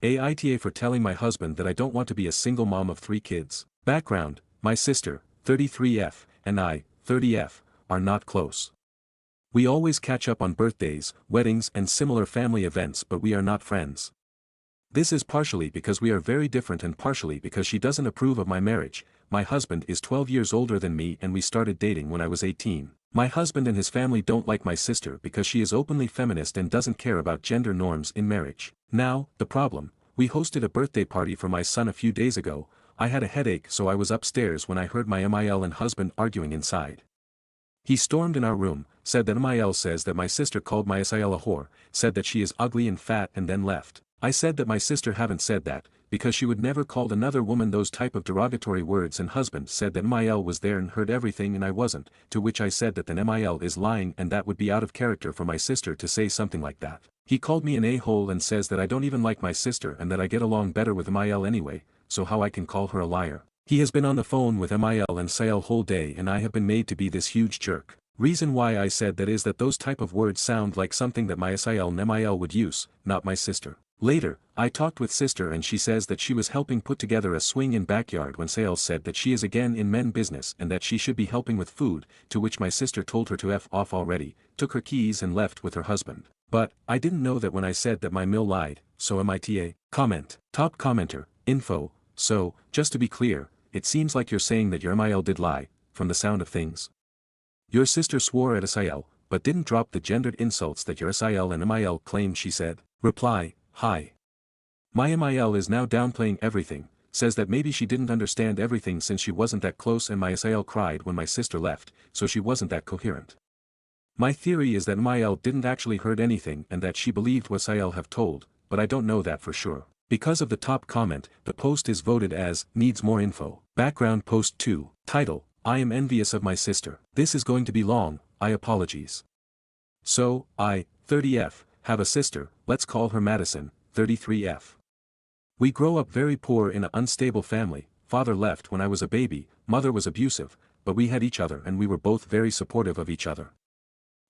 Aita for telling my husband that I don't want to be a single mom of 3 kids. Background, my sister, 33F, and I, 30F, are not close. We always catch up on birthdays, weddings and similar family events, but we are not friends. This is partially because we are very different and partially because she doesn't approve of my marriage. My husband is 12 years older than me and we started dating when I was 18. My husband and his family don't like my sister because she is openly feminist and doesn't care about gender norms in marriage. Now, the problem: we hosted a birthday party for my son a few days ago. I had a headache, so I was upstairs when I heard my MIL and husband arguing inside. He stormed in our room, said that MIL says that my sister called my SIL a whore, said that she is ugly and fat, and then left. I said that my sister haven't said that, because she would never called another woman those type of derogatory words, and husband said that MIL was there and heard everything and I wasn't, to which I said that then MIL is lying and that would be out of character for my sister to say something like that. He called me an a-hole and says that I don't even like my sister and that I get along better with MIL anyway, so how I can call her a liar. He has been on the phone with MIL and SIL whole day and I have been made to be this huge jerk. Reason why I said that is that those type of words sound like something that my SIL and MIL would use, not my sister. Later, I talked with sister and she says that she was helping put together a swing in backyard when sales said that she is again in men business and that she should be helping with food, to which my sister told her to F off already, took her keys and left with her husband. But, I didn't know that when I said that my mill lied, so MITA. Comment. Top commenter, info. So, just to be clear, it seems like you're saying that your MIL did lie, from the sound of things. Your sister swore at SIL, but didn't drop the gendered insults that your SIL and MIL claimed she said. Reply. Hi. My MIL is now downplaying everything, says that maybe she didn't understand everything since she wasn't that close and my SIL cried when my sister left, so she wasn't that coherent. My theory is that MIL didn't actually heard anything and that she believed what SIL have told, but I don't know that for sure. Because of the top comment, the post is voted as, needs more info. Background post 2, title, I am envious of my sister. This is going to be long, I apologies. So, I, 30F, have a sister, let's call her Madison, 33F. We grow up very poor in an unstable family, father left when I was a baby, mother was abusive, but we had each other and we were both very supportive of each other.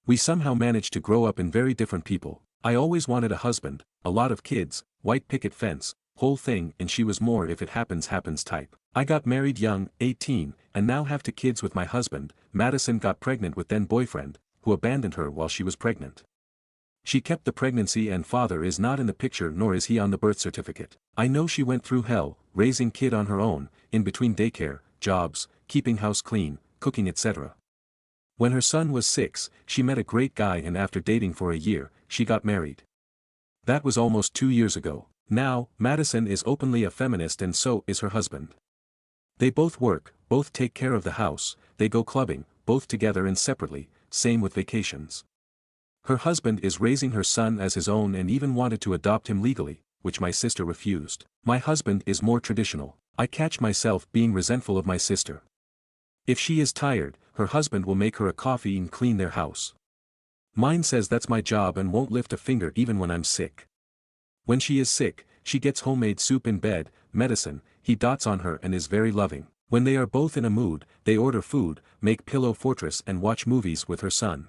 We somehow managed to grow up in very different people. I always wanted a husband, a lot of kids, white picket fence, whole thing, and she was more if it happens happens type. I got married young, 18, and now have 2 kids with my husband. Madison got pregnant with then boyfriend, who abandoned her while she was pregnant. She kept the pregnancy and father is not in the picture nor is he on the birth certificate. I know she went through hell, raising kid on her own, in between daycare, jobs, keeping house clean, cooking etc. When her son was 6, she met a great guy and after dating for a year, she got married. That was almost 2 years ago. Now, Madison is openly a feminist and so is her husband. They both work, both take care of the house, they go clubbing, both together and separately, same with vacations. Her husband is raising her son as his own and even wanted to adopt him legally, which my sister refused. My husband is more traditional. I catch myself being resentful of my sister. If she is tired, her husband will make her a coffee and clean their house. Mine says that's my job and won't lift a finger even when I'm sick. When she is sick, she gets homemade soup in bed, medicine, he dotes on her and is very loving. When they are both in a mood, they order food, make pillow fortress and watch movies with her son.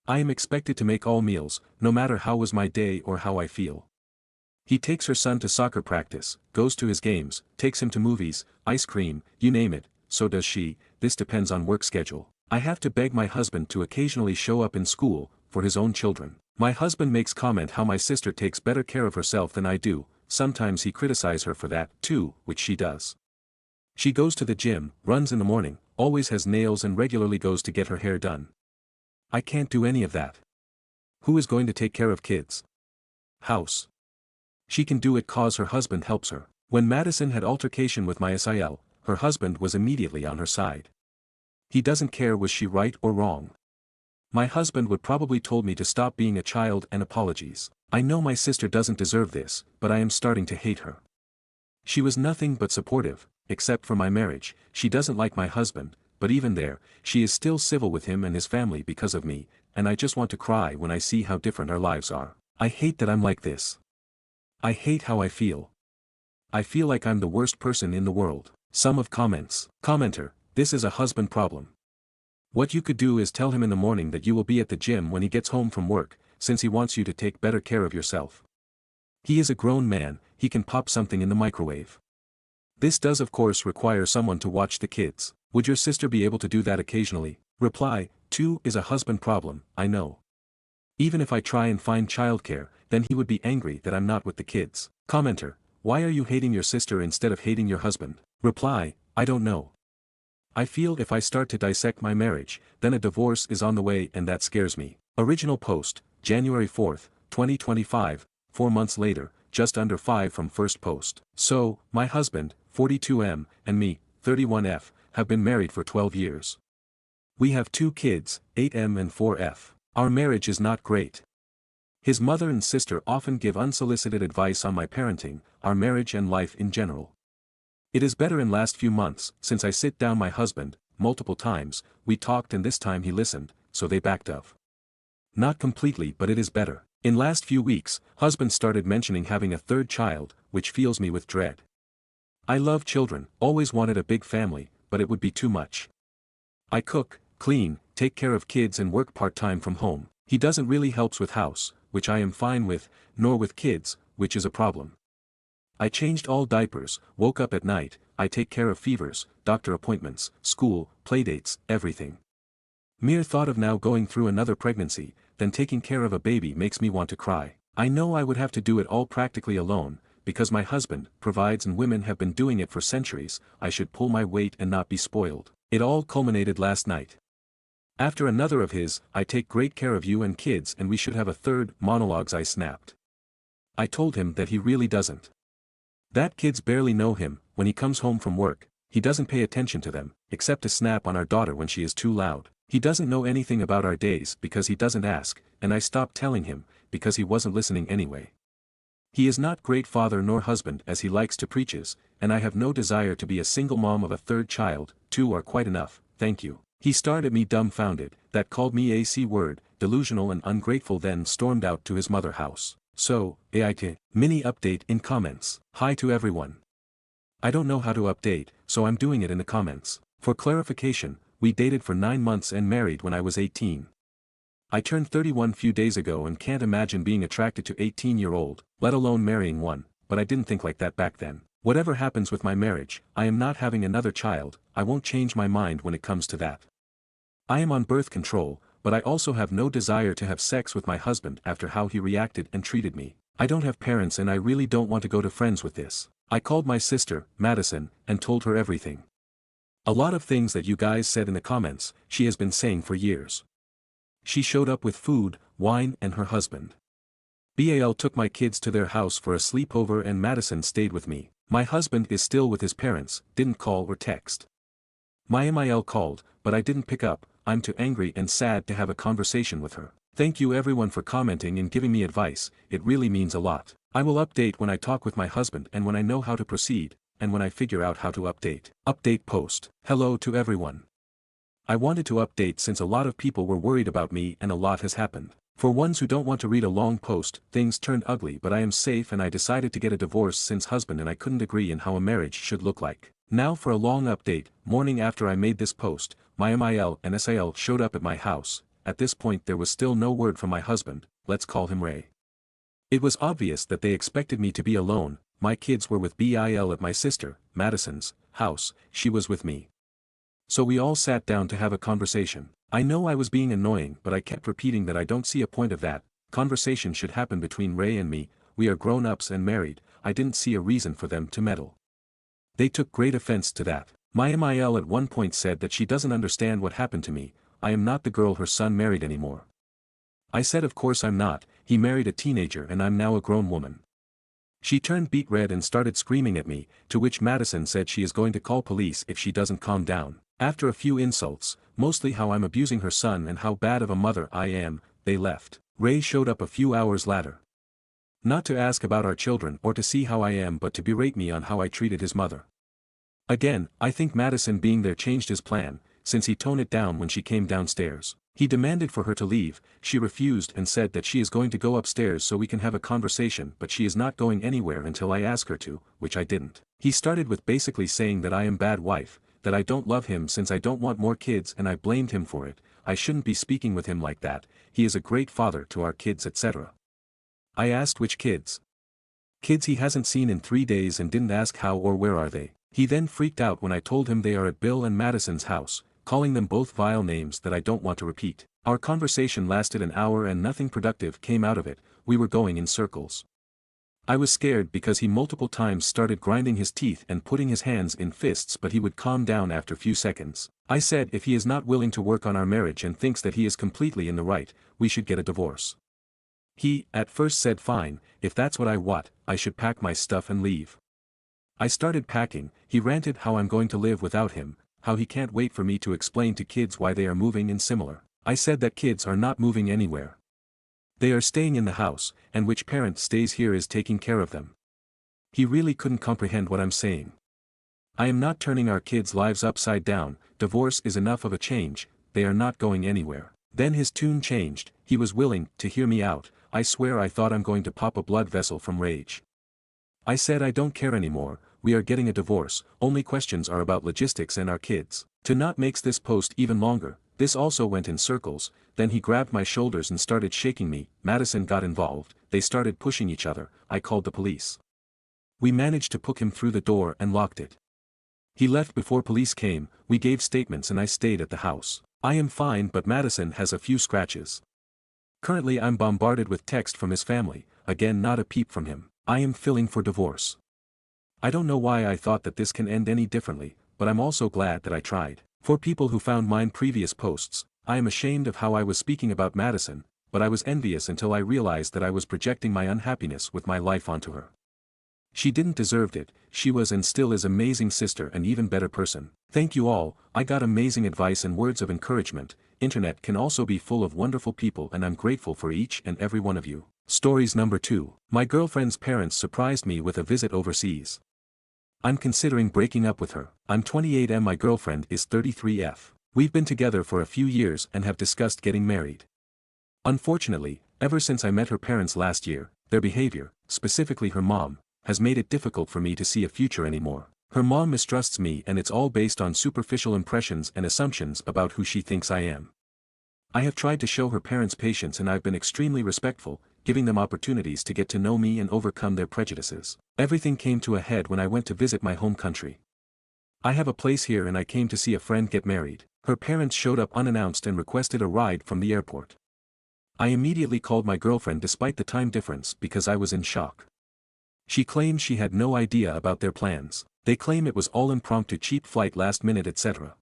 I am expected to make all meals, no matter how was my day or how I feel. He takes her son to soccer practice, goes to his games, takes him to movies, ice cream, you name it, so does she. This depends on work schedule. I have to beg my husband to occasionally show up in school, for his own children. My husband makes comment how my sister takes better care of herself than I do, sometimes he criticize her for that, too, which she does. She goes to the gym, runs in the morning, always has nails and regularly goes to get her hair done. I can't do any of that. Who is going to take care of kids? House. She can do it cause her husband helps her. When Madison had altercation with my SIL, her husband was immediately on her side. He doesn't care was she right or wrong. My husband would probably told me to stop being a child and apologies. I know my sister doesn't deserve this, but I am starting to hate her. She was nothing but supportive, except for my marriage. She doesn't like my husband, but even there, she is still civil with him and his family because of me, and I just want to cry when I see how different our lives are. I hate that I'm like this. I hate how I feel. I feel like I'm the worst person in the world. Sum of comments. Commenter, this is a husband problem. What you could do is tell him in the morning that you will be at the gym when he gets home from work, since he wants you to take better care of yourself. He is a grown man, he can pop something in the microwave. This does of course require someone to watch the kids. Would your sister be able to do that occasionally? Reply, 2 is a husband problem, I know. Even if I try and find childcare, then he would be angry that I'm not with the kids. Commenter, why are you hating your sister instead of hating your husband? Reply, I don't know. I feel if I start to dissect my marriage, then a divorce is on the way and that scares me. Original post, January 4th, 2025, 4 months later, just under 5 from first post. So, my husband, 42M, and me, 31F, have been married for 12 years. We have 2 kids, 8M and 4F. Our marriage is not great. His mother and sister often give unsolicited advice on my parenting, our marriage and life in general. It is better in last few months, since I sit down my husband, multiple times, we talked and this time he listened, so they backed off. Not completely but it is better. In last few weeks, husband started mentioning having a 3rd child, which fills me with dread. I love children, always wanted a big family, but it would be too much. I cook, clean, take care of kids and work part-time from home. He doesn't really helps with house, which I am fine with, nor with kids, which is a problem. I changed all diapers, woke up at night, I take care of fevers, doctor appointments, school, playdates, everything. Mere thought of now going through another pregnancy, then taking care of a baby makes me want to cry. I know I would have to do it all practically alone, because my husband provides and women have been doing it for centuries, I should pull my weight and not be spoiled. It all culminated last night. After another of his, I take great care of you and kids and we should have a 3rd, monologues I snapped. I told him that he really doesn't. That kids barely know him, when he comes home from work, he doesn't pay attention to them, except to snap on our daughter when she is too loud. He doesn't know anything about our days because he doesn't ask, and I stopped telling him, because he wasn't listening anyway. He is not great father nor husband as he likes to preaches, and I have no desire to be a single mom of a 3rd child, 2 are quite enough, thank you. He stared at me dumbfounded, that called me a C-word, delusional and ungrateful then stormed out to his mother house. So, Aita, mini update in comments. Hi to everyone. I don't know how to update, so I'm doing it in the comments. For clarification, we dated for 9 months and married when I was 18. I turned 31 few days ago and can't imagine being attracted to 18-year-old, let alone marrying one, but I didn't think like that back then. Whatever happens with my marriage, I am not having another child, I won't change my mind when it comes to that. I am on birth control, but I also have no desire to have sex with my husband after how he reacted and treated me. I don't have parents and I really don't want to go to friends with this. I called my sister, Madison, and told her everything. A lot of things that you guys said in the comments, she has been saying for years. She showed up with food, wine and her husband. BAL took my kids to their house for a sleepover and Madison stayed with me. My husband is still with his parents, didn't call or text. My MIL called, but I didn't pick up, I'm too angry and sad to have a conversation with her. Thank you everyone for commenting and giving me advice, it really means a lot. I will update when I talk with my husband and when I know how to proceed, and when I figure out how to update. Update post. Hello to everyone. I wanted to update since a lot of people were worried about me and a lot has happened. For ones who don't want to read a long post, things turned ugly but I am safe and I decided to get a divorce since husband and I couldn't agree on how a marriage should look like. Now for a long update, morning after I made this post, my MIL and SIL showed up at my house, at this point there was still no word from my husband, let's call him Ray. It was obvious that they expected me to be alone, my kids were with BIL at my sister, Madison's, house, she was with me. So we all sat down to have a conversation. I know I was being annoying but I kept repeating that I don't see a point of that, conversation should happen between Ray and me, we are grown-ups and married, I didn't see a reason for them to meddle. They took great offense to that. My MIL at one point said that she doesn't understand what happened to me, I am not the girl her son married anymore. I said of course I'm not, he married a teenager and I'm now a grown woman. She turned beet red and started screaming at me, to which Madison said she is going to call police if she doesn't calm down. After a few insults, mostly how I'm abusing her son and how bad of a mother I am, they left. Ray showed up a few hours later. Not to ask about our children or to see how I am but to berate me on how I treated his mother. Again, I think Madison being there changed his plan, since he toned it down when she came downstairs. He demanded for her to leave, she refused and said that she is going to go upstairs so we can have a conversation but she is not going anywhere until I ask her to, which I didn't. He started with basically saying that I am bad wife, that I don't love him since I don't want more kids and I blamed him for it, I shouldn't be speaking with him like that, he is a great father to our kids etc. I asked which kids. Kids he hasn't seen in 3 days and didn't ask how or where are they. He then freaked out when I told him they are at Bill and Madison's house, calling them both vile names that I don't want to repeat. Our conversation lasted an hour and nothing productive came out of it. We were going in circles. I was scared because he multiple times started grinding his teeth and putting his hands in fists, but he would calm down after few seconds. I said if he is not willing to work on our marriage and thinks that he is completely in the right, we should get a divorce. He, at first said fine, if that's what I want, I should pack my stuff and leave. I started packing. He ranted how I'm going to live without him, how he can't wait for me to explain to kids why they are moving and similar. I said that kids are not moving anywhere. They are staying in the house, and which parent stays here is taking care of them. He really couldn't comprehend what I'm saying. I am not turning our kids' lives upside down. Divorce is enough of a change, they are not going anywhere. Then his tune changed, he was willing to hear me out. I swear I thought I'm going to pop a blood vessel from rage. I said I don't care anymore, we are getting a divorce, only questions are about logistics and our kids. To not makes this post even longer, this also went in circles. Then he grabbed my shoulders and started shaking me. Madison got involved, they started pushing each other. I called the police. We managed to push him through the door and locked it. He left before police came. We gave statements and I stayed at the house. I am fine, but Madison has a few scratches. Currently I'm bombarded with text from his family, again not a peep from him. I am filing for divorce. I don't know why I thought that this can end any differently, but I'm also glad that I tried. For people who found mine previous posts, I am ashamed of how I was speaking about Madison, but I was envious until I realized that I was projecting my unhappiness with my life onto her. She didn't deserve it, she was and still is amazing sister and even better person. Thank you all, I got amazing advice and words of encouragement. Internet can also be full of wonderful people and I'm grateful for each and every one of you. Stories number 2. My girlfriend's parents surprised me with a visit overseas. I'm considering breaking up with her. I'm 28 and my girlfriend is 33F. We've been together for a few years and have discussed getting married. Unfortunately, ever since I met her parents last year, their behavior, specifically her mom, has made it difficult for me to see a future anymore. Her mom mistrusts me and it's all based on superficial impressions and assumptions about who she thinks I am. I have tried to show her parents patience and I've been extremely respectful, giving them opportunities to get to know me and overcome their prejudices. Everything came to a head when I went to visit my home country. I have a place here and I came to see a friend get married. Her parents showed up unannounced and requested a ride from the airport. I immediately called my girlfriend despite the time difference because I was in shock. She claimed she had no idea about their plans. They claim it was all impromptu, cheap flight, last minute, etc.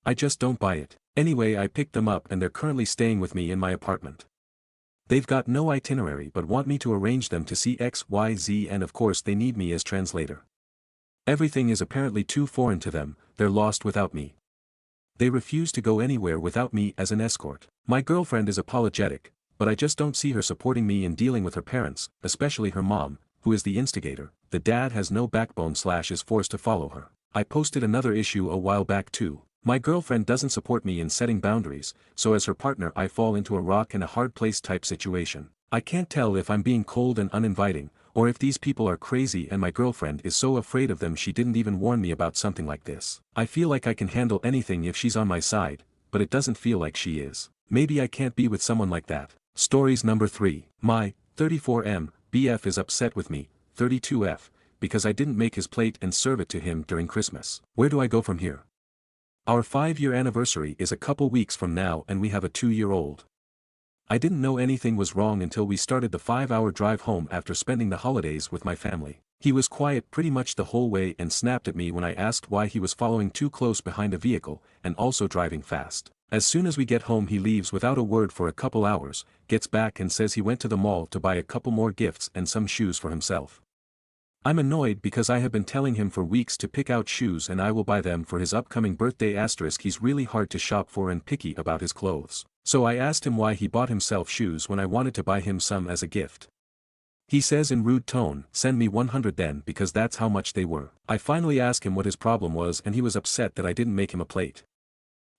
I just don't buy it. Anyway, I picked them up and they're currently staying with me in my apartment. They've got no itinerary but want me to arrange them to see XYZ and of course they need me as translator. Everything is apparently too foreign to them, they're lost without me. They refuse to go anywhere without me as an escort. My girlfriend is apologetic, but I just don't see her supporting me in dealing with her parents, especially her mom, who is the instigator. The dad has no backbone / is forced to follow her. I posted another issue a while back too. My girlfriend doesn't support me in setting boundaries, so as her partner I fall into a rock and a hard place type situation. I can't tell if I'm being cold and uninviting, or if these people are crazy and my girlfriend is so afraid of them she didn't even warn me about something like this. I feel like I can handle anything if she's on my side, but it doesn't feel like she is. Maybe I can't be with someone like that. Stories number 3. My 34M BF is upset with me, 32F, because I didn't make his plate and serve it to him during Christmas. Where do I go from here? Our 5-year anniversary is a couple weeks from now and we have a 2-year-old. I didn't know anything was wrong until we started the 5-hour drive home after spending the holidays with my family. He was quiet pretty much the whole way and snapped at me when I asked why he was following too close behind a vehicle, and also driving fast. As soon as we get home he leaves without a word for a couple hours, gets back and says he went to the mall to buy a couple more gifts and some shoes for himself. I'm annoyed because I have been telling him for weeks to pick out shoes and I will buy them for his upcoming birthday. He's really hard to shop for and picky about his clothes. So I asked him why he bought himself shoes when I wanted to buy him some as a gift. He says in rude tone, send me 100 then, because that's how much they were. I finally asked him what his problem was and he was upset that I didn't make him a plate.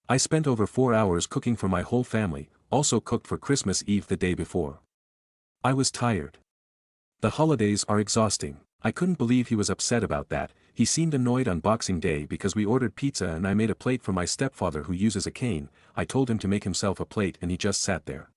I spent over 4 hours cooking for my whole family, also cooked for Christmas Eve the day before. I was tired. The holidays are exhausting. I couldn't believe he was upset about that. He seemed annoyed on Boxing Day because we ordered pizza and I made a plate for my stepfather who uses a cane. I told him to make himself a plate and he just sat there.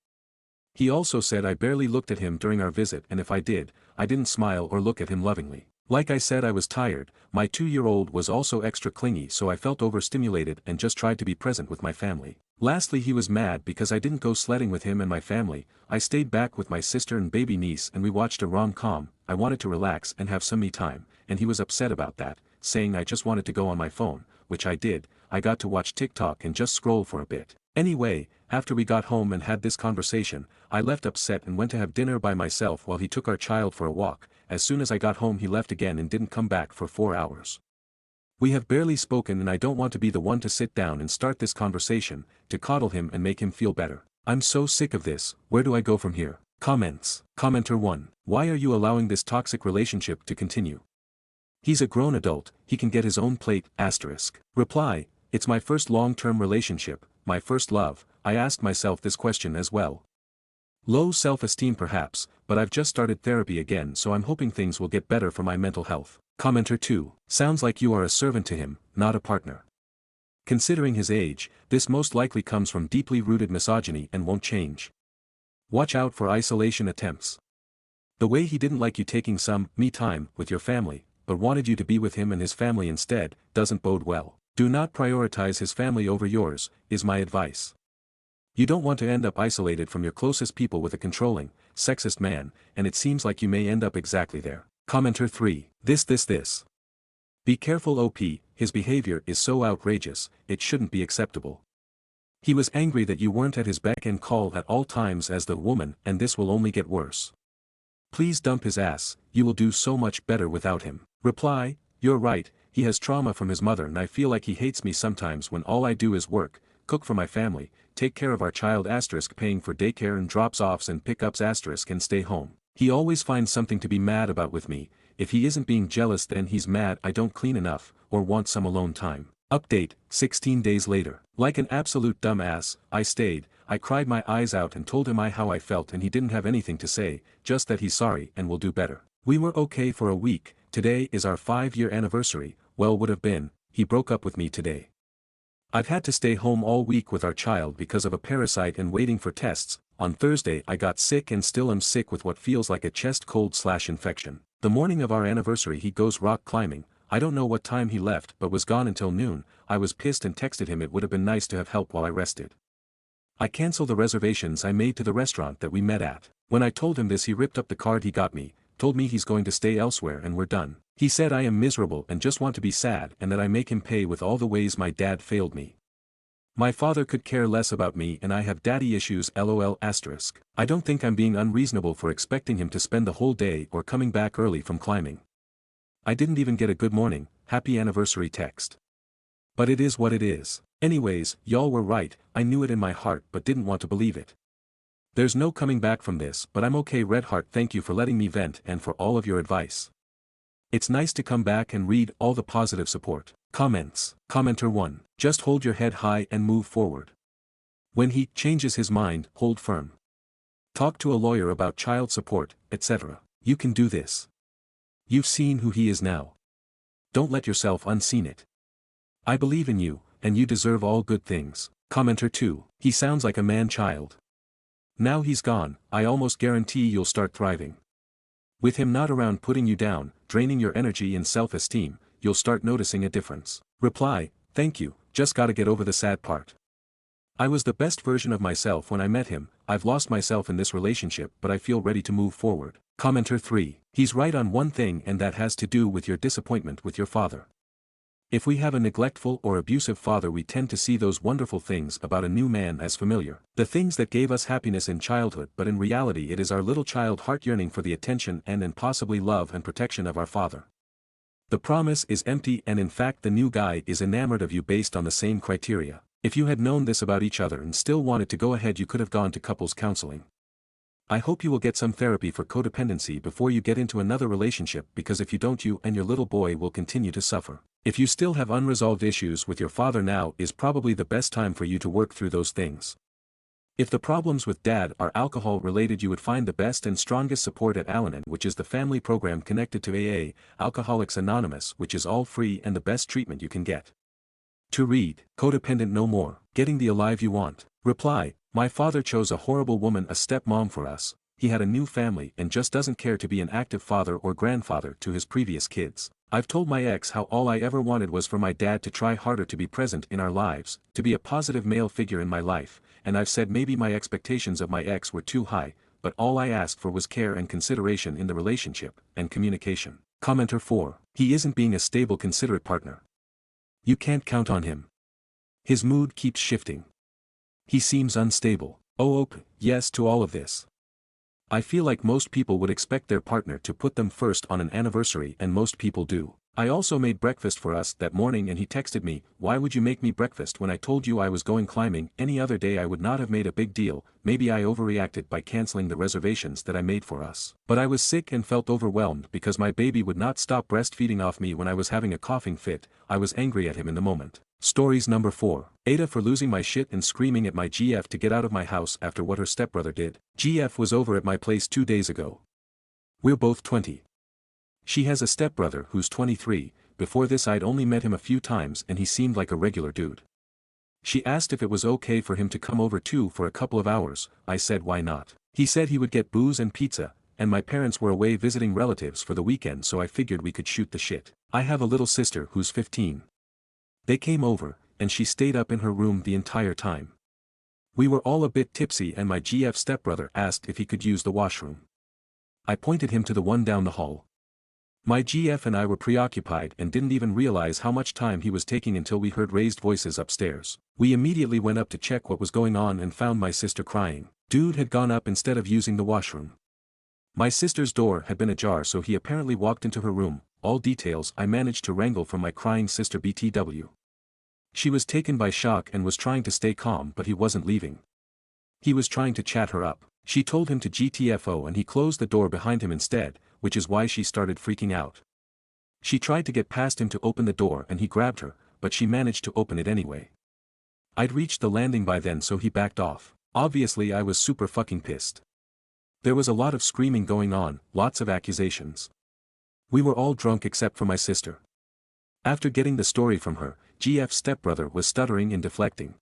He also said I barely looked at him during our visit, and if I did, I didn't smile or look at him lovingly. Like I said, I was tired. My 2-year-old was also extra clingy, so I felt overstimulated and just tried to be present with my family. Lastly, he was mad because I didn't go sledding with him and my family. I stayed back with my sister and baby niece and we watched a rom-com. I wanted to relax and have some me time, and he was upset about that, saying I just wanted to go on my phone, which I did. I got to watch TikTok and just scroll for a bit. Anyway, after we got home and had this conversation, I left upset and went to have dinner by myself while he took our child for a walk. As soon as I got home he left again and didn't come back for 4 hours. We have barely spoken and I don't want to be the one to sit down and start this conversation, to coddle him and make him feel better. I'm so sick of this. Where do I go from here? Comments. Commenter 1. Why are you allowing this toxic relationship to continue? He's a grown adult, he can get his own plate, asterisk. Reply. It's my first long-term relationship, my first love. I asked myself this question as well. Low self-esteem perhaps, but I've just started therapy again, so I'm hoping things will get better for my mental health. Commenter 2. Sounds like you are a servant to him, not a partner. Considering his age, this most likely comes from deeply rooted misogyny and won't change. Watch out for isolation attempts. The way he didn't like you taking some me time with your family, but wanted you to be with him and his family instead, doesn't bode well. Do not prioritize his family over yours, is my advice. You don't want to end up isolated from your closest people with a controlling, sexist man, and it seems like you may end up exactly there. Commenter 3. This. Be careful OP, his behavior is so outrageous, it shouldn't be acceptable. He was angry that you weren't at his beck and call at all times as the woman, and this will only get worse. Please dump his ass, you will do so much better without him. Reply. You're right, he has trauma from his mother and I feel like he hates me sometimes when all I do is work, cook for my family, take care of our child asterisk, paying for daycare and drops-offs and pickups asterisk, and stay home. He always finds something to be mad about with me. If he isn't being jealous then he's mad I don't clean enough, or want some alone time. Update, 16 days later. Like an absolute dumbass, I stayed, I cried my eyes out and told him how I felt and he didn't have anything to say, just that he's sorry and will do better. We were okay for a week. Today is our 5-year anniversary, well would have been. He broke up with me today. I've had to stay home all week with our child because of a parasite and waiting for tests. On Thursday I got sick and still am sick with what feels like a chest cold/infection. The morning of our anniversary he goes rock climbing. I don't know what time he left but was gone until noon. I was pissed and texted him it would have been nice to have help while I rested. I canceled the reservations I made to the restaurant that we met at. When I told him this he ripped up the card he got me, told me he's going to stay elsewhere and we're done. He said I am miserable and just want to be sad and that I make him pay with all the ways my dad failed me. My father could care less about me and I have daddy issues lol asterisk. I don't think I'm being unreasonable for expecting him to spend the whole day or coming back early from climbing. I didn't even get a good morning, happy anniversary text. But it is what it is. Anyways, y'all were right, I knew it in my heart but didn't want to believe it. There's no coming back from this but I'm okay. Red heart, thank you for letting me vent and for all of your advice. It's nice to come back and read all the positive support. Comments. Commenter 1. Just hold your head high and move forward. When he changes his mind, hold firm. Talk to a lawyer about child support, etc. You can do this. You've seen who he is now. Don't let yourself unseen it. I believe in you, and you deserve all good things. Commenter 2. He sounds like a man-child. Now he's gone, I almost guarantee you'll start thriving. With him not around putting you down, draining your energy and self-esteem, you'll start noticing a difference. Reply. Thank you, just gotta get over the sad part. I was the best version of myself when I met him. I've lost myself in this relationship but I feel ready to move forward. Commenter 3. He's right on one thing and that has to do with your disappointment with your father. If we have a neglectful or abusive father we tend to see those wonderful things about a new man as familiar. The things that gave us happiness in childhood, but in reality it is our little child heart yearning for the attention and possibly love and protection of our father. The promise is empty and in fact the new guy is enamored of you based on the same criteria. If you had known this about each other and still wanted to go ahead you could have gone to couples counseling. I hope you will get some therapy for codependency before you get into another relationship because if you don't you and your little boy will continue to suffer. If you still have unresolved issues with your father now is probably the best time for you to work through those things. If the problems with dad are alcohol related you would find the best and strongest support at Al-Anon, which is the family program connected to AA, Alcoholics Anonymous, which is all free and the best treatment you can get. To read, Codependent No More, Getting the Alive You Want. Reply, my father chose a horrible woman, a stepmom for us. He had a new family and just doesn't care to be an active father or grandfather to his previous kids. I've told my ex how all I ever wanted was for my dad to try harder to be present in our lives, to be a positive male figure in my life, and I've said maybe my expectations of my ex were too high, but all I asked for was care and consideration in the relationship, and communication. Commenter 4. He isn't being a stable, considerate partner. You can't count on him. His mood keeps shifting. He seems unstable. Oh, yes to all of this. I feel like most people would expect their partner to put them first on an anniversary, and most people do. I also made breakfast for us that morning and he texted me, why would you make me breakfast when I told you I was going climbing? Any other day I would not have made a big deal, maybe I overreacted by canceling the reservations that I made for us. But I was sick and felt overwhelmed because my baby would not stop breastfeeding off me when I was having a coughing fit. I was angry at him in the moment. Stories number 4. Aita for losing my shit and screaming at my GF to get out of my house after what her stepbrother did. GF was over at my place 2 days ago. We're both 20. She has a stepbrother who's 23, before this I'd only met him a few times and he seemed like a regular dude. She asked if it was okay for him to come over too for a couple of hours. I said why not. He said he would get booze and pizza, and my parents were away visiting relatives for the weekend, so I figured we could shoot the shit. I have a little sister who's 15. They came over, and she stayed up in her room the entire time. We were all a bit tipsy and my GF stepbrother asked if he could use the washroom. I pointed him to the one down the hall. My GF and I were preoccupied and didn't even realize how much time he was taking until we heard raised voices upstairs. We immediately went up to check what was going on and found my sister crying. Dude had gone up instead of using the washroom. My sister's door had been ajar, so he apparently walked into her room. All details I managed to wrangle from my crying sister BTW. She was taken by shock and was trying to stay calm, but he wasn't leaving. He was trying to chat her up. She told him to GTFO and he closed the door behind him instead, which is why she started freaking out. She tried to get past him to open the door and he grabbed her, but she managed to open it anyway. I'd reached the landing by then, so he backed off. Obviously I was super fucking pissed. There was a lot of screaming going on, lots of accusations. We were all drunk except for my sister. After getting the story from her, GF's stepbrother was stuttering and deflecting.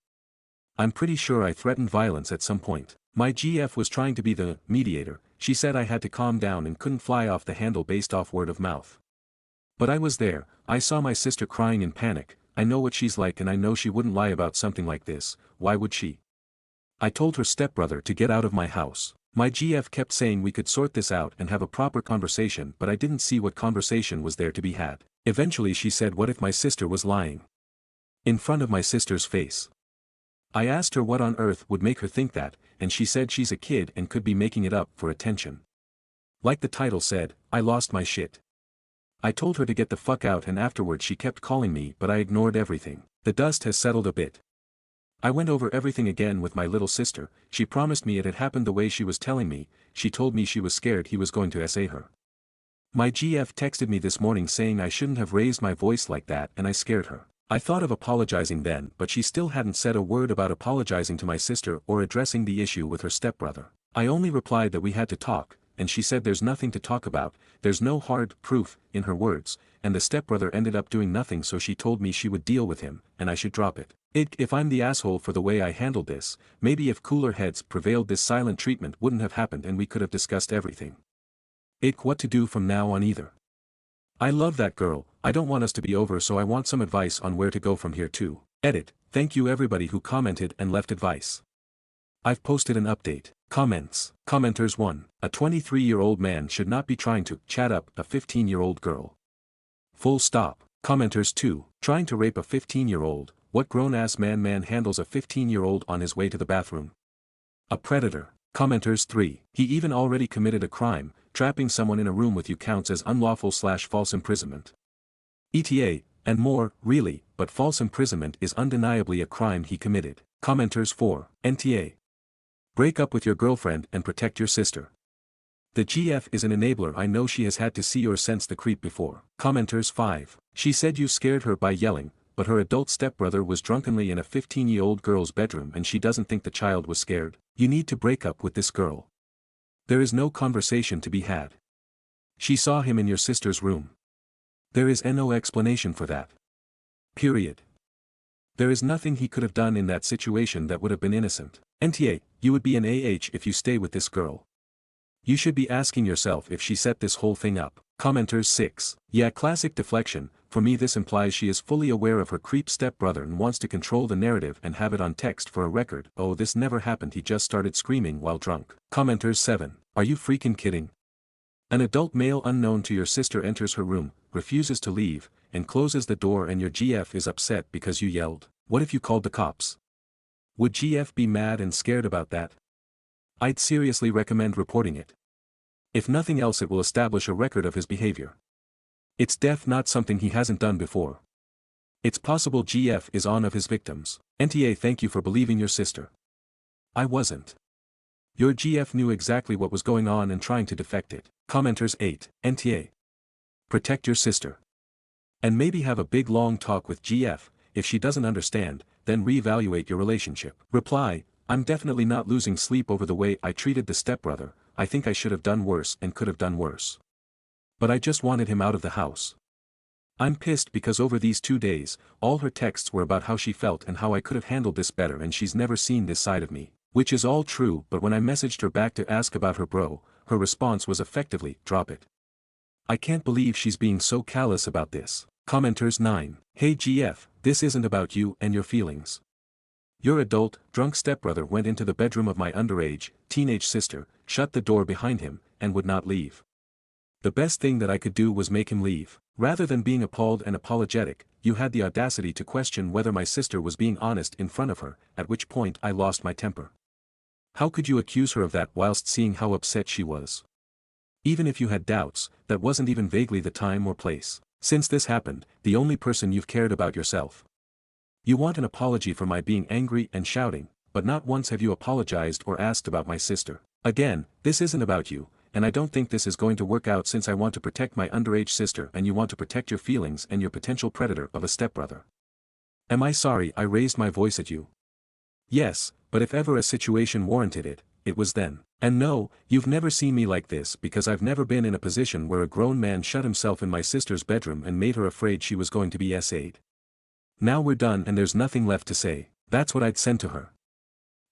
I'm pretty sure I threatened violence at some point. My GF was trying to be the mediator. She said I had to calm down and couldn't fly off the handle based off word of mouth. But I was there, I saw my sister crying in panic. I know what she's like and I know she wouldn't lie about something like this. Why would she? I told her stepbrother to get out of my house. My GF kept saying we could sort this out and have a proper conversation, but I didn't see what conversation was there to be had. Eventually she said, what if my sister was lying? In front of my sister's face. I asked her what on earth would make her think that, and she said she's a kid and could be making it up for attention. Like the title said, I lost my shit. I told her to get the fuck out and afterward she kept calling me, but I ignored everything. The dust has settled a bit. I went over everything again with my little sister. She promised me it had happened the way she was telling me. She told me she was scared he was going to SA her. My GF texted me this morning saying I shouldn't have raised my voice like that and I scared her. I thought of apologizing then, but she still hadn't said a word about apologizing to my sister or addressing the issue with her stepbrother. I only replied that we had to talk, and she said there's nothing to talk about, there's no hard proof, in her words, and the stepbrother ended up doing nothing, so she told me she would deal with him, and I should drop it. If I'm the asshole for the way I handled this, maybe if cooler heads prevailed this silent treatment wouldn't have happened and we could have discussed everything. What to do from now on either. I love that girl, I don't want us to be over, so I want some advice on where to go from here too. Edit. Thank you everybody who commented and left advice. I've posted an update. Comments. Commenters 1. A 23-year-old man should not be trying to chat up a 15-year-old girl. Full stop. Commenters 2. Trying to rape a 15-year-old, what grown-ass man handles a 15-year-old on his way to the bathroom? A predator. Commenters 3. He even already committed a crime, trapping someone in a room with you counts as unlawful/false imprisonment. ETA, and more, really, but false imprisonment is undeniably a crime he committed. Commenters 4. NTA. Break up with your girlfriend and protect your sister. The GF is an enabler. I know she has had to see or sense the creep before. Commenters 5. She said you scared her by yelling, but her adult stepbrother was drunkenly in a 15-year-old girl's bedroom and she doesn't think the child was scared. You need to break up with this girl. There is no conversation to be had. She saw him in your sister's room. There is no explanation for that. Period. There is nothing he could have done in that situation that would have been innocent. NTA, you would be an AH if you stay with this girl. You should be asking yourself if she set this whole thing up. Commenters 6. Yeah, classic deflection. For me this implies she is fully aware of her creep stepbrother and wants to control the narrative and have it on text for a record. Oh, this never happened, he just started screaming while drunk. Commenters 7. Are you freaking kidding? An adult male unknown to your sister enters her room, refuses to leave, and closes the door, and your GF is upset because you yelled. What if you called the cops? Would GF be mad and scared about that? I'd seriously recommend reporting it. If nothing else, it will establish a record of his behavior. It's not something he hasn't done before. It's possible GF is on of his victims. NTA, thank you for believing your sister. I wasn't. Your GF knew exactly what was going on and trying to defect it. Commenters 8. NTA. Protect your sister. And maybe have a big long talk with GF. If she doesn't understand, then reevaluate your relationship. Reply, I'm definitely not losing sleep over the way I treated the stepbrother. I think I should have done worse and could have done worse. But I just wanted him out of the house. I'm pissed because over these 2 days, all her texts were about how she felt and how I could have handled this better, and she's never seen this side of me. Which is all true, but when I messaged her back to ask about her bro, her response was effectively, drop it. I can't believe she's being so callous about this. Commenters 9. Hey GF, this isn't about you and your feelings. Your adult, drunk stepbrother went into the bedroom of my underage, teenage sister, shut the door behind him, and would not leave. The best thing that I could do was make him leave. Rather than being appalled and apologetic, you had the audacity to question whether my sister was being honest in front of her, at which point I lost my temper. How could you accuse her of that whilst seeing how upset she was? Even if you had doubts, that wasn't even vaguely the time or place. Since this happened, the only person you've cared about yourself. You want an apology for my being angry and shouting, but not once have you apologized or asked about my sister. Again, this isn't about you, and I don't think this is going to work out since I want to protect my underage sister and you want to protect your feelings and your potential predator of a stepbrother. Am I sorry I raised my voice at you? Yes, but if ever a situation warranted it, it was then. And no, you've never seen me like this because I've never been in a position where a grown man shut himself in my sister's bedroom and made her afraid she was going to be SA'd. Now we're done and there's nothing left to say. That's what I'd send to her.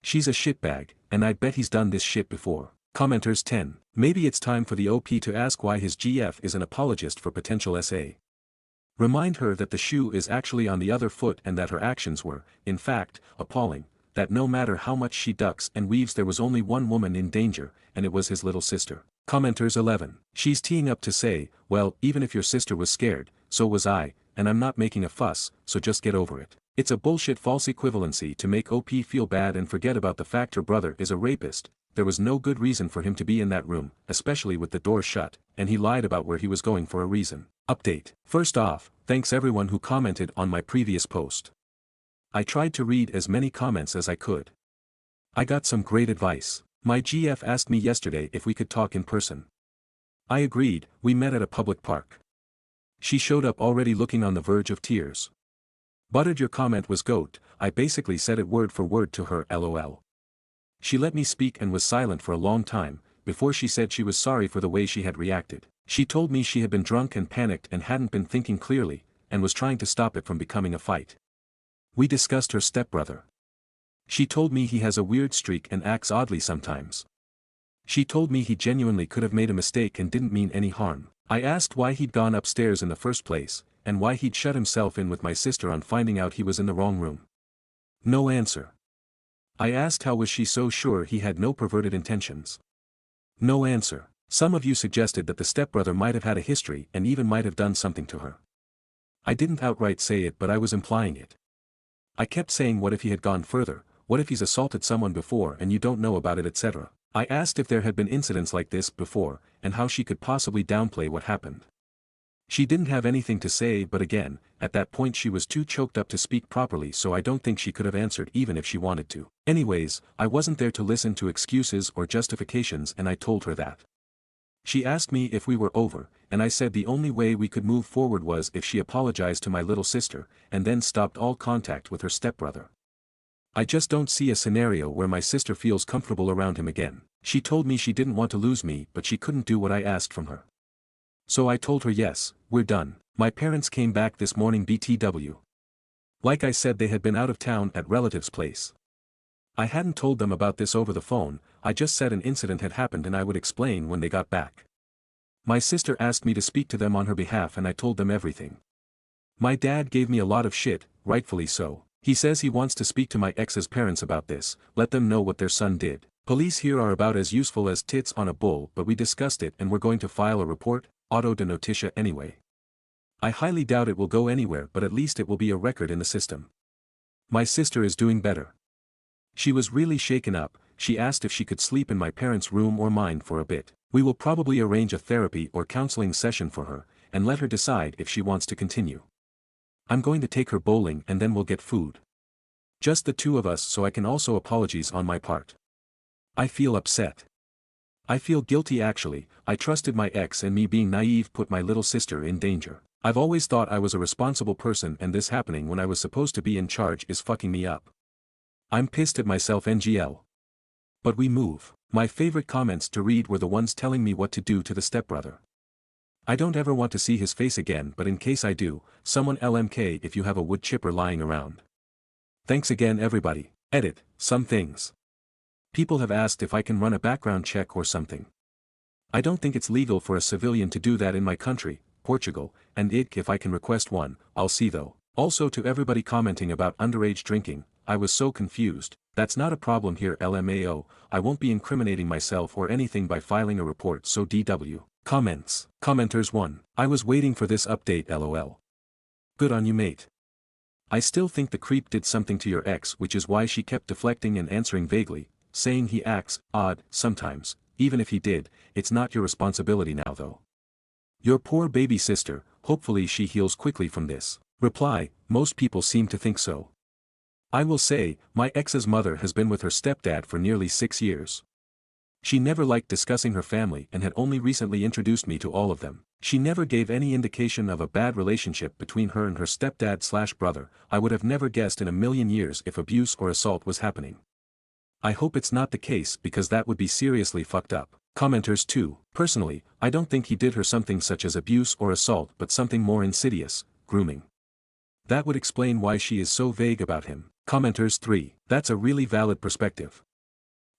She's a shitbag, and I bet he's done this shit before. Commenters 10. Maybe it's time for the OP to ask why his GF is an apologist for potential SA. Remind her that the shoe is actually on the other foot and that her actions were, in fact, appalling, that no matter how much she ducks and weaves there was only one woman in danger, and it was his little sister. Commenters 11. She's teeing up to say, well, even if your sister was scared, so was I, and I'm not making a fuss, so just get over it. It's a bullshit false equivalency to make OP feel bad and forget about the fact her brother is a rapist. There was no good reason for him to be in that room, especially with the door shut, and he lied about where he was going for a reason. Update. First off, thanks everyone who commented on my previous post. I tried to read as many comments as I could. I got some great advice. My GF asked me yesterday if we could talk in person. I agreed. We met at a public park. She showed up already looking on the verge of tears. Buttered, your comment was goat. I basically said it word for word to her, lol. She let me speak and was silent for a long time, before she said she was sorry for the way she had reacted. She told me she had been drunk and panicked and hadn't been thinking clearly, and was trying to stop it from becoming a fight. We discussed her stepbrother. She told me he has a weird streak and acts oddly sometimes. She told me he genuinely could have made a mistake and didn't mean any harm. I asked why he'd gone upstairs in the first place, and why he'd shut himself in with my sister on finding out he was in the wrong room. No answer. I asked how was she so sure he had no perverted intentions. No answer. Some of you suggested that the stepbrother might have had a history and even might have done something to her. I didn't outright say it, but I was implying it. I kept saying, what if he had gone further, what if he's assaulted someone before and you don't know about it, etc. I asked if there had been incidents like this before, and how she could possibly downplay what happened. She didn't have anything to say, but again, at that point she was too choked up to speak properly, so I don't think she could have answered even if she wanted to. Anyways, I wasn't there to listen to excuses or justifications, and I told her that. She asked me if we were over, and I said the only way we could move forward was if she apologized to my little sister, and then stopped all contact with her stepbrother. I just don't see a scenario where my sister feels comfortable around him again. She told me she didn't want to lose me, but she couldn't do what I asked from her. So I told her yes, we're done. My parents came back this morning BTW. Like I said, they had been out of town at relatives' place. I hadn't told them about this over the phone, I just said an incident had happened and I would explain when they got back. My sister asked me to speak to them on her behalf and I told them everything. My dad gave me a lot of shit, rightfully so. He says he wants to speak to my ex's parents about this, let them know what their son did. Police here are about as useful as tits on a bull, but we discussed it and we're going to file a report, auto de noticia anyway. I highly doubt it will go anywhere, but at least it will be a record in the system. My sister is doing better. She was really shaken up, she asked if she could sleep in my parents' room or mine for a bit. We will probably arrange a therapy or counseling session for her, and let her decide if she wants to continue. I'm going to take her bowling and then we'll get food. Just the two of us, so I can also apologize on my part. I feel upset. I feel guilty actually. I trusted my ex and me being naive put my little sister in danger. I've always thought I was a responsible person and this happening when I was supposed to be in charge is fucking me up. I'm pissed at myself NGL. But we move. My favorite comments to read were the ones telling me what to do to the stepbrother. I don't ever want to see his face again, but in case I do, someone LMK if you have a wood chipper lying around. Thanks again everybody. Edit, some things. People have asked if I can run a background check or something. I don't think it's legal for a civilian to do that in my country, Portugal, and if I can request one, I'll see though. Also to everybody commenting about underage drinking, I was so confused. That's not a problem here LMAO, I won't be incriminating myself or anything by filing a report so DW. Comments. Commenters 1. I was waiting for this update LOL. Good on you mate. I still think the creep did something to your ex, which is why she kept deflecting and answering vaguely, saying he acts odd sometimes. Even if he did, it's not your responsibility now though. Your poor baby sister, hopefully she heals quickly from this. Reply, most people seem to think so. I will say, my ex's mother has been with her stepdad for nearly 6 years. She never liked discussing her family and had only recently introduced me to all of them. She never gave any indication of a bad relationship between her and her stepdad/brother. I would have never guessed in a million years if abuse or assault was happening. I hope it's not the case because that would be seriously fucked up. Commenters 2. Personally, I don't think he did her something such as abuse or assault but something more insidious, grooming. That would explain why she is so vague about him. Commenters 3. That's a really valid perspective.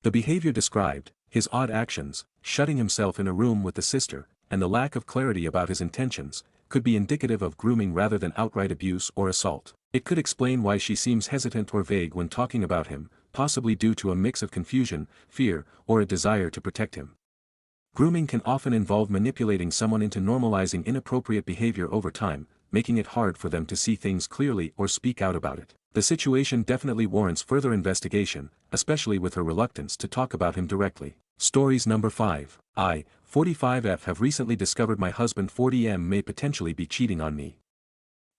The behavior described, his odd actions, shutting himself in a room with the sister, and the lack of clarity about his intentions, could be indicative of grooming rather than outright abuse or assault. It could explain why she seems hesitant or vague when talking about him, possibly due to a mix of confusion, fear, or a desire to protect him. Grooming can often involve manipulating someone into normalizing inappropriate behavior over time, making it hard for them to see things clearly or speak out about it. The situation definitely warrants further investigation, especially with her reluctance to talk about him directly. Stories number 5. I, 45F have recently discovered my husband 40M may potentially be cheating on me.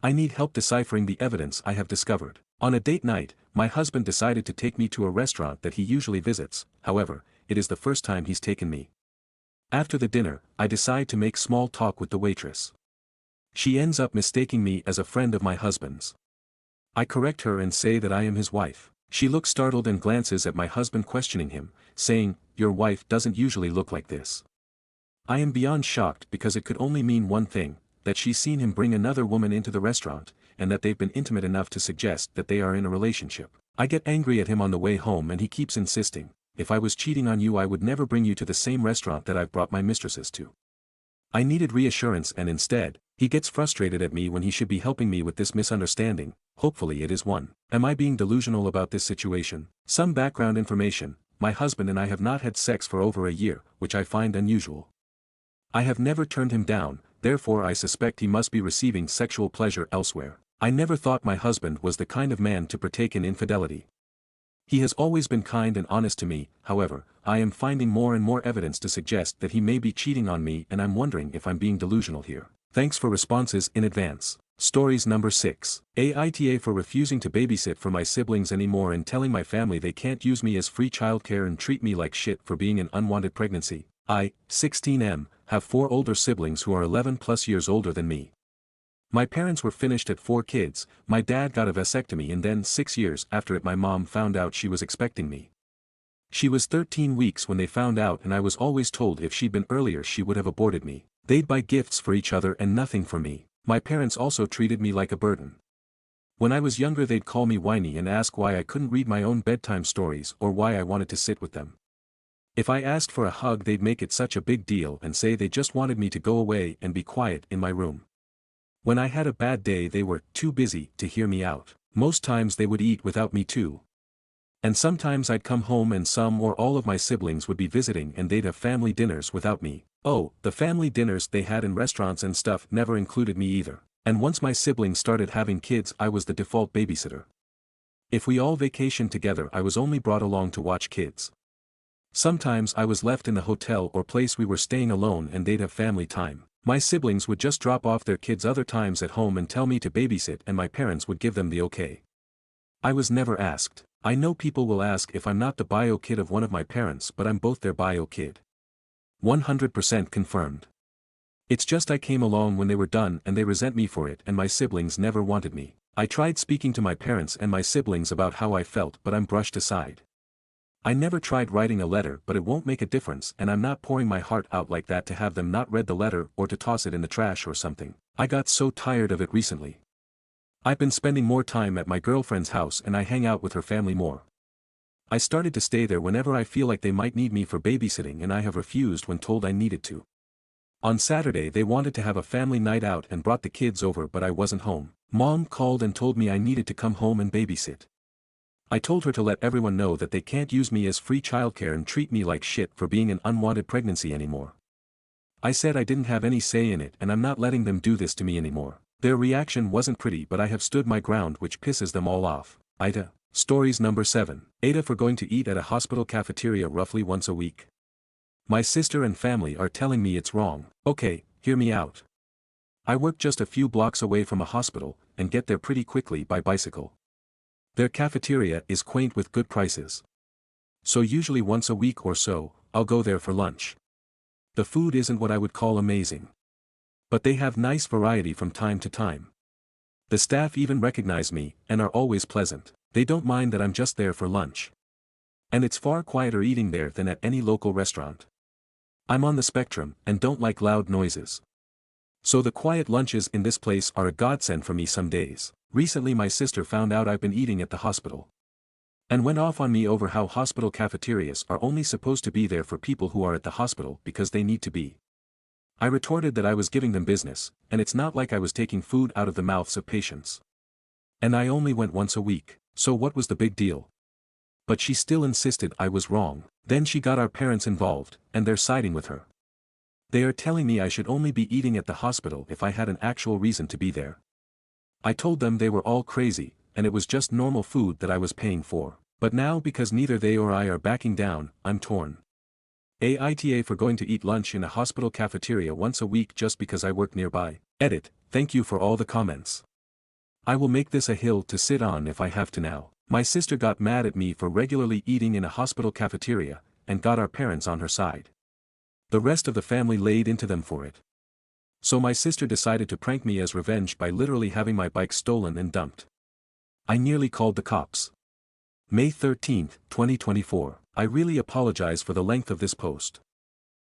I need help deciphering the evidence I have discovered. On a date night, my husband decided to take me to a restaurant that he usually visits, however, it is the first time he's taken me. After the dinner, I decide to make small talk with the waitress. She ends up mistaking me as a friend of my husband's. I correct her and say that I am his wife. She looks startled and glances at my husband questioning him, saying, "Your wife doesn't usually look like this." I am beyond shocked because it could only mean one thing, that she's seen him bring another woman into the restaurant, and that they've been intimate enough to suggest that they are in a relationship. I get angry at him on the way home and he keeps insisting, "If I was cheating on you I would never bring you to the same restaurant that I've brought my mistresses to." I needed reassurance and instead, he gets frustrated at me when he should be helping me with this misunderstanding. Hopefully it is one. Am I being delusional about this situation? Some background information, my husband and I have not had sex for over a year, which I find unusual. I have never turned him down, therefore I suspect he must be receiving sexual pleasure elsewhere. I never thought my husband was the kind of man to partake in infidelity. He has always been kind and honest to me, however, I am finding more and more evidence to suggest that he may be cheating on me and I'm wondering if I'm being delusional here. Thanks for responses in advance. Stories number 6. Aita for refusing to babysit for my siblings anymore and telling my family they can't use me as free childcare and treat me like shit for being an unwanted pregnancy. I, 16M, have 4 older siblings who are 11 plus years older than me. My parents were finished at 4 kids, my dad got a vasectomy and then 6 years after it my mom found out she was expecting me. She was 13 weeks when they found out and I was always told if she'd been earlier she would have aborted me. They'd buy gifts for each other and nothing for me. My parents also treated me like a burden. When I was younger they'd call me whiny and ask why I couldn't read my own bedtime stories or why I wanted to sit with them. If I asked for a hug they'd make it such a big deal and say they just wanted me to go away and be quiet in my room. When I had a bad day they were too busy to hear me out. Most times they would eat without me too. And sometimes I'd come home and some or all of my siblings would be visiting and they'd have family dinners without me. Oh, the family dinners they had in restaurants and stuff never included me either. And once my siblings started having kids I was the default babysitter. If we all vacationed together I was only brought along to watch kids. Sometimes I was left in the hotel or place we were staying alone and they'd have family time. My siblings would just drop off their kids other times at home and tell me to babysit and my parents would give them the okay. I was never asked. I know people will ask if I'm not the bio kid of one of my parents but I'm both their bio kid. 100% confirmed. It's just I came along when they were done and they resent me for it and my siblings never wanted me. I tried speaking to my parents and my siblings about how I felt but I'm brushed aside. I never tried writing a letter but it won't make a difference and I'm not pouring my heart out like that to have them not read the letter or to toss it in the trash or something. I got so tired of it recently. I've been spending more time at my girlfriend's house and I hang out with her family more. I started to stay there whenever I feel like they might need me for babysitting and I have refused when told I needed to. On Saturday they wanted to have a family night out and brought the kids over but I wasn't home. Mom called and told me I needed to come home and babysit. I told her to let everyone know that they can't use me as free childcare and treat me like shit for being an unwanted pregnancy anymore. I said I didn't have any say in it and I'm not letting them do this to me anymore. Their reaction wasn't pretty but I have stood my ground which pisses them all off. Aita. Stories number 7. Aita for going to eat at a hospital cafeteria roughly once a week. My sister and family are telling me it's wrong. Okay, hear me out. I work just a few blocks away from a hospital, and get there pretty quickly by bicycle. Their cafeteria is quaint with good prices. So usually once a week or so, I'll go there for lunch. The food isn't what I would call amazing. But they have nice variety from time to time. The staff even recognize me, and are always pleasant. They don't mind that I'm just there for lunch. And it's far quieter eating there than at any local restaurant. I'm on the spectrum, and don't like loud noises. So the quiet lunches in this place are a godsend for me some days. Recently my sister found out I've been eating at the hospital. And went off on me over how hospital cafeterias are only supposed to be there for people who are at the hospital because they need to be. I retorted that I was giving them business, and it's not like I was taking food out of the mouths of patients. And I only went once a week, so what was the big deal? But she still insisted I was wrong. Then she got our parents involved, and they're siding with her. They are telling me I should only be eating at the hospital if I had an actual reason to be there. I told them they were all crazy, and it was just normal food that I was paying for. But now because neither they or I are backing down, I'm torn. Aita for going to eat lunch in a hospital cafeteria once a week just because I work nearby. Edit, thank you for all the comments. I will make this a hill to sit on if I have to now. My sister got mad at me for regularly eating in a hospital cafeteria, and got our parents on her side. The rest of the family laid into them for it. So my sister decided to prank me as revenge by literally having my bike stolen and dumped. I nearly called the cops. May 13, 2024. I really apologize for the length of this post.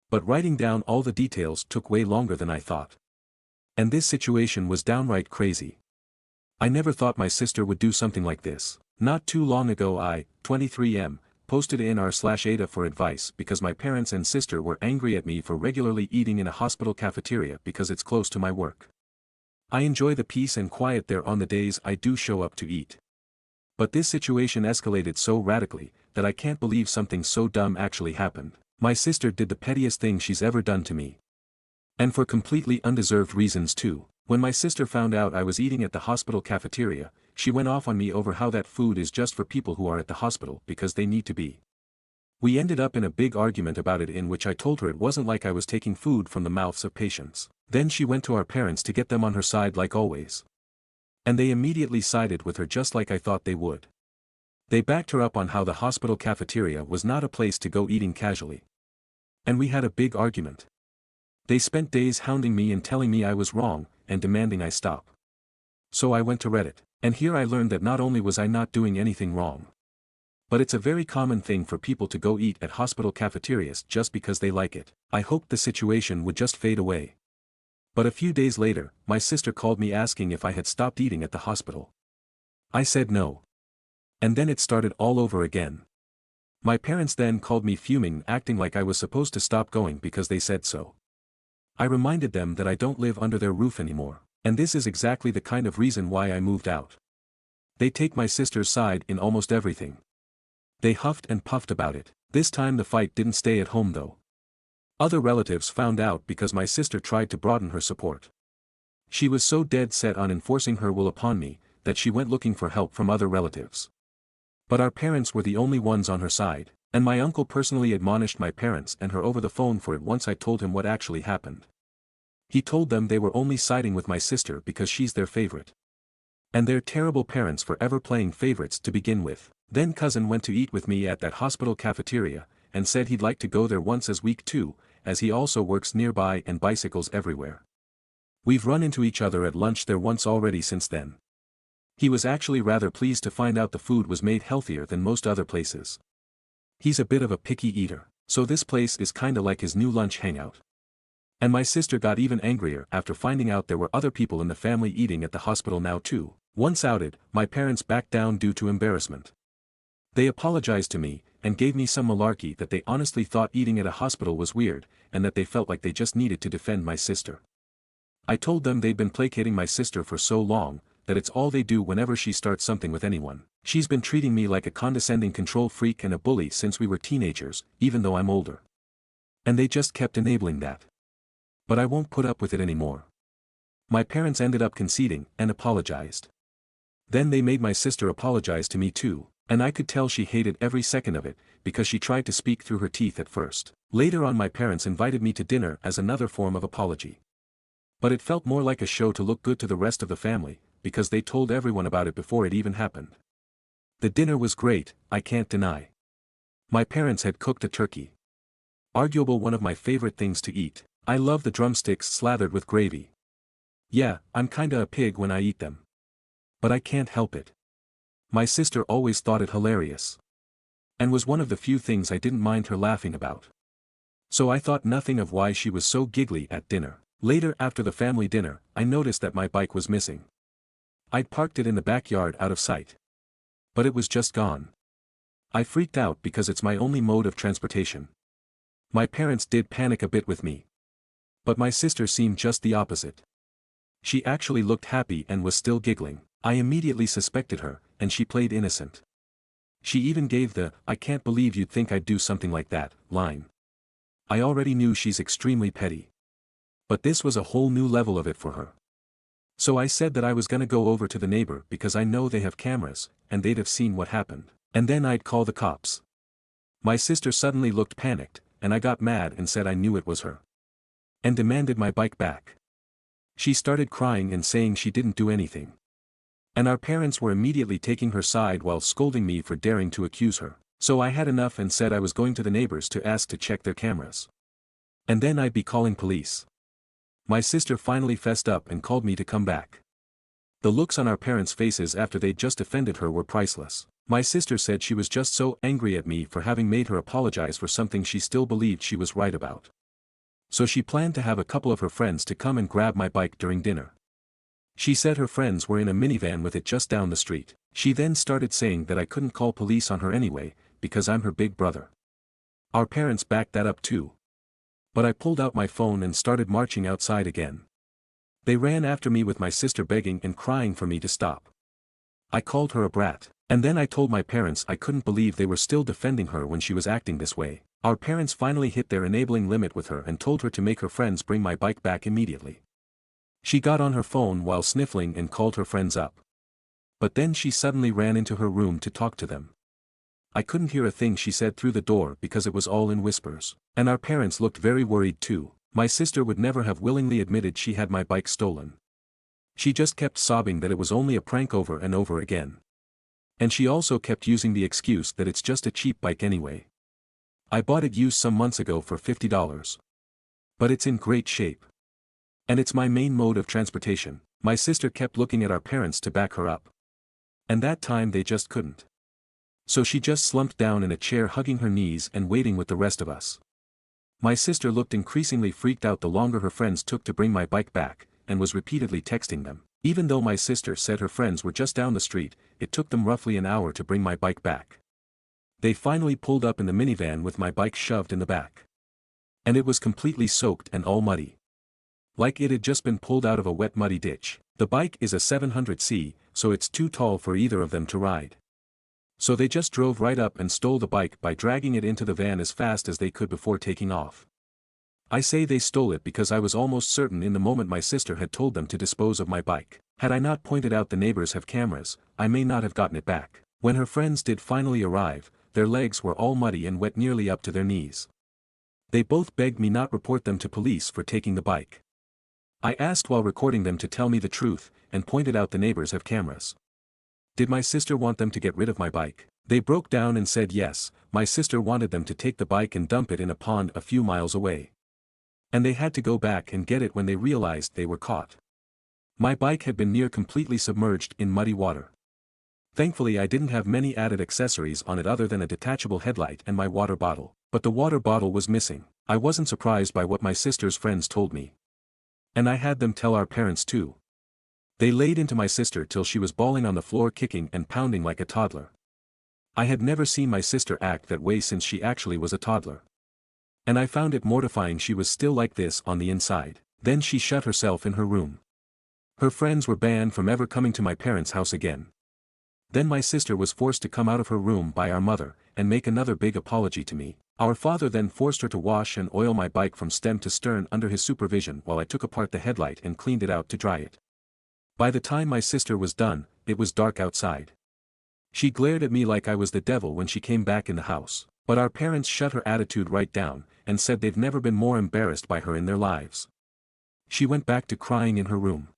But writing down all the details took way longer than I thought. And this situation was downright crazy. I never thought my sister would do something like this. Not too long ago I, 23M, posted in r/Aita for advice because my parents and sister were angry at me for regularly eating in a hospital cafeteria because it's close to my work. I enjoy the peace and quiet there on the days I do show up to eat. But this situation escalated so radically, that I can't believe something so dumb actually happened. My sister did the pettiest thing she's ever done to me. And for completely undeserved reasons too. When my sister found out I was eating at the hospital cafeteria, she went off on me over how that food is just for people who are at the hospital because they need to be. We ended up in a big argument about it in which I told her it wasn't like I was taking food from the mouths of patients. Then she went to our parents to get them on her side like always. And they immediately sided with her just like I thought they would. They backed her up on how the hospital cafeteria was not a place to go eating casually. And we had a big argument. They spent days hounding me and telling me I was wrong, and demanding I stop. So I went to Reddit, and here I learned that not only was I not doing anything wrong, but it's a very common thing for people to go eat at hospital cafeterias just because they like it. I hoped the situation would just fade away. But a few days later, my sister called me asking if I had stopped eating at the hospital. I said no. And then it started all over again. My parents then called me fuming, acting like I was supposed to stop going because they said so. I reminded them that I don't live under their roof anymore, and this is exactly the kind of reason why I moved out. They take my sister's side in almost everything. They huffed and puffed about it. This time the fight didn't stay at home though. Other relatives found out because my sister tried to broaden her support. She was so dead set on enforcing her will upon me, that she went looking for help from other relatives. But our parents were the only ones on her side, and my uncle personally admonished my parents and her over the phone for it once I told him what actually happened. He told them they were only siding with my sister because she's their favorite. And they're terrible parents for ever playing favorites to begin with. Then cousin went to eat with me at that hospital cafeteria, and said he'd like to go there once a week too, as he also works nearby and bicycles everywhere. We've run into each other at lunch there once already since then. He was actually rather pleased to find out the food was made healthier than most other places. He's a bit of a picky eater, so this place is kinda like his new lunch hangout. And my sister got even angrier after finding out there were other people in the family eating at the hospital now too. Once outed, my parents backed down due to embarrassment. They apologized to me, and gave me some malarkey that they honestly thought eating at a hospital was weird, and that they felt like they just needed to defend my sister. I told them they'd been placating my sister for so long, that it's all they do whenever she starts something with anyone. She's been treating me like a condescending control freak and a bully since we were teenagers, even though I'm older. And they just kept enabling that. But I won't put up with it anymore. My parents ended up conceding, and apologized. Then they made my sister apologize to me too, and I could tell she hated every second of it, because she tried to speak through her teeth at first. Later on my parents invited me to dinner as another form of apology. But it felt more like a show to look good to the rest of the family, because they told everyone about it before it even happened. The dinner was great, I can't deny. My parents had cooked a turkey. Arguable one of my favorite things to eat. I love the drumsticks slathered with gravy. Yeah, I'm kinda a pig when I eat them. But I can't help it. My sister always thought it hilarious. And was one of the few things I didn't mind her laughing about. So I thought nothing of why she was so giggly at dinner. Later after the family dinner, I noticed that my bike was missing. I'd parked it in the backyard out of sight. But it was just gone. I freaked out because it's my only mode of transportation. My parents did panic a bit with me. But my sister seemed just the opposite. She actually looked happy and was still giggling. I immediately suspected her, and she played innocent. She even gave the "I can't believe you'd think I'd do something like that" line. I already knew she's extremely petty. But this was a whole new level of it for her. So I said that I was gonna go over to the neighbor because I know they have cameras, and they'd have seen what happened. And then I'd call the cops. My sister suddenly looked panicked, and I got mad and said I knew it was her. And demanded my bike back. She started crying and saying she didn't do anything. And our parents were immediately taking her side while scolding me for daring to accuse her. So I had enough and said I was going to the neighbors to ask to check their cameras. And then I'd be calling police. My sister finally fessed up and called me to come back. The looks on our parents' faces after they'd just offended her were priceless. My sister said she was just so angry at me for having made her apologize for something she still believed she was right about. So she planned to have a couple of her friends to come and grab my bike during dinner. She said her friends were in a minivan with it just down the street. She then started saying that I couldn't call police on her anyway, because I'm her big brother. Our parents backed that up too. But I pulled out my phone and started marching outside again. They ran after me with my sister begging and crying for me to stop. I called her a brat, and then I told my parents I couldn't believe they were still defending her when she was acting this way. Our parents finally hit their enabling limit with her and told her to make her friends bring my bike back immediately. She got on her phone while sniffling and called her friends up. But then she suddenly ran into her room to talk to them. I couldn't hear a thing she said through the door because it was all in whispers. And our parents looked very worried too. My sister would never have willingly admitted she had my bike stolen. She just kept sobbing that it was only a prank over and over again. And she also kept using the excuse that it's just a cheap bike anyway. I bought it used some months ago for $50. But it's in great shape. And it's my main mode of transportation. My sister kept looking at our parents to back her up. And that time they just couldn't. So she just slumped down in a chair hugging her knees and waiting with the rest of us. My sister looked increasingly freaked out the longer her friends took to bring my bike back, and was repeatedly texting them. Even though my sister said her friends were just down the street, it took them roughly an hour to bring my bike back. They finally pulled up in the minivan with my bike shoved in the back. And it was completely soaked and all muddy. Like it had just been pulled out of a wet muddy ditch. The bike is a 700C, so it's too tall for either of them to ride. So they just drove right up and stole the bike by dragging it into the van as fast as they could before taking off. I say they stole it because I was almost certain in the moment my sister had told them to dispose of my bike. Had I not pointed out the neighbors have cameras, I may not have gotten it back. When her friends did finally arrive, their legs were all muddy and wet nearly up to their knees. They both begged me not report them to police for taking the bike. I asked while recording them to tell me the truth, and pointed out the neighbors have cameras. Did my sister want them to get rid of my bike? They broke down and said yes, my sister wanted them to take the bike and dump it in a pond a few miles away. And they had to go back and get it when they realized they were caught. My bike had been near completely submerged in muddy water. Thankfully I didn't have many added accessories on it other than a detachable headlight and my water bottle, but the water bottle was missing. I wasn't surprised by what my sister's friends told me. And I had them tell our parents too. They laid into my sister till she was bawling on the floor kicking and pounding like a toddler. I had never seen my sister act that way since she actually was a toddler. And I found it mortifying she was still like this on the inside. Then she shut herself in her room. Her friends were banned from ever coming to my parents' house again. Then my sister was forced to come out of her room by our mother, and make another big apology to me. Our father then forced her to wash and oil my bike from stem to stern under his supervision while I took apart the headlight and cleaned it out to dry it. By the time my sister was done, it was dark outside. She glared at me like I was the devil when she came back in the house, but our parents shut her attitude right down, and said they've never been more embarrassed by her in their lives. She went back to crying in her room.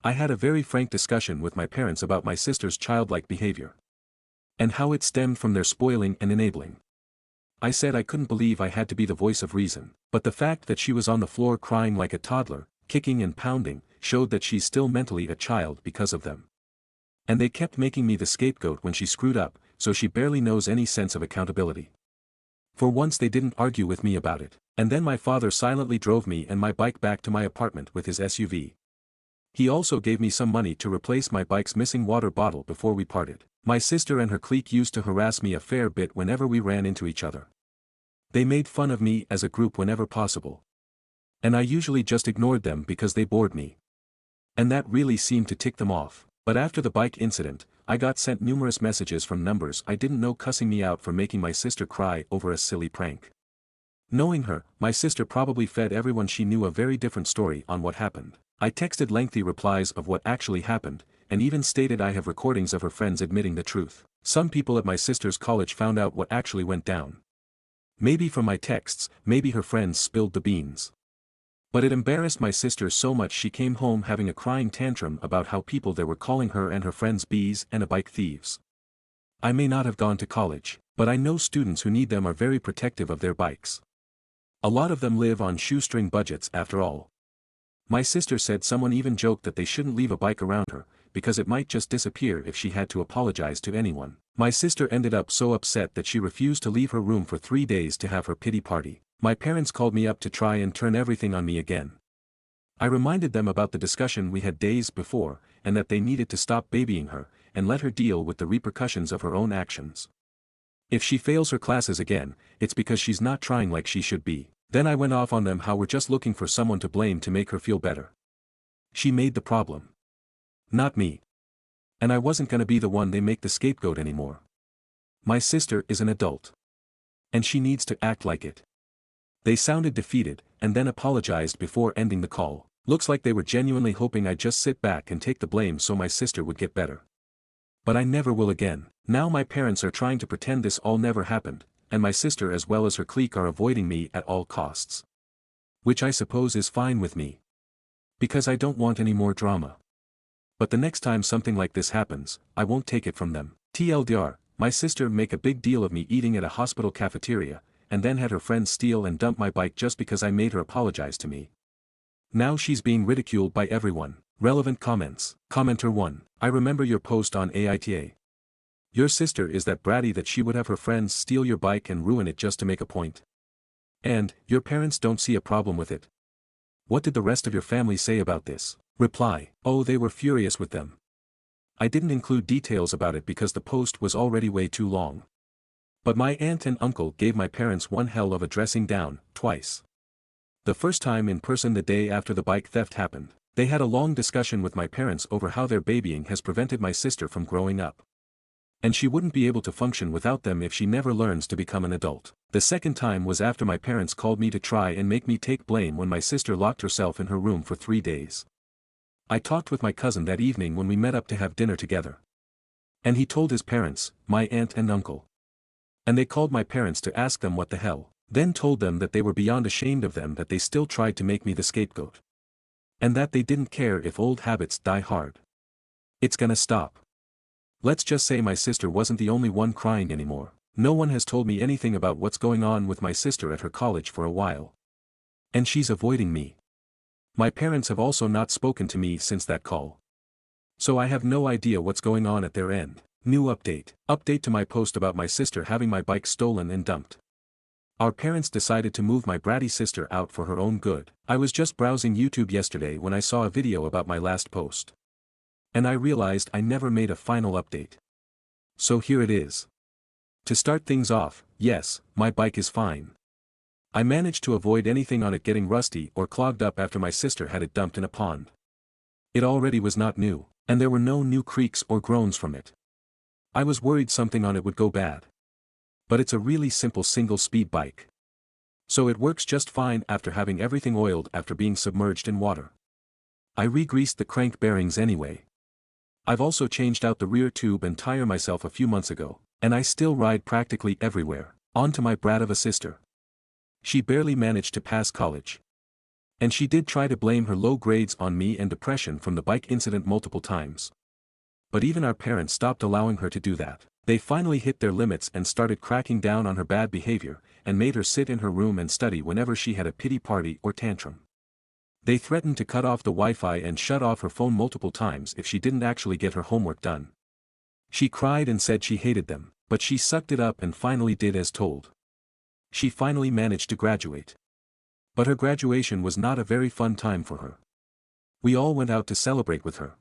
I had a very frank discussion with my parents about my sister's childlike behavior. And how it stemmed from their spoiling and enabling. I said I couldn't believe I had to be the voice of reason, but the fact that she was on the floor crying like a toddler, kicking and pounding, showed that she's still mentally a child because of them. And they kept making me the scapegoat when she screwed up, so she barely knows any sense of accountability. For once they didn't argue with me about it, and then my father silently drove me and my bike back to my apartment with his SUV. He also gave me some money to replace my bike's missing water bottle before we parted. My sister and her clique used to harass me a fair bit whenever we ran into each other. They made fun of me as a group whenever possible. And I usually just ignored them because they bored me. And that really seemed to tick them off. But after the bike incident, I got sent numerous messages from numbers I didn't know cussing me out for making my sister cry over a silly prank. Knowing her, my sister probably fed everyone she knew a very different story on what happened. I texted lengthy replies of what actually happened, and even stated I have recordings of her friends admitting the truth. Some people at my sister's college found out what actually went down. Maybe from my texts, maybe her friends spilled the beans. But it embarrassed my sister so much she came home having a crying tantrum about how people there were calling her and her friends bees and a bike thieves. I may not have gone to college, but I know students who need them are very protective of their bikes. A lot of them live on shoestring budgets after all. My sister said someone even joked that they shouldn't leave a bike around her, because it might just disappear if she had to apologize to anyone. My sister ended up so upset that she refused to leave her room for 3 days to have her pity party. My parents called me up to try and turn everything on me again. I reminded them about the discussion we had days before, and that they needed to stop babying her, and let her deal with the repercussions of her own actions. If she fails her classes again, it's because she's not trying like she should be. Then I went off on them how we're just looking for someone to blame to make her feel better. She made the problem. Not me. And I wasn't gonna be the one they make the scapegoat anymore. My sister is an adult. And she needs to act like it. They sounded defeated, and then apologized before ending the call. Looks like they were genuinely hoping I'd just sit back and take the blame so my sister would get better. But I never will again. Now my parents are trying to pretend this all never happened, and my sister as well as her clique are avoiding me at all costs. Which I suppose is fine with me. Because I don't want any more drama. But the next time something like this happens, I won't take it from them. TLDR, my sister make a big deal of me eating at a hospital cafeteria, and then had her friends steal and dump my bike just because I made her apologize to me. Now she's being ridiculed by everyone. Relevant comments. Commenter 1. I remember your post on Aita. Your sister is that bratty that she would have her friends steal your bike and ruin it just to make a point. And, your parents don't see a problem with it. What did the rest of your family say about this? Reply: oh, they were furious with them. I didn't include details about it because the post was already way too long. But my aunt and uncle gave my parents one hell of a dressing down, twice. The first time in person the day after the bike theft happened. They had a long discussion with my parents over how their babying has prevented my sister from growing up. And she wouldn't be able to function without them if she never learns to become an adult. The second time was after my parents called me to try and make me take blame when my sister locked herself in her room for 3 days. I talked with my cousin that evening when we met up to have dinner together. And he told his parents, my aunt and uncle. And they called my parents to ask them what the hell, then told them that they were beyond ashamed of them, that they still tried to make me the scapegoat. And that they didn't care if old habits die hard. It's gonna stop. Let's just say my sister wasn't the only one crying anymore. No one has told me anything about what's going on with my sister at her college for a while. And she's avoiding me. My parents have also not spoken to me since that call. So I have no idea what's going on at their end. New update. Update to my post about my sister having my bike stolen and dumped. Our parents decided to move my bratty sister out for her own good. I was just browsing YouTube yesterday when I saw a video about my last post. And I realized I never made a final update. So here it is. To start things off, yes, my bike is fine. I managed to avoid anything on it getting rusty or clogged up after my sister had it dumped in a pond. It already was not new, and there were no new creaks or groans from it. I was worried something on it would go bad. But it's a really simple single-speed bike. So it works just fine after having everything oiled after being submerged in water. I re-greased the crank bearings anyway. I've also changed out the rear tube and tire myself a few months ago, and I still ride practically everywhere. On to my brat of a sister. She barely managed to pass college. And she did try to blame her low grades on me and depression from the bike incident multiple times. But even our parents stopped allowing her to do that. They finally hit their limits and started cracking down on her bad behavior, and made her sit in her room and study whenever she had a pity party or tantrum. They threatened to cut off the Wi-Fi and shut off her phone multiple times if she didn't actually get her homework done. She cried and said she hated them, but she sucked it up and finally did as told. She finally managed to graduate. But her graduation was not a very fun time for her. We all went out to celebrate with her.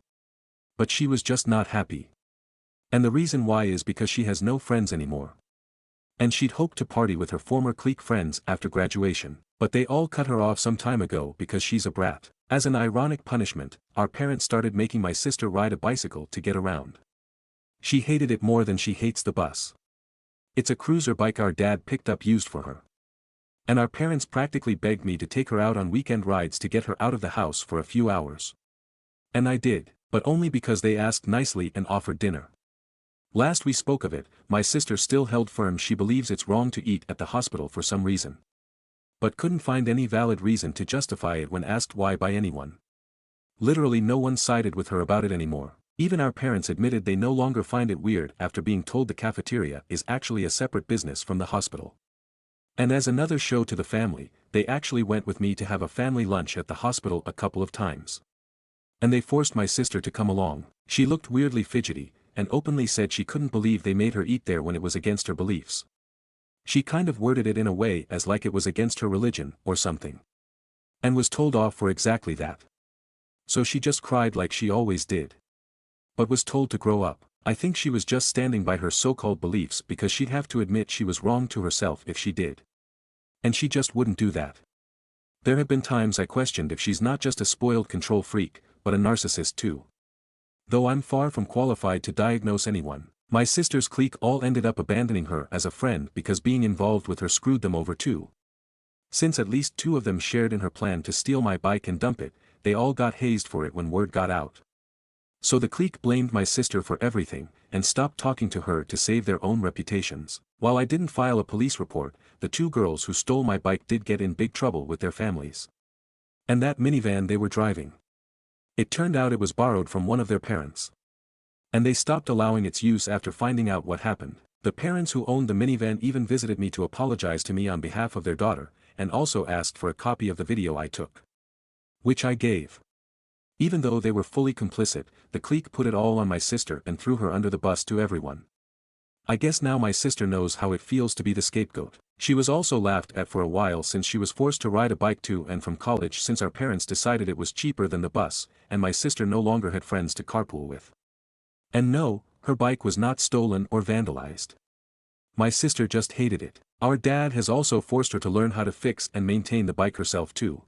But she was just not happy. And the reason why is because she has no friends anymore. And she'd hoped to party with her former clique friends after graduation, but they all cut her off some time ago because she's a brat. As an ironic punishment, our parents started making my sister ride a bicycle to get around. She hated it more than she hates the bus. It's a cruiser bike our dad picked up used for her. And our parents practically begged me to take her out on weekend rides to get her out of the house for a few hours. And I did, but only because they asked nicely and offered dinner. Last we spoke of it, my sister still held firm she believes it's wrong to eat at the hospital for some reason. But couldn't find any valid reason to justify it when asked why by anyone. Literally no one sided with her about it anymore. Even our parents admitted they no longer find it weird after being told the cafeteria is actually a separate business from the hospital. And as another show to the family, they actually went with me to have a family lunch at the hospital a couple of times. And they forced my sister to come along. She looked weirdly fidgety, and openly said she couldn't believe they made her eat there when it was against her beliefs. She kind of worded it in a way as like it was against her religion, or something. And was told off for exactly that. So she just cried like she always did. But was told to grow up. I think she was just standing by her so-called beliefs because she'd have to admit she was wrong to herself if she did. And she just wouldn't do that. There have been times I questioned if she's not just a spoiled control freak, but a narcissist too. Though I'm far from qualified to diagnose anyone, my sister's clique all ended up abandoning her as a friend because being involved with her screwed them over too. Since at least 2 of them shared in her plan to steal my bike and dump it, they all got hazed for it when word got out. So the clique blamed my sister for everything, and stopped talking to her to save their own reputations. While I didn't file a police report, the 2 girls who stole my bike did get in big trouble with their families. And that minivan they were driving. It turned out it was borrowed from one of their parents. And they stopped allowing its use after finding out what happened. The parents who owned the minivan even visited me to apologize to me on behalf of their daughter, and also asked for a copy of the video I took. Which I gave. Even though they were fully complicit, the clique put it all on my sister and threw her under the bus to everyone. I guess now my sister knows how it feels to be the scapegoat. She was also laughed at for a while since she was forced to ride a bike to and from college since our parents decided it was cheaper than the bus, and my sister no longer had friends to carpool with. And no, her bike was not stolen or vandalized. My sister just hated it. Our dad has also forced her to learn how to fix and maintain the bike herself too.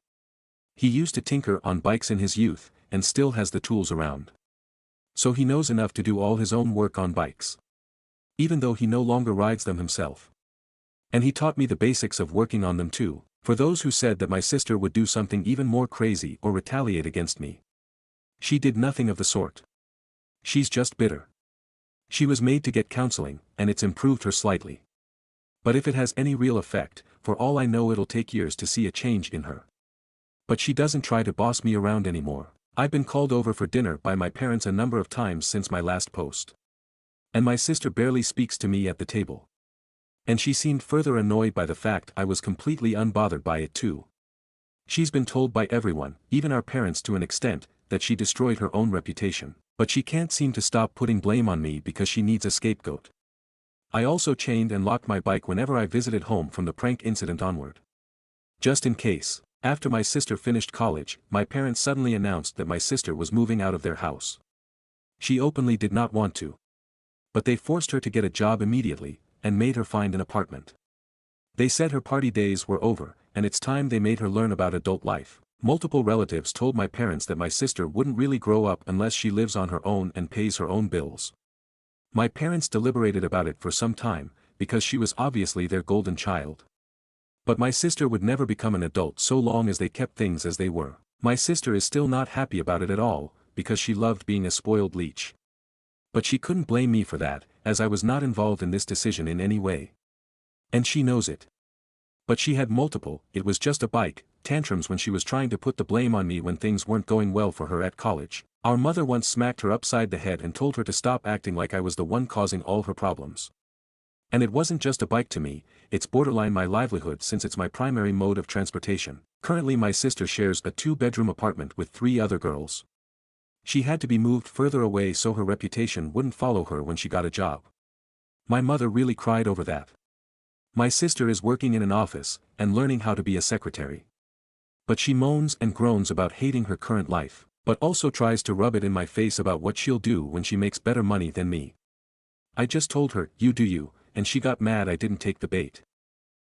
He used to tinker on bikes in his youth, and still has the tools around. So he knows enough to do all his own work on bikes. Even though he no longer rides them himself. And he taught me the basics of working on them too, for those who said that my sister would do something even more crazy or retaliate against me. She did nothing of the sort. She's just bitter. She was made to get counseling, and it's improved her slightly. But if it has any real effect, for all I know it'll take years to see a change in her. But she doesn't try to boss me around anymore. I've been called over for dinner by my parents a number of times since my last post. And my sister barely speaks to me at the table. And she seemed further annoyed by the fact I was completely unbothered by it too. She's been told by everyone, even our parents to an extent, that she destroyed her own reputation. But she can't seem to stop putting blame on me because she needs a scapegoat. I also chained and locked my bike whenever I visited home from the prank incident onward. Just in case. After my sister finished college, my parents suddenly announced that my sister was moving out of their house. She openly did not want to. But they forced her to get a job immediately, and made her find an apartment. They said her party days were over, and it's time they made her learn about adult life. Multiple relatives told my parents that my sister wouldn't really grow up unless she lives on her own and pays her own bills. My parents deliberated about it for some time, because she was obviously their golden child. But my sister would never become an adult so long as they kept things as they were. My sister is still not happy about it at all, because she loved being a spoiled leech. But she couldn't blame me for that, as I was not involved in this decision in any way. And she knows it. But she had multiple, it was just a bike, tantrums when she was trying to put the blame on me when things weren't going well for her at college. Our mother once smacked her upside the head and told her to stop acting like I was the one causing all her problems. And it wasn't just a bike to me, it's borderline my livelihood since it's my primary mode of transportation. Currently my sister shares a 2-bedroom apartment with 3 other girls. She had to be moved further away so her reputation wouldn't follow her when she got a job. My mother really cried over that. My sister is working in an office, and learning how to be a secretary. But she moans and groans about hating her current life, but also tries to rub it in my face about what she'll do when she makes better money than me. I just told her, you do you, and she got mad I didn't take the bait.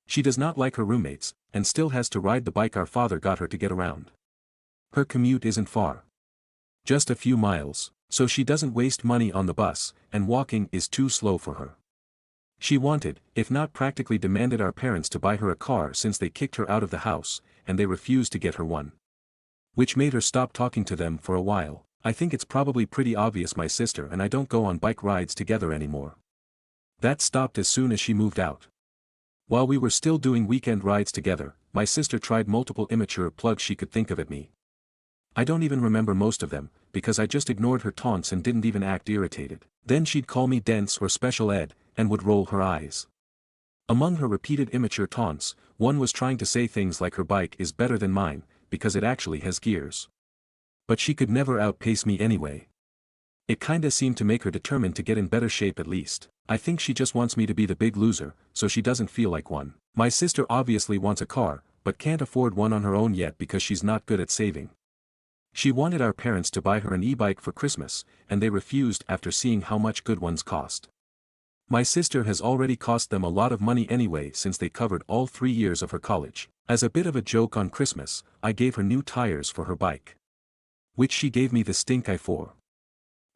She does not like her roommates, and still has to ride the bike our father got her to get around. Her commute isn't far. Just a few miles, so she doesn't waste money on the bus, and walking is too slow for her. She wanted, if not practically demanded our parents to buy her a car since they kicked her out of the house, and they refused to get her one. Which made her stop talking to them for a while. I think it's probably pretty obvious my sister and I don't go on bike rides together anymore. That stopped as soon as she moved out. While we were still doing weekend rides together, my sister tried multiple immature plugs she could think of at me. I don't even remember most of them, because I just ignored her taunts and didn't even act irritated. Then she'd call me dense or special ed, and would roll her eyes. Among her repeated immature taunts, one was trying to say things like her bike is better than mine, because it actually has gears. But she could never outpace me anyway. It kinda seemed to make her determined to get in better shape at least. I think she just wants me to be the big loser, so she doesn't feel like one. My sister obviously wants a car, but can't afford one on her own yet because she's not good at saving. She wanted our parents to buy her an e-bike for Christmas, and they refused after seeing how much good ones cost. My sister has already cost them a lot of money anyway since they covered all 3 years of her college. As a bit of a joke on Christmas, I gave her new tires for her bike. Which she gave me the stink eye for.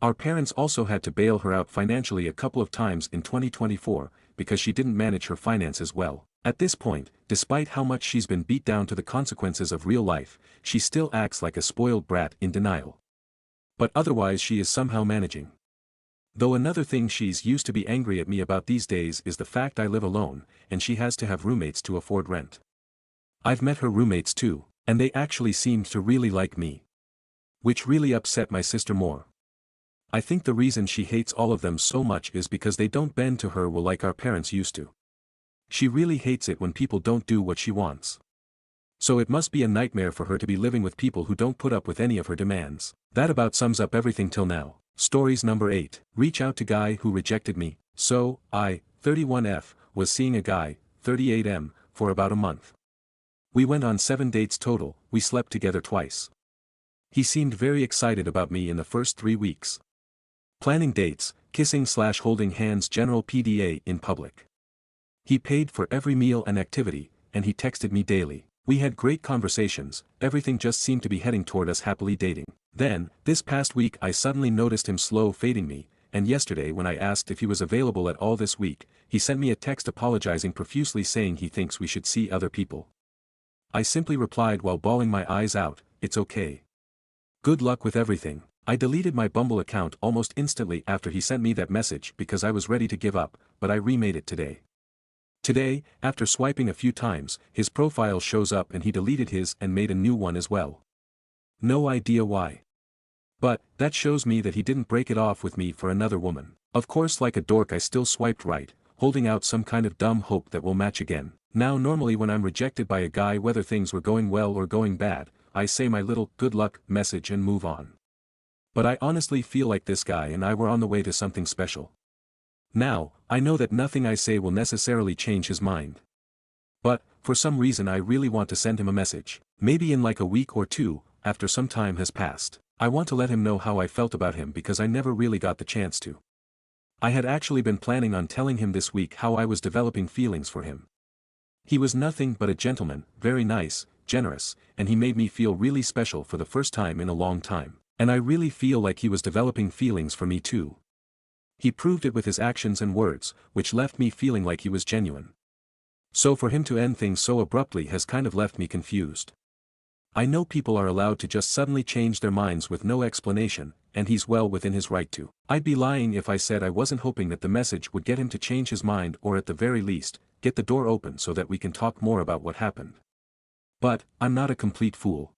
Our parents also had to bail her out financially a couple of times in 2024, because she didn't manage her finances well. At this point, despite how much she's been beat down to the consequences of real life, she still acts like a spoiled brat in denial. But otherwise she is somehow managing. Though another thing she's used to be angry at me about these days is the fact I live alone, and she has to have roommates to afford rent. I've met her roommates too, and they actually seemed to really like me. Which really upset my sister more. I think the reason she hates all of them so much is because they don't bend to her will like our parents used to. She really hates it when people don't do what she wants. So it must be a nightmare for her to be living with people who don't put up with any of her demands. That about sums up everything till now. Stories number 8. Reach out to guy who rejected me. So, I, 31F, was seeing a guy, 38M, for about a month. We went on 7 dates total, we slept together twice. He seemed very excited about me in the first 3 weeks. Planning dates, kissing/holding hands, general PDA in public. He paid for every meal and activity, and he texted me daily. We had great conversations, everything just seemed to be heading toward us happily dating. Then, this past week I suddenly noticed him slow fading me, and yesterday when I asked if he was available at all this week, he sent me a text apologizing profusely saying he thinks we should see other people. I simply replied while bawling my eyes out, "It's okay. Good luck with everything." I deleted my Bumble account almost instantly after he sent me that message because I was ready to give up, but I remade it today. Today, after swiping a few times, his profile shows up and he deleted his and made a new one as well. No idea why. But, that shows me that he didn't break it off with me for another woman. Of course, like a dork I still swiped right, holding out some kind of dumb hope that we'll match again. Now normally when I'm rejected by a guy, whether things were going well or going bad, I say my little "good luck" message and move on. But I honestly feel like this guy and I were on the way to something special. Now, I know that nothing I say will necessarily change his mind. But, for some reason I really want to send him a message. Maybe in like a week or two, after some time has passed. I want to let him know how I felt about him because I never really got the chance to. I had actually been planning on telling him this week how I was developing feelings for him. He was nothing but a gentleman, very nice, generous, and he made me feel really special for the first time in a long time. And I really feel like he was developing feelings for me too. He proved it with his actions and words, which left me feeling like he was genuine. So for him to end things so abruptly has kind of left me confused. I know people are allowed to just suddenly change their minds with no explanation, and he's well within his right to. I'd be lying if I said I wasn't hoping that the message would get him to change his mind or at the very least, get the door open so that we can talk more about what happened. But, I'm not a complete fool.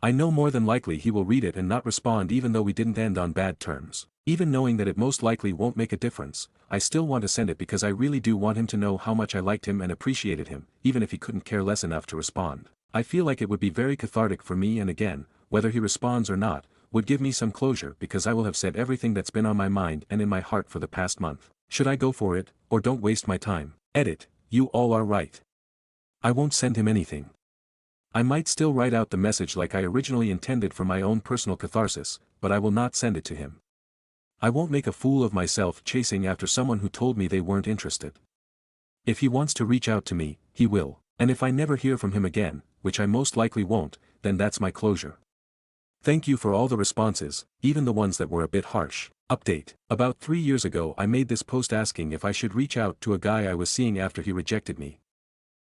I know more than likely he will read it and not respond even though we didn't end on bad terms. Even knowing that it most likely won't make a difference, I still want to send it because I really do want him to know how much I liked him and appreciated him, even if he couldn't care less enough to respond. I feel like it would be very cathartic for me, and again, whether he responds or not, would give me some closure because I will have said everything that's been on my mind and in my heart for the past month. Should I go for it, or don't waste my time? Edit, you all are right. I won't send him anything. I might still write out the message like I originally intended for my own personal catharsis, but I will not send it to him. I won't make a fool of myself chasing after someone who told me they weren't interested. If he wants to reach out to me, he will, and if I never hear from him again, which I most likely won't, then that's my closure. Thank you for all the responses, even the ones that were a bit harsh. Update. About 3 years ago I made this post asking if I should reach out to a guy I was seeing after he rejected me.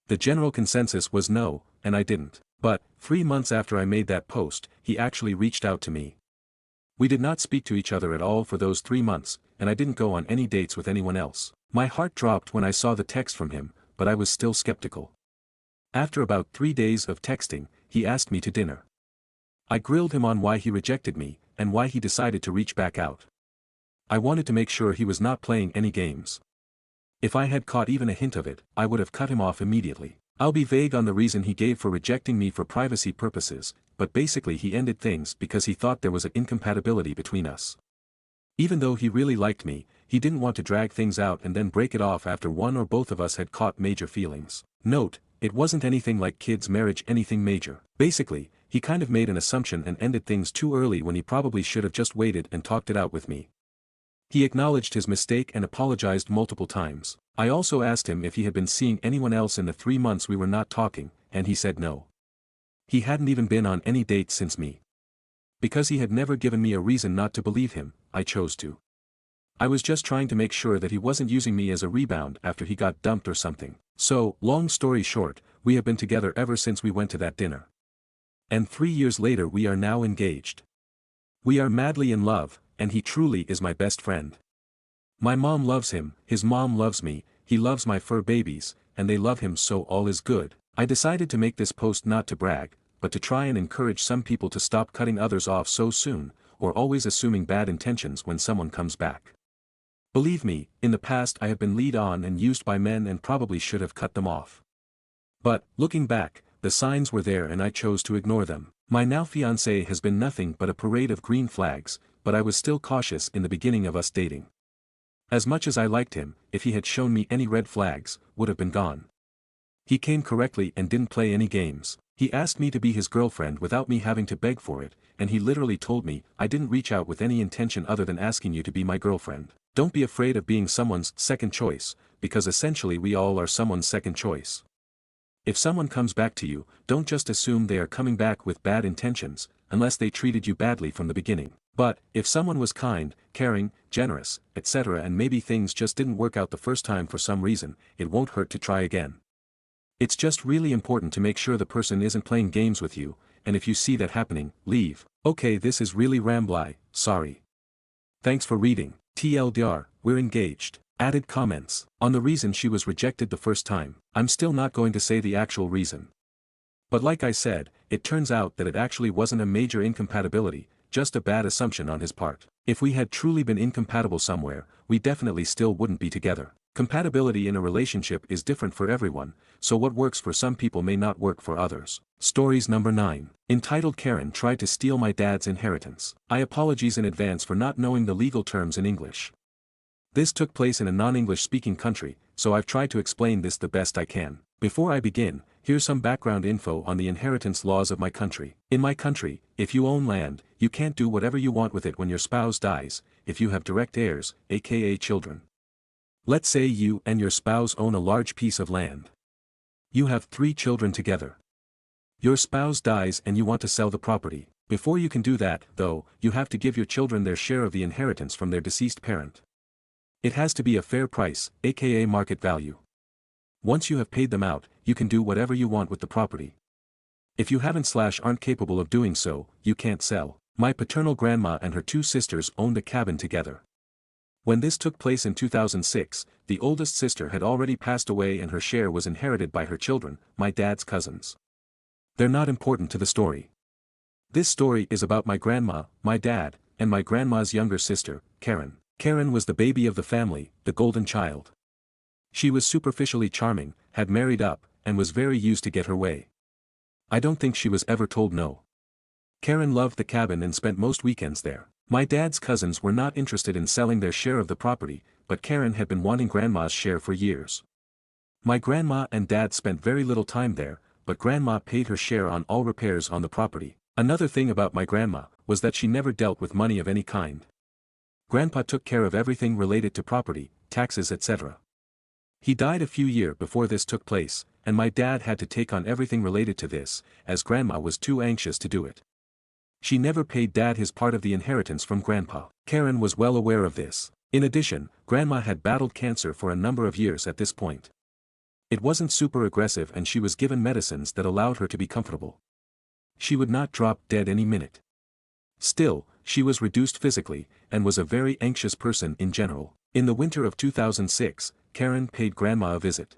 The general consensus was no, and I didn't. But, 3 months after I made that post, he actually reached out to me. We did not speak to each other at all for those 3 months, and I didn't go on any dates with anyone else. My heart dropped when I saw the text from him, but I was still skeptical. After about 3 days of texting, he asked me to dinner. I grilled him on why he rejected me, and why he decided to reach back out. I wanted to make sure he was not playing any games. If I had caught even a hint of it, I would have cut him off immediately. I'll be vague on the reason he gave for rejecting me for privacy purposes, but basically he ended things because he thought there was an incompatibility between us. Even though he really liked me, he didn't want to drag things out and then break it off after one or both of us had caught major feelings. Note, it wasn't anything like kids' marriage, anything major. Basically, he kind of made an assumption and ended things too early when he probably should have just waited and talked it out with me. He acknowledged his mistake and apologized multiple times. I also asked him if he had been seeing anyone else in the 3 months we were not talking, and he said no. He hadn't even been on any dates since me. Because he had never given me a reason not to believe him, I chose to. I was just trying to make sure that he wasn't using me as a rebound after he got dumped or something. So, long story short, we have been together ever since we went to that dinner. And 3 years later we are now engaged. We are madly in love, and he truly is my best friend. My mom loves him, his mom loves me, he loves my fur babies, and they love him, so all is good. I decided to make this post not to brag, but to try and encourage some people to stop cutting others off so soon, or always assuming bad intentions when someone comes back. Believe me, in the past I have been lead on and used by men and probably should have cut them off. But, looking back, the signs were there and I chose to ignore them. My now fiancé has been nothing but a parade of green flags, but I was still cautious in the beginning of us dating. As much as I liked him, if he had shown me any red flags, would have been gone. He came correctly and didn't play any games. He asked me to be his girlfriend without me having to beg for it, and he literally told me, I didn't reach out with any intention other than asking you to be my girlfriend. Don't be afraid of being someone's second choice, because essentially we all are someone's second choice. If someone comes back to you, don't just assume they are coming back with bad intentions, unless they treated you badly from the beginning. But, if someone was kind, caring, generous, etc. and maybe things just didn't work out the first time for some reason, it won't hurt to try again. It's just really important to make sure the person isn't playing games with you, and if you see that happening, leave. Okay, this is really rambly, sorry. Thanks for reading. TLDR, we're engaged. Added comments. On the reason she was rejected the first time. I'm still not going to say the actual reason. But like I said, it turns out that it actually wasn't a major incompatibility, just a bad assumption on his part. If we had truly been incompatible somewhere, we definitely still wouldn't be together. Compatibility in a relationship is different for everyone, so what works for some people may not work for others. Stories number 9. Entitled Karen tried to steal my dad's inheritance. I apologize in advance for not knowing the legal terms in English. This took place in a non-English speaking country, so I've tried to explain this the best I can. Before I begin, here's some background info on the inheritance laws of my country. In my country, if you own land, you can't do whatever you want with it when your spouse dies, if you have direct heirs, aka children. Let's say you and your spouse own a large piece of land. You have 3 children together. Your spouse dies and you want to sell the property. Before you can do that, though, you have to give your children their share of the inheritance from their deceased parent. It has to be a fair price, aka market value. Once you have paid them out, you can do whatever you want with the property. If you aren't capable of doing so, you can't sell. My paternal grandma and her 2 sisters owned a cabin together. When this took place in 2006, the oldest sister had already passed away and her share was inherited by her children, my dad's cousins. They're not important to the story. This story is about my grandma, my dad, and my grandma's younger sister, Karen. Karen was the baby of the family, the golden child. She was superficially charming, had married up, and was very used to get her way. I don't think she was ever told no. Karen loved the cabin and spent most weekends there. My dad's cousins were not interested in selling their share of the property, but Karen had been wanting grandma's share for years. My grandma and dad spent very little time there, but grandma paid her share on all repairs on the property. Another thing about my grandma was that she never dealt with money of any kind. Grandpa took care of everything related to property, taxes, etc. He died a few years before this took place, and my dad had to take on everything related to this, as grandma was too anxious to do it. She never paid dad his part of the inheritance from grandpa. Karen was well aware of this. In addition, grandma had battled cancer for a number of years at this point. It wasn't super aggressive and she was given medicines that allowed her to be comfortable. She would not drop dead any minute. Still, she was reduced physically, and was a very anxious person in general. In the winter of 2006, Karen paid grandma a visit.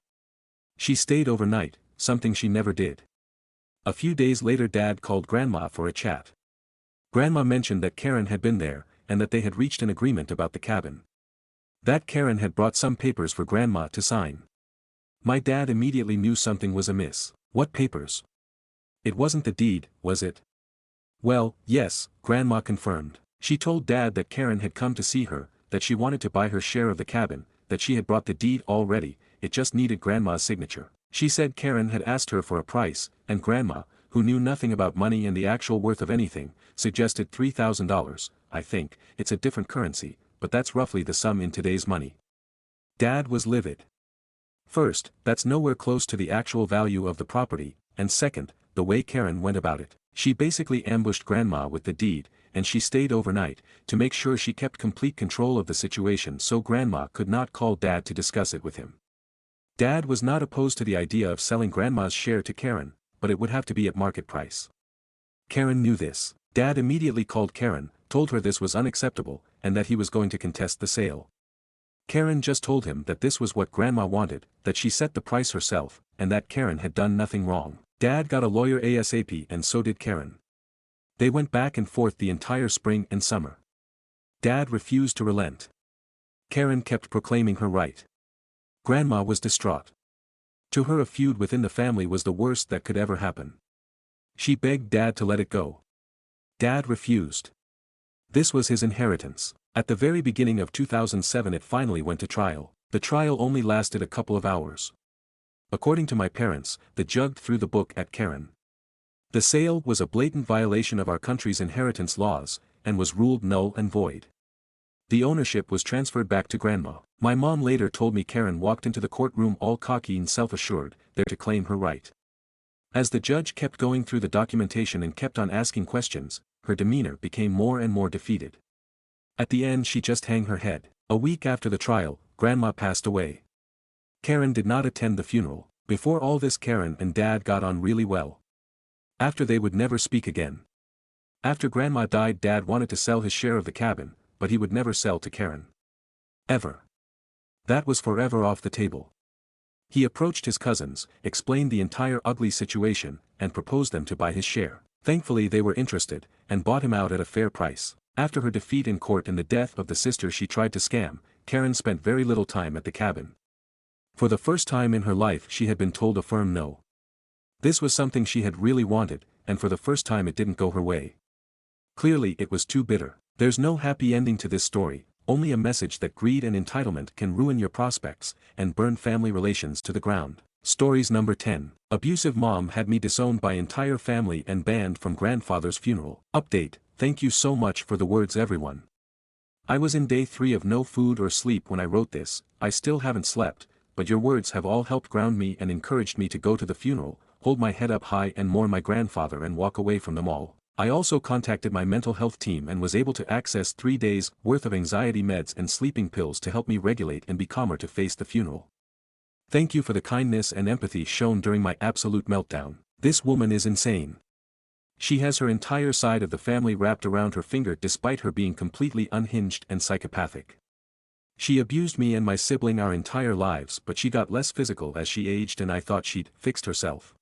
She stayed overnight, something she never did. A few days later dad called grandma for a chat. Grandma mentioned that Karen had been there, and that they had reached an agreement about the cabin. That Karen had brought some papers for grandma to sign. My dad immediately knew something was amiss. What papers? It wasn't the deed, was it? Well, yes, grandma confirmed. She told dad that Karen had come to see her, that she wanted to buy her share of the cabin, that she had brought the deed already, it just needed grandma's signature. She said Karen had asked her for a price, and grandma, who knew nothing about money and the actual worth of anything, suggested $3,000, I think, it's a different currency, but that's roughly the sum in today's money. Dad was livid. First, that's nowhere close to the actual value of the property, and second, the way Karen went about it. She basically ambushed grandma with the deed, and she stayed overnight, to make sure she kept complete control of the situation so grandma could not call dad to discuss it with him. Dad was not opposed to the idea of selling grandma's share to Karen, but it would have to be at market price. Karen knew this. Dad immediately called Karen, told her this was unacceptable, and that he was going to contest the sale. Karen just told him that this was what grandma wanted, that she set the price herself, and that Karen had done nothing wrong. Dad got a lawyer ASAP and so did Karen. They went back and forth the entire spring and summer. Dad refused to relent. Karen kept proclaiming her right. Grandma was distraught. To her a feud within the family was the worst that could ever happen. She begged Dad to let it go. Dad refused. This was his inheritance. At the very beginning of 2007 it finally went to trial. The trial only lasted a couple of hours. According to my parents, the judge threw the book at Karen. The sale was a blatant violation of our country's inheritance laws, and was ruled null and void. The ownership was transferred back to Grandma. My mom later told me Karen walked into the courtroom all cocky and self-assured, there to claim her right. As the judge kept going through the documentation and kept on asking questions, her demeanor became more and more defeated. At the end she just hung her head. A week after the trial, Grandma passed away. Karen did not attend the funeral. Before all this Karen and Dad got on really well. After they would never speak again. After Grandma died Dad wanted to sell his share of the cabin, but he would never sell to Karen. Ever. That was forever off the table. He approached his cousins, explained the entire ugly situation, and proposed them to buy his share. Thankfully they were interested, and bought him out at a fair price. After her defeat in court and the death of the sister she tried to scam, Karen spent very little time at the cabin. For the first time in her life she had been told a firm no. This was something she had really wanted, and for the first time it didn't go her way. Clearly it was too bitter. There's no happy ending to this story, only a message that greed and entitlement can ruin your prospects, and burn family relations to the ground. Stories number 10. Abusive mom had me disowned by entire family and banned from grandfather's funeral. Update, thank you so much for the words everyone. I was in day 3 of no food or sleep when I wrote this. I still haven't slept, but your words have all helped ground me and encouraged me to go to the funeral, hold my head up high and mourn my grandfather and walk away from them all. I also contacted my mental health team and was able to access 3 days' worth of anxiety meds and sleeping pills to help me regulate and be calmer to face the funeral. Thank you for the kindness and empathy shown during my absolute meltdown. This woman is insane. She has her entire side of the family wrapped around her finger despite her being completely unhinged and psychopathic. She abused me and my sibling our entire lives, but she got less physical as she aged and I thought she'd fixed herself.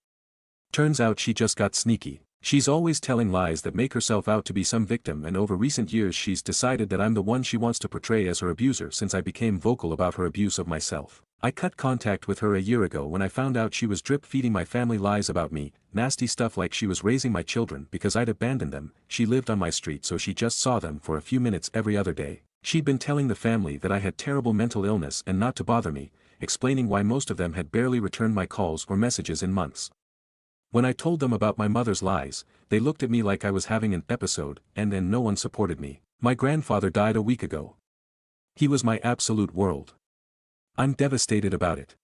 Turns out she just got sneaky. She's always telling lies that make herself out to be some victim, and over recent years she's decided that I'm the one she wants to portray as her abuser since I became vocal about her abuse of myself. I cut contact with her a year ago when I found out she was drip-feeding my family lies about me, nasty stuff like she was raising my children because I'd abandoned them. She lived on my street so she just saw them for a few minutes every other day. She'd been telling the family that I had terrible mental illness and not to bother me, explaining why most of them had barely returned my calls or messages in months. When I told them about my mother's lies, they looked at me like I was having an episode, and then no one supported me. My grandfather died a week ago. He was my absolute world. I'm devastated about it.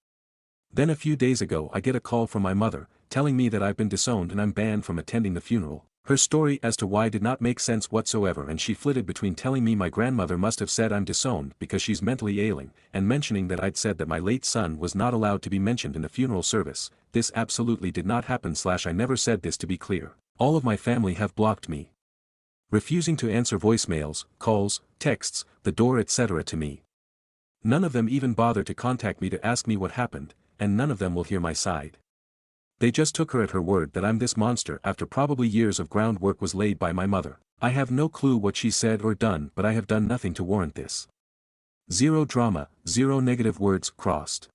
Then a few days ago I get a call from my mother, telling me that I've been disowned and I'm banned from attending the funeral. Her story as to why did not make sense whatsoever, and she flitted between telling me my grandmother must have said I'm disowned because she's mentally ailing, and mentioning that I'd said that my late son was not allowed to be mentioned in the funeral service. This absolutely did not happen / I never said this, to be clear. All of my family have blocked me. Refusing to answer voicemails, calls, texts, the door etc. to me. None of them even bother to contact me to ask me what happened, and none of them will hear my side. They just took her at her word that I'm this monster after probably years of groundwork was laid by my mother. I have no clue what she said or done, but I have done nothing to warrant this. Zero drama, zero negative words crossed.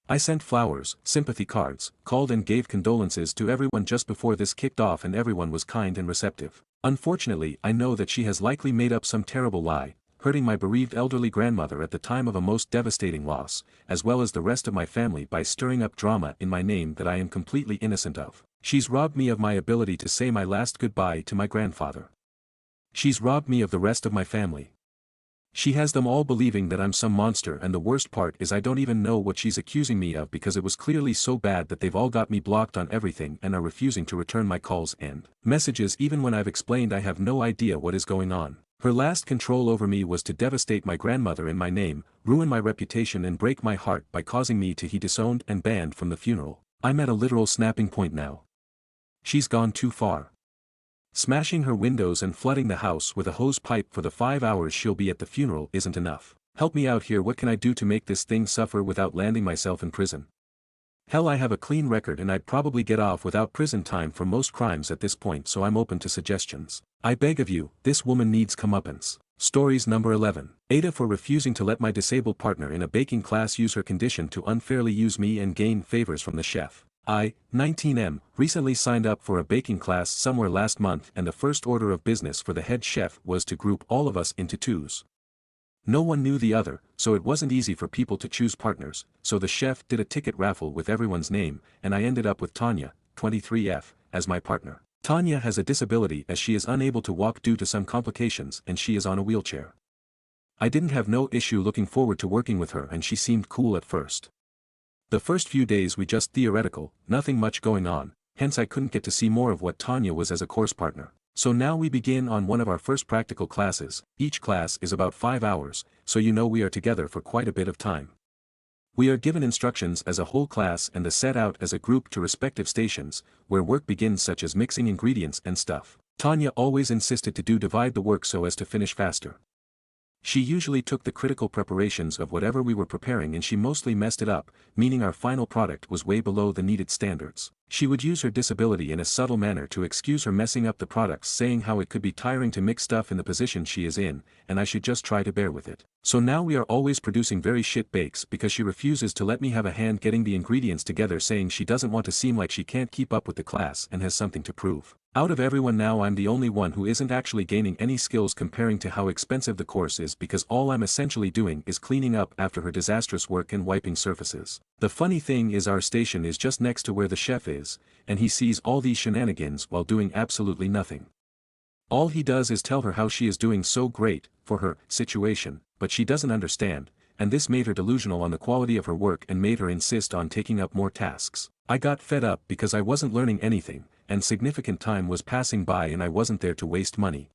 I sent flowers, sympathy cards, called and gave condolences to everyone just before this kicked off, and everyone was kind and receptive. Unfortunately, I know that she has likely made up some terrible lie, hurting my bereaved elderly grandmother at the time of a most devastating loss, as well as the rest of my family by stirring up drama in my name that I am completely innocent of. She's robbed me of my ability to say my last goodbye to my grandfather. She's robbed me of the rest of my family. She has them all believing that I'm some monster, and the worst part is I don't even know what she's accusing me of because it was clearly so bad that they've all got me blocked on everything and are refusing to return my calls and messages even when I've explained I have no idea what is going on. Her last control over me was to devastate my grandmother in my name, ruin my reputation and break my heart by causing me to be disowned and banned from the funeral. I'm at a literal snapping point now. She's gone too far. Smashing her windows and flooding the house with a hose pipe for the 5 hours she'll be at the funeral isn't enough. Help me out here. What can I do to make this thing suffer without landing myself in prison? Hell, I have a clean record and I'd probably get off without prison time for most crimes at this point, so I'm open to suggestions. I beg of you, this woman needs comeuppance. Stories number 11. Aita for refusing to let my disabled partner in a baking class use her condition to unfairly use me and gain favors from the chef. I, 19M, recently signed up for a baking class somewhere last month, and the first order of business for the head chef was to group all of us into twos. No one knew the other, so it wasn't easy for people to choose partners, so the chef did a ticket raffle with everyone's name, and I ended up with Tanya, 23F, as my partner. Tanya has a disability as she is unable to walk due to some complications and she is on a wheelchair. I didn't have no issue looking forward to working with her, and she seemed cool at first. The first few days we just theoretical, nothing much going on, hence I couldn't get to see more of what Tanya was as a course partner. So now we begin on one of our first practical classes. Each class is about 5 hours, so you know we are together for quite a bit of time. We are given instructions as a whole class and set out as a group to respective stations, where work begins, such as mixing ingredients and stuff. Tanya always insisted to divide the work so as to finish faster. She usually took the critical preparations of whatever we were preparing and she mostly messed it up, meaning our final product was way below the needed standards. She would use her disability in a subtle manner to excuse her messing up the products, saying how it could be tiring to mix stuff in the position she is in, and I should just try to bear with it. So now we are always producing very shit bakes because she refuses to let me have a hand getting the ingredients together, saying she doesn't want to seem like she can't keep up with the class and has something to prove. Out of everyone now I'm the only one who isn't actually gaining any skills comparing to how expensive the course is, because all I'm essentially doing is cleaning up after her disastrous work and wiping surfaces. The funny thing is our station is just next to where the chef is, and he sees all these shenanigans while doing absolutely nothing. All he does is tell her how she is doing so great, for her situation, but she doesn't understand, and this made her delusional on the quality of her work and made her insist on taking up more tasks. I got fed up because I wasn't learning anything, and significant time was passing by and I wasn't there to waste money.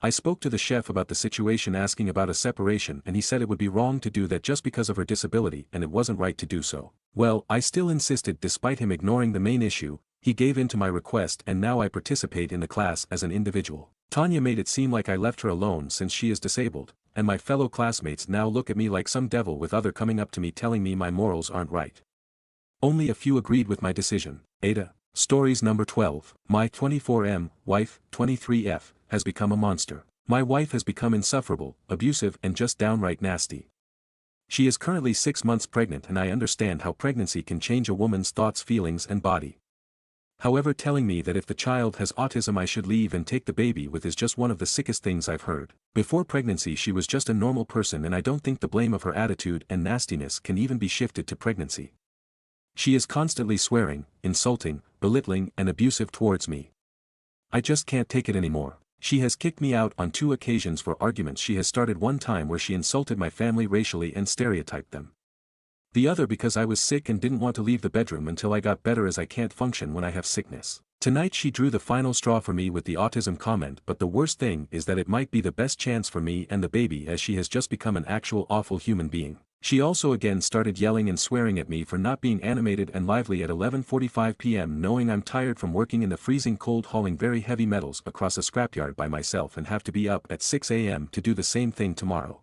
I spoke to the chef about the situation, asking about a separation, and he said it would be wrong to do that just because of her disability and it wasn't right to do so. Well, I still insisted despite him ignoring the main issue. He gave in to my request and now I participate in the class as an individual. Tanya made it seem like I left her alone since she is disabled, and my fellow classmates now look at me like some devil with other coming up to me telling me my morals aren't right. Only a few agreed with my decision. Aita. Stories number 12. My 24M, wife, 23F, has become a monster. My wife has become insufferable, abusive and just downright nasty. She is currently 6 months pregnant and I understand how pregnancy can change a woman's thoughts, feelings and body. However, telling me that if the child has autism I should leave and take the baby with is just one of the sickest things I've heard. Before pregnancy she was just a normal person and I don't think the blame of her attitude and nastiness can even be shifted to pregnancy. She is constantly swearing, insulting, belittling and abusive towards me. I just can't take it anymore. She has kicked me out on 2 occasions for arguments. She has started one time where she insulted my family racially and stereotyped them. The other because I was sick and didn't want to leave the bedroom until I got better, as I can't function when I have sickness. Tonight she drew the final straw for me with the autism comment, but the worst thing is that it might be the best chance for me and the baby, as she has just become an actual awful human being. She also again started yelling and swearing at me for not being animated and lively at 11:45 p.m. knowing I'm tired from working in the freezing cold hauling very heavy metals across a scrapyard by myself and have to be up at 6 a.m. to do the same thing tomorrow.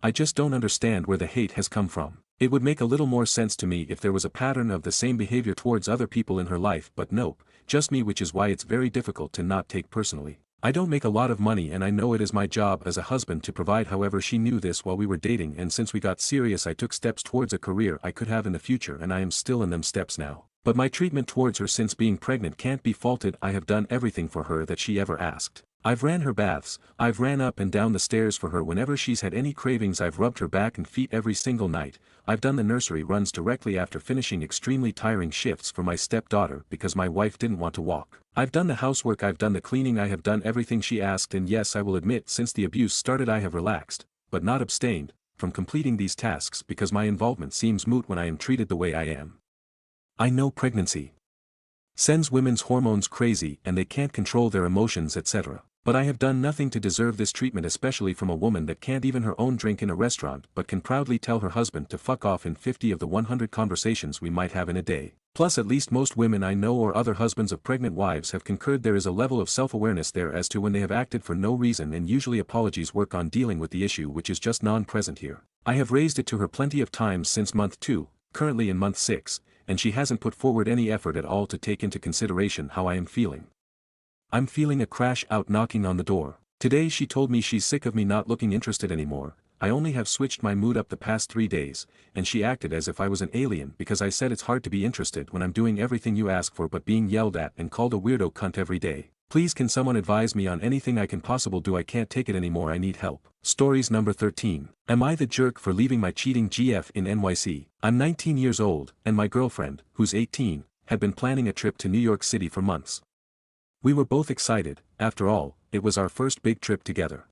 I just don't understand where the hate has come from. It would make a little more sense to me if there was a pattern of the same behavior towards other people in her life, but nope, just me, which is why it's very difficult to not take personally. I don't make a lot of money and I know it is my job as a husband to provide. However, she knew this while we were dating, and since we got serious I took steps towards a career I could have in the future, and I am still in them steps now. But my treatment towards her since being pregnant can't be faulted. I have done everything for her that she ever asked. I've ran her baths, I've ran up and down the stairs for her whenever she's had any cravings, I've rubbed her back and feet every single night, I've done the nursery runs directly after finishing extremely tiring shifts for my stepdaughter because my wife didn't want to walk. I've done the housework, I've done the cleaning, I have done everything she asked, and yes, I will admit since the abuse started I have relaxed, but not abstained, from completing these tasks because my involvement seems moot when I am treated the way I am. I know pregnancy sends women's hormones crazy and they can't control their emotions, etc. But I have done nothing to deserve this treatment, especially from a woman that can't even her own drink in a restaurant but can proudly tell her husband to fuck off in 50 of the 100 conversations we might have in a day. Plus, at least most women I know or other husbands of pregnant wives have concurred there is a level of self-awareness there as to when they have acted for no reason, and usually apologies work on dealing with the issue, which is just non-present here. I have raised it to her plenty of times since month 2, currently in month 6, and she hasn't put forward any effort at all to take into consideration how I am feeling. I'm feeling a crash out knocking on the door. Today she told me she's sick of me not looking interested anymore. I only have switched my mood up the past 3 days, and she acted as if I was an alien because I said it's hard to be interested when I'm doing everything you ask for but being yelled at and called a weirdo cunt every day. Please can someone advise me on anything I can possible do? I can't take it anymore, I need help. Stories number 13. Am I the jerk for leaving my cheating GF in NYC? I'm 19 years old, and my girlfriend, who's 18, had been planning a trip to New York City for months. We were both excited, after all, it was our first big trip together.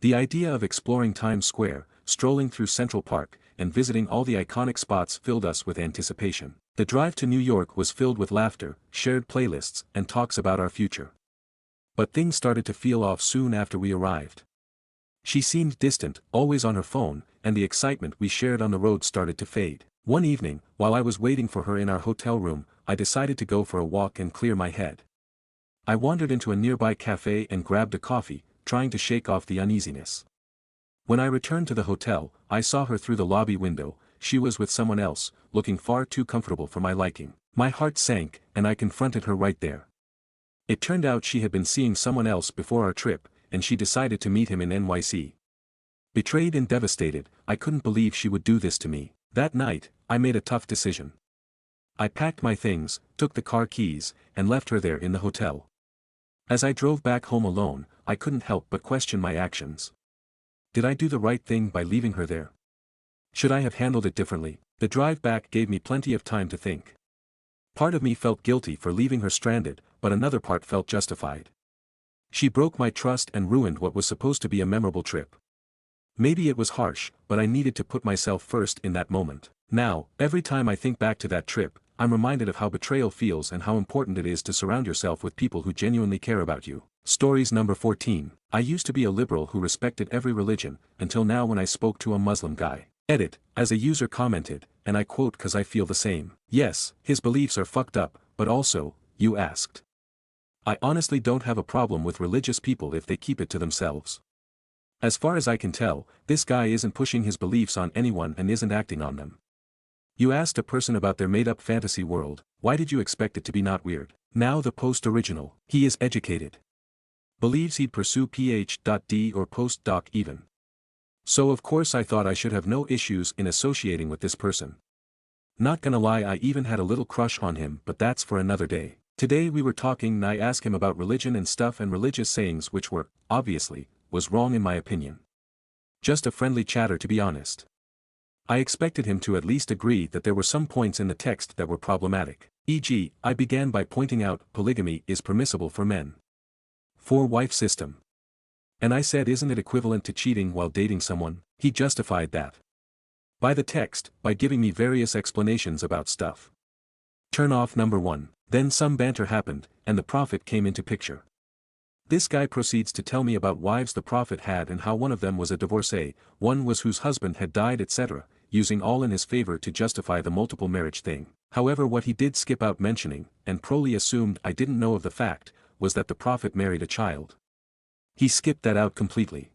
The idea of exploring Times Square, strolling through Central Park, and visiting all the iconic spots filled us with anticipation. The drive to New York was filled with laughter, shared playlists, and talks about our future. But things started to feel off soon after we arrived. She seemed distant, always on her phone, and the excitement we shared on the road started to fade. One evening, while I was waiting for her in our hotel room, I decided to go for a walk and clear my head. I wandered into a nearby cafe and grabbed a coffee, trying to shake off the uneasiness. When I returned to the hotel, I saw her through the lobby window. She was with someone else, looking far too comfortable for my liking. My heart sank, and I confronted her right there. It turned out she had been seeing someone else before our trip, and she decided to meet him in NYC. Betrayed and devastated, I couldn't believe she would do this to me. That night, I made a tough decision. I packed my things, took the car keys, and left her there in the hotel. As I drove back home alone, I couldn't help but question my actions. Did I do the right thing by leaving her there? Should I have handled it differently? The drive back gave me plenty of time to think. Part of me felt guilty for leaving her stranded, but another part felt justified. She broke my trust and ruined what was supposed to be a memorable trip. Maybe it was harsh, but I needed to put myself first in that moment. Now, every time I think back to that trip, I'm reminded of how betrayal feels and how important it is to surround yourself with people who genuinely care about you. Stories number 14. I used to be a liberal who respected every religion, until now when I spoke to a Muslim guy. Edit, as a user commented, and I quote cause I feel the same. Yes, his beliefs are fucked up, but also, you asked. I honestly don't have a problem with religious people if they keep it to themselves. As far as I can tell, this guy isn't pushing his beliefs on anyone and isn't acting on them. You asked a person about their made-up fantasy world, why did you expect it to be not weird? Now the post original. He is educated. Believes he'd pursue Ph.D. or postdoc even. So of course I thought I should have no issues in associating with this person. Not gonna lie, I even had a little crush on him, but that's for another day. Today we were talking and I asked him about religion and stuff and religious sayings which were, obviously, was wrong in my opinion. Just a friendly chatter to be honest. I expected him to at least agree that there were some points in the text that were problematic. E.g., I began by pointing out polygamy is permissible for men. 4-wife system. And I said, isn't it equivalent to cheating while dating someone? He justified that. By the text, by giving me various explanations about stuff. Turn off number 1. Then some banter happened, and the prophet came into picture. This guy proceeds to tell me about wives the prophet had and how one of them was a divorcee, one was whose husband had died, etc., using all in his favor to justify the multiple marriage thing. However, what he did skip out mentioning, and probably assumed I didn't know of the fact, was that the prophet married a child. He skipped that out completely.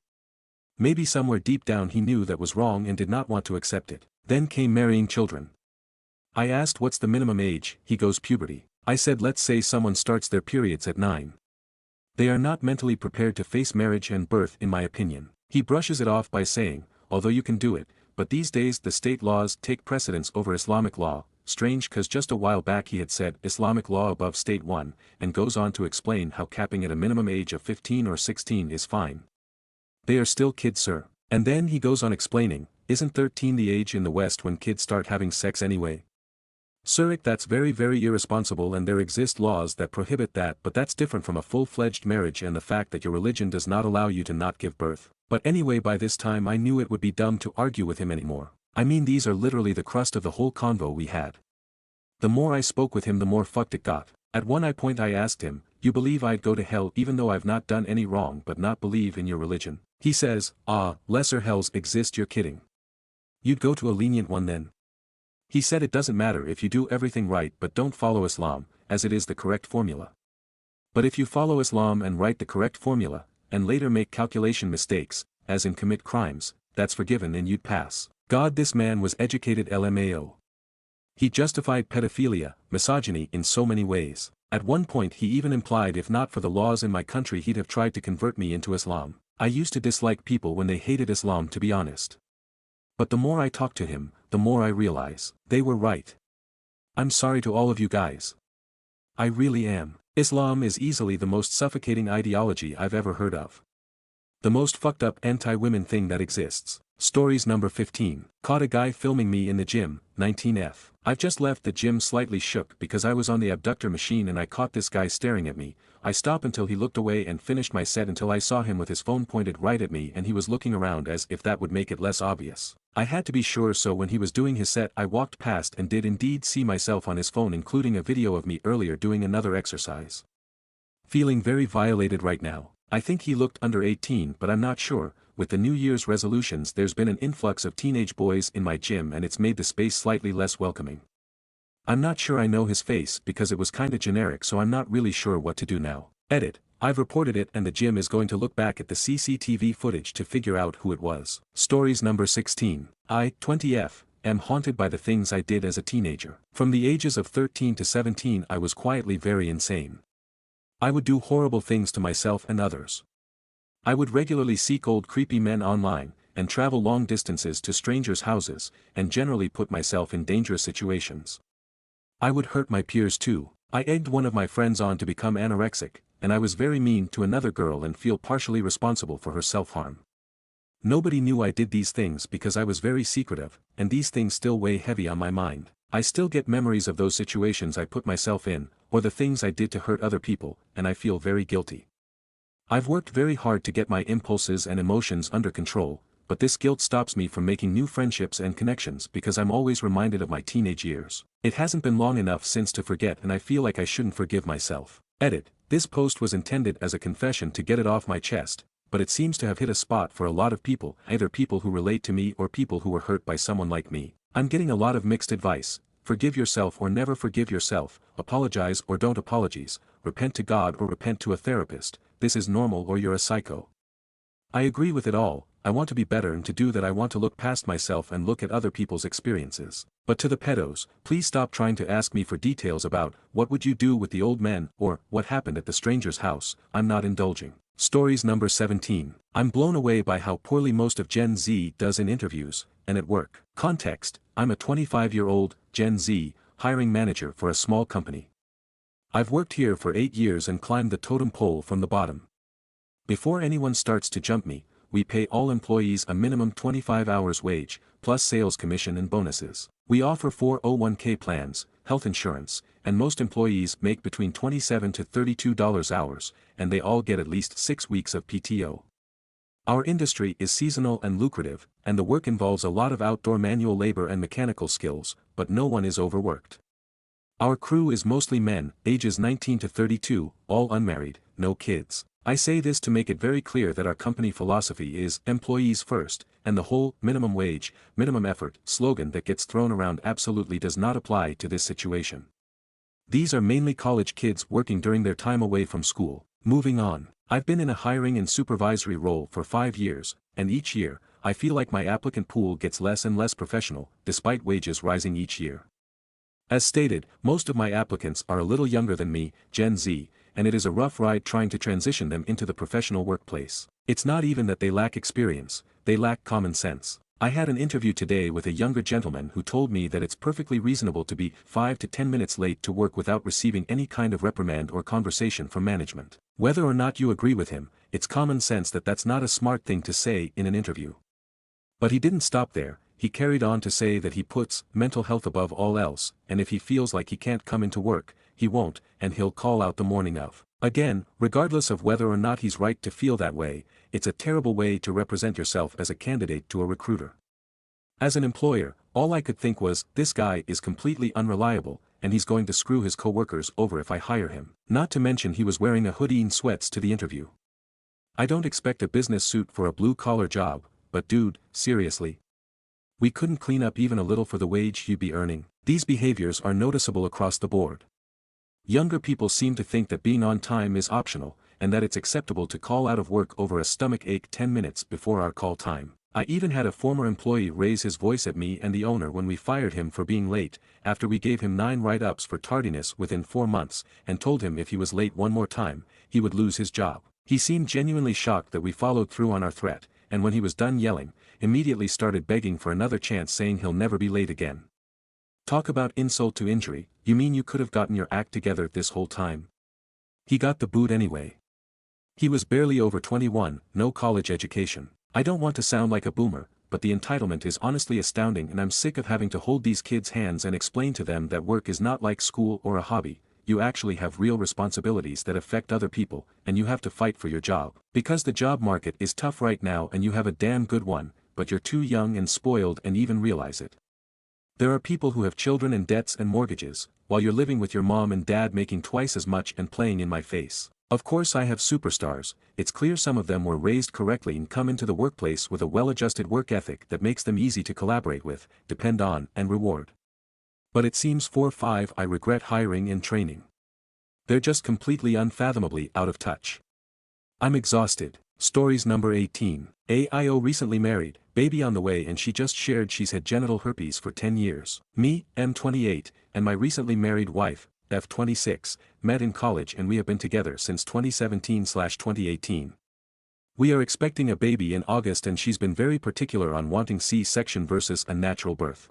Maybe somewhere deep down he knew that was wrong and did not want to accept it. Then came marrying children. I asked what's the minimum age, he goes puberty. I said let's say someone starts their periods at 9. They are not mentally prepared to face marriage and birth in my opinion. He brushes it off by saying, although you can do it, but these days the state laws take precedence over Islamic law. Strange cause just a while back he had said Islamic law above state one, and goes on to explain how capping at a minimum age of 15 or 16 is fine. They are still kids, sir. And then he goes on explaining, isn't 13 the age in the West when kids start having sex anyway? Sir, that's very irresponsible and there exist laws that prohibit that, but that's different from a full-fledged marriage and the fact that your religion does not allow you to not give birth. But anyway, by this time I knew it would be dumb to argue with him anymore. I mean, these are literally the crust of the whole convo we had. The more I spoke with him the more fucked it got. At one point I asked him, you believe I'd go to hell even though I've not done any wrong but not believe in your religion? He says, lesser hells exist, you're kidding. You'd go to a lenient one then? He said it doesn't matter if you do everything right but don't follow Islam, as it is the correct formula. But if you follow Islam and write the correct formula, and later make calculation mistakes, as in commit crimes, that's forgiven and you'd pass. God, this man was educated LMAO. He justified pedophilia, misogyny in so many ways. At one point he even implied if not for the laws in my country he'd have tried to convert me into Islam. I used to dislike people when they hated Islam, to be honest. But the more I talk to him, the more I realize, they were right. I'm sorry to all of you guys. I really am. Islam is easily the most suffocating ideology I've ever heard of. The most fucked up anti-women thing that exists. Stories number 15. Caught a guy filming me in the gym, 19F. I've just left the gym slightly shook because I was on the abductor machine and I caught this guy staring at me. I stopped until he looked away and finished my set until I saw him with his phone pointed right at me and he was looking around as if that would make it less obvious. I had to be sure, so when he was doing his set I walked past and did indeed see myself on his phone, including a video of me earlier doing another exercise. Feeling very violated right now. I think he looked under 18, but I'm not sure. With the New Year's resolutions, there's been an influx of teenage boys in my gym and it's made the space slightly less welcoming. I'm not sure I know his face because it was kinda generic, so I'm not really sure what to do now. Edit. I've reported it and the gym is going to look back at the CCTV footage to figure out who it was. Stories number 16. I, 20F, am haunted by the things I did as a teenager. From the ages of 13 to 17 I was quietly very insane. I would do horrible things to myself and others. I would regularly seek old creepy men online, and travel long distances to strangers' houses, and generally put myself in dangerous situations. I would hurt my peers too. I egged one of my friends on to become anorexic, and I was very mean to another girl and feel partially responsible for her self-harm. Nobody knew I did these things because I was very secretive, and these things still weigh heavy on my mind. I still get memories of those situations I put myself in, or the things I did to hurt other people, and I feel very guilty. I've worked very hard to get my impulses and emotions under control, but this guilt stops me from making new friendships and connections because I'm always reminded of my teenage years. It hasn't been long enough since to forget and I feel like I shouldn't forgive myself. Edit. This post was intended as a confession to get it off my chest, but it seems to have hit a spot for a lot of people, either people who relate to me or people who were hurt by someone like me. I'm getting a lot of mixed advice. Forgive yourself or never forgive yourself, apologize or don't apologize, repent to God or repent to a therapist, this is normal or you're a psycho. I agree with it all. I want to be better, and to do that I want to look past myself and look at other people's experiences. But to the pedos, please stop trying to ask me for details about, what would you do with the old men, or, what happened at the stranger's house. I'm not indulging. Stories number 17. I'm blown away by how poorly most of Gen Z does in interviews, and at work. Context, I'm a 25-year-old, Gen Z, hiring manager for a small company. I've worked here for 8 years and climbed the totem pole from the bottom. Before anyone starts to jump me, we pay all employees a minimum 25 hours wage, plus sales commission and bonuses. We offer 401k plans, health insurance, and most employees make between $27 to $32 hours, and they all get at least 6 weeks of PTO. Our industry is seasonal and lucrative, and the work involves a lot of outdoor manual labor and mechanical skills, but no one is overworked. Our crew is mostly men, ages 19 to 32, all unmarried, no kids. I say this to make it very clear that our company philosophy is employees first, and the whole minimum wage, minimum effort slogan that gets thrown around absolutely does not apply to this situation. These are mainly college kids working during their time away from school. Moving on. I've been in a hiring and supervisory role for 5 years, and each year, I feel like my applicant pool gets less and less professional, despite wages rising each year. As stated, most of my applicants are a little younger than me, Gen Z, and it is a rough ride trying to transition them into the professional workplace. It's not even that they lack experience, they lack common sense. I had an interview today with a younger gentleman who told me that it's perfectly reasonable to be 5 to 10 minutes late to work without receiving any kind of reprimand or conversation from management. Whether or not you agree with him, it's common sense that that's not a smart thing to say in an interview. But he didn't stop there. He carried on to say that he puts mental health above all else, and if he feels like he can't come into work, he won't, and he'll call out the morning of. Again, regardless of whether or not he's right to feel that way, it's a terrible way to represent yourself as a candidate to a recruiter. As an employer, all I could think was, this guy is completely unreliable, and he's going to screw his coworkers over if I hire him. Not to mention he was wearing a hoodie and sweats to the interview. I don't expect a business suit for a blue-collar job, but dude, seriously? We couldn't clean up even a little for the wage you'd be earning. These behaviors are noticeable across the board. Younger people seem to think that being on time is optional, and that it's acceptable to call out of work over a stomach ache 10 minutes before our call time. I even had a former employee raise his voice at me and the owner when we fired him for being late, after we gave him 9 write-ups for tardiness within 4 months, and told him if he was late one more time, he would lose his job. He seemed genuinely shocked that we followed through on our threat, and when he was done yelling, immediately started begging for another chance, saying he'll never be late again. Talk about insult to injury. You mean you could have gotten your act together this whole time? He got the boot anyway. He was barely over 21, no college education. I don't want to sound like a boomer, but the entitlement is honestly astounding, and I'm sick of having to hold these kids' hands and explain to them that work is not like school or a hobby. You actually have real responsibilities that affect other people, and you have to fight for your job. Because the job market is tough right now and you have a damn good one, but you're too young and spoiled and even realize it. There are people who have children and debts and mortgages, while you're living with your mom and dad making twice as much and playing in my face. Of course I have superstars. It's clear some of them were raised correctly and come into the workplace with a well-adjusted work ethic that makes them easy to collaborate with, depend on, and reward. But it seems 4-5 I regret hiring and training. They're just completely unfathomably out of touch. I'm exhausted. Stories number 18. AIO recently married, baby on the way, and she just shared she's had genital herpes for 10 years. Me, M28, and my recently married wife, F26, met in college and we have been together since 2017/2018. We are expecting a baby in August and she's been very particular on wanting C-section versus a natural birth.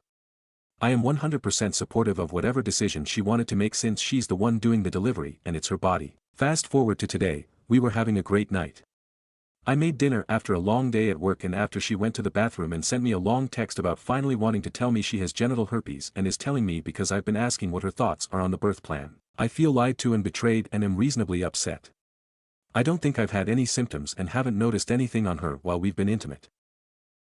I am 100% supportive of whatever decision she wanted to make since she's the one doing the delivery and it's her body. Fast forward to today, we were having a great night. I made dinner after a long day at work, and after she went to the bathroom and sent me a long text about finally wanting to tell me she has genital herpes and is telling me because I've been asking what her thoughts are on the birth plan. I feel lied to and betrayed and am reasonably upset. I don't think I've had any symptoms and haven't noticed anything on her while we've been intimate.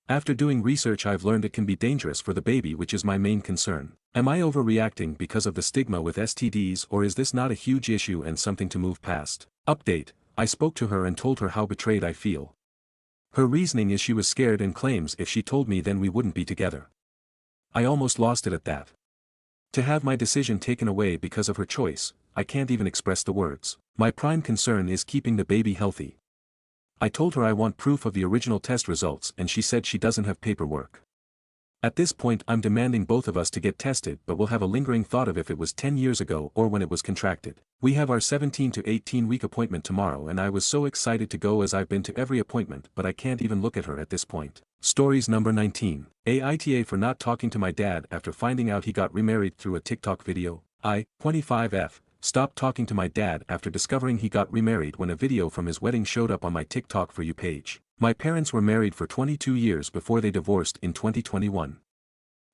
After doing research I've learned it can be dangerous for the baby, which is my main concern. Am I overreacting because of the stigma with STDs, or is this not a huge issue and something to move past? Update. I spoke to her and told her how betrayed I feel. Her reasoning is she was scared and claims if she told me then we wouldn't be together. I almost lost it at that. To have my decision taken away because of her choice, I can't even express the words. My prime concern is keeping the baby healthy. I told her I want proof of the original test results and she said she doesn't have paperwork. At this point I'm demanding both of us to get tested, but we'll have a lingering thought of if it was 10 years ago or when it was contracted. We have our 17 to 18 week appointment tomorrow and I was so excited to go as I've been to every appointment, but I can't even look at her at this point. Stories number 19. Aita for not talking to my dad after finding out he got remarried through a TikTok video. I, 25F, stopped talking to my dad after discovering he got remarried when a video from his wedding showed up on my TikTok For You page. My parents were married for 22 years before they divorced in 2021.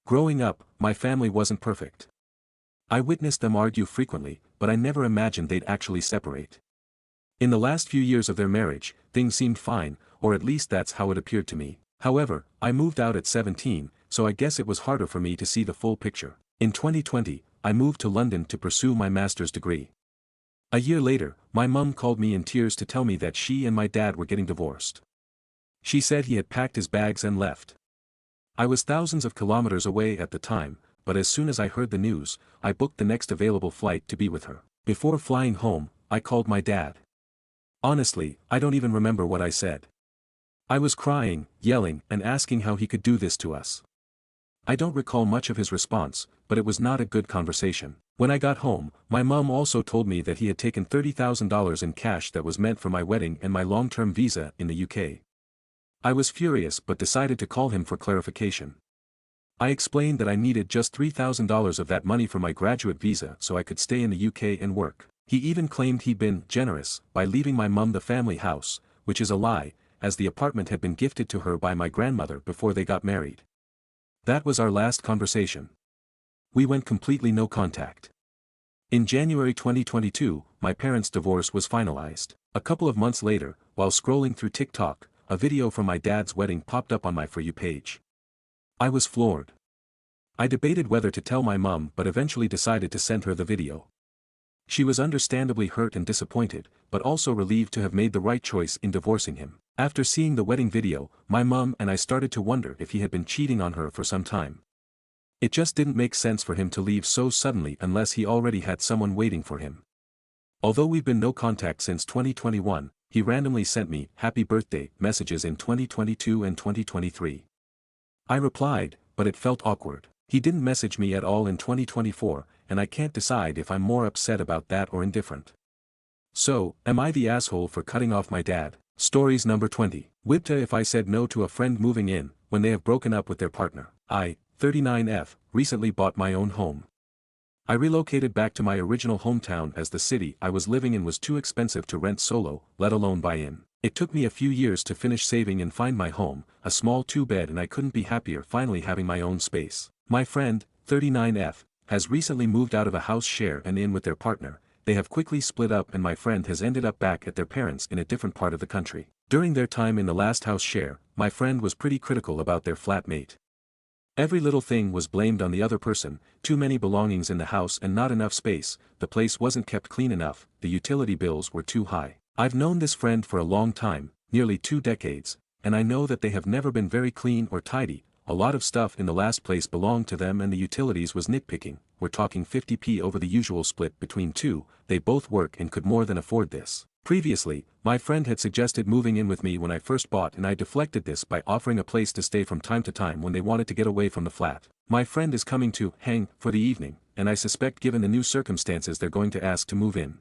Growing up, my family wasn't perfect. I witnessed them argue frequently, but I never imagined they'd actually separate. In the last few years of their marriage, things seemed fine, or at least that's how it appeared to me. However, I moved out at 17, so I guess it was harder for me to see the full picture. In 2020, I moved to London to pursue my master's degree. A year later, my mum called me in tears to tell me that she and my dad were getting divorced. She said he had packed his bags and left. I was thousands of kilometers away at the time, but as soon as I heard the news, I booked the next available flight to be with her. Before flying home, I called my dad. Honestly, I don't even remember what I said. I was crying, yelling, and asking how he could do this to us. I don't recall much of his response, but it was not a good conversation. When I got home, my mum also told me that he had taken $30,000 in cash that was meant for my wedding and my long-term visa in the UK. I was furious but decided to call him for clarification. I explained that I needed just $3,000 of that money for my graduate visa so I could stay in the UK and work. He even claimed he'd been generous by leaving my mum the family house, which is a lie, as the apartment had been gifted to her by my grandmother before they got married. That was our last conversation. We went completely no contact. In January 2022, my parents' divorce was finalized. A couple of months later, while scrolling through TikTok, a video from my dad's wedding popped up on my For You page. I was floored. I debated whether to tell my mum but eventually decided to send her the video. She was understandably hurt and disappointed, but also relieved to have made the right choice in divorcing him. After seeing the wedding video, my mum and I started to wonder if he had been cheating on her for some time. It just didn't make sense for him to leave so suddenly unless he already had someone waiting for him. Although we've been no contact since 2021, he randomly sent me "Happy Birthday" messages in 2022 and 2023. I replied, but it felt awkward. He didn't message me at all in 2024, and I can't decide if I'm more upset about that or indifferent. So, am I the asshole for cutting off my dad? Stories number 20. Whipta if I said no to a friend moving in, when they have broken up with their partner. I, 39F, recently bought my own home. I relocated back to my original hometown as the city I was living in was too expensive to rent solo, let alone buy in. It took me a few years to finish saving and find my home, a small 2-bed, and I couldn't be happier finally having my own space. My friend, 39F, has recently moved out of a house share and in with their partner. They have quickly split up and my friend has ended up back at their parents in a different part of the country. During their time in the last house share, my friend was pretty critical about their flatmate. Every little thing was blamed on the other person, too many belongings in the house and not enough space, the place wasn't kept clean enough, the utility bills were too high. I've known this friend for a long time, nearly 2 decades, and I know that they have never been very clean or tidy. A lot of stuff in the last place belonged to them and the utilities was nitpicking. We're talking 50p over the usual split between two, they both work and could more than afford this. Previously, my friend had suggested moving in with me when I first bought and I deflected this by offering a place to stay from time to time when they wanted to get away from the flat. My friend is coming to hang for the evening, and I suspect given the new circumstances they're going to ask to move in.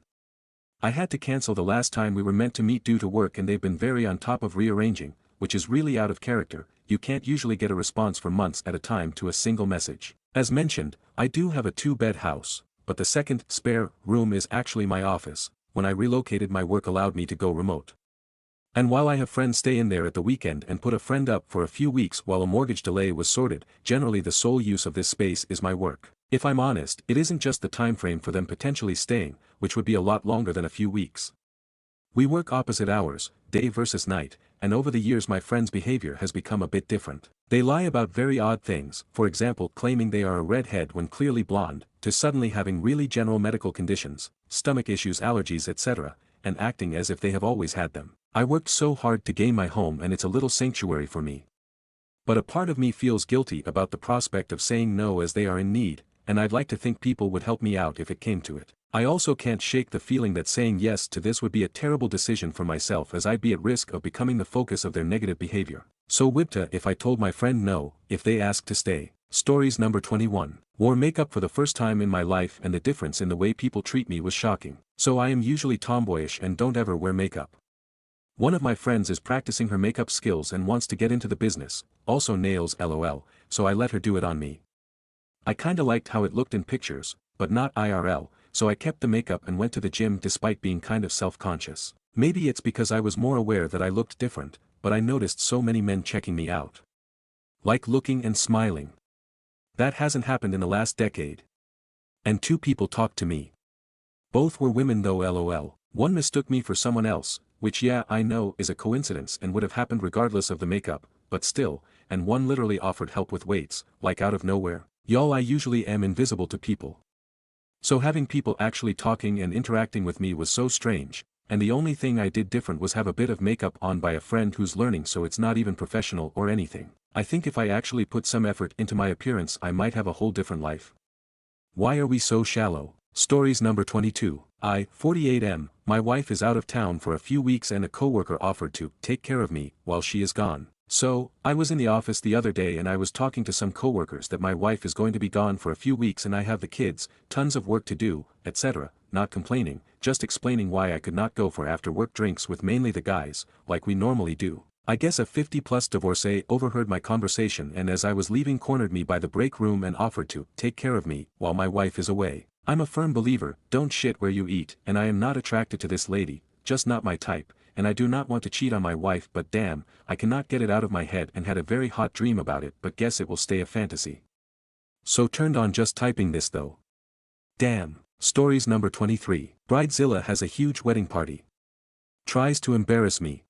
I had to cancel the last time we were meant to meet due to work and they've been very on top of rearranging, which is really out of character. You can't usually get a response for months at a time to a single message. As mentioned, I do have a 2-bed house, but the second spare room is actually my office. When I relocated my work allowed me to go remote. And while I have friends stay in there at the weekend and put a friend up for a few weeks while a mortgage delay was sorted, generally the sole use of this space is my work. If I'm honest, it isn't just the time frame for them potentially staying, which would be a lot longer than a few weeks. We work opposite hours, day versus night, and over the years my friend's behavior has become a bit different. They lie about very odd things, for example claiming they are a redhead when clearly blonde, to suddenly having really general medical conditions, stomach issues, allergies, etc., and acting as if they have always had them. I worked so hard to gain my home and it's a little sanctuary for me. But a part of me feels guilty about the prospect of saying no as they are in need, and I'd like to think people would help me out if it came to it. I also can't shake the feeling that saying yes to this would be a terrible decision for myself as I'd be at risk of becoming the focus of their negative behavior. So whipta if I told my friend no, if they asked to stay. Stories number 21. Wore makeup for the first time in my life and the difference in the way people treat me was shocking. So I am usually tomboyish and don't ever wear makeup. One of my friends is practicing her makeup skills and wants to get into the business, also nails lol, so I let her do it on me. I kinda liked how it looked in pictures, but not IRL, so I kept the makeup and went to the gym despite being kind of self-conscious. Maybe it's because I was more aware that I looked different, but I noticed so many men checking me out. Like looking and smiling. That hasn't happened in the last decade. And 2 people talked to me. Both were women though lol. One mistook me for someone else, which yeah I know is a coincidence and would have happened regardless of the makeup, but still, and one literally offered help with weights, like out of nowhere. Y'all, I usually am invisible to people. So having people actually talking and interacting with me was so strange, and the only thing I did different was have a bit of makeup on by a friend who's learning, so it's not even professional or anything. I think if I actually put some effort into my appearance I might have a whole different life. Why are we so shallow? Stories number 22. I, 48M, my wife is out of town for a few weeks and a coworker offered to take care of me while she is gone. So, I was in the office the other day and I was talking to some coworkers that my wife is going to be gone for a few weeks and I have the kids, tons of work to do, etc., not complaining, just explaining why I could not go for after work drinks with mainly the guys, like we normally do. I guess a 50-plus divorcee overheard my conversation and as I was leaving cornered me by the break room and offered to take care of me while my wife is away. I'm a firm believer, don't shit where you eat, and I am not attracted to this lady, just not my type, and I do not want to cheat on my wife, but damn, I cannot get it out of my head and had a very hot dream about it, but guess it will stay a fantasy. So turned on just typing this though. Damn. Stories number 23. Bridezilla has a huge wedding party. Tries to embarrass me.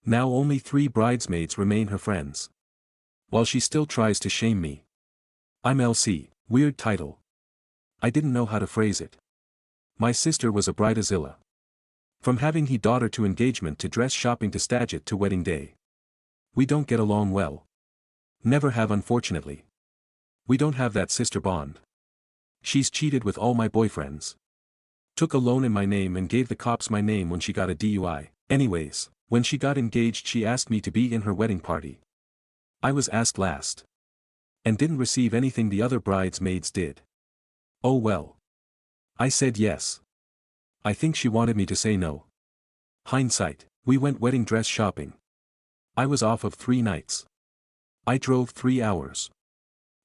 Now only 3 bridesmaids remain her friends. While she still tries to shame me. I'm LC. Weird title. I didn't know how to phrase it. My sister was a bridezilla. From having he daughter to engagement to dress shopping to staget to wedding day. We don't get along well. Never have, unfortunately. We don't have that sister bond. She's cheated with all my boyfriends. Took a loan in my name and gave the cops my name when she got a DUI. Anyways, when she got engaged she asked me to be in her wedding party. I was asked last. And didn't receive anything the other bridesmaids did. Oh well. I said yes. I think she wanted me to say no. Hindsight. We went wedding dress shopping. I was off of 3 nights. I drove 3 hours.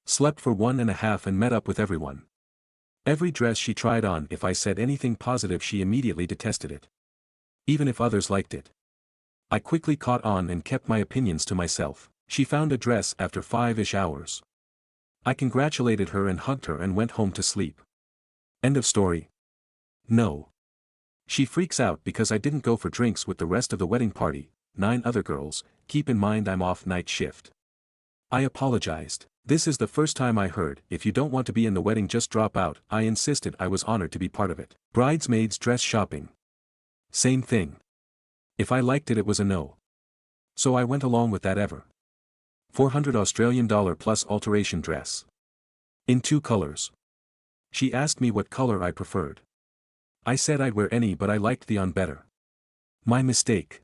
Slept for 1.5 and met up with everyone. Every dress she tried on, if I said anything positive she immediately detested it. Even if others liked it. I quickly caught on and kept my opinions to myself. She found a dress after 5-ish hours. I congratulated her and hugged her and went home to sleep. End of story. No. She freaks out because I didn't go for drinks with the rest of the wedding party, 9 other girls. Keep in mind I'm off night shift. I apologized. This is the first time I heard, if you don't want to be in the wedding just drop out. I insisted I was honored to be part of it. Bridesmaids dress shopping. Same thing. If I liked it, it was a no. So I went along with that ever. $400 plus alteration dress. In 2 colors. She asked me what color I preferred. I said I'd wear any, but I liked the on better. My mistake.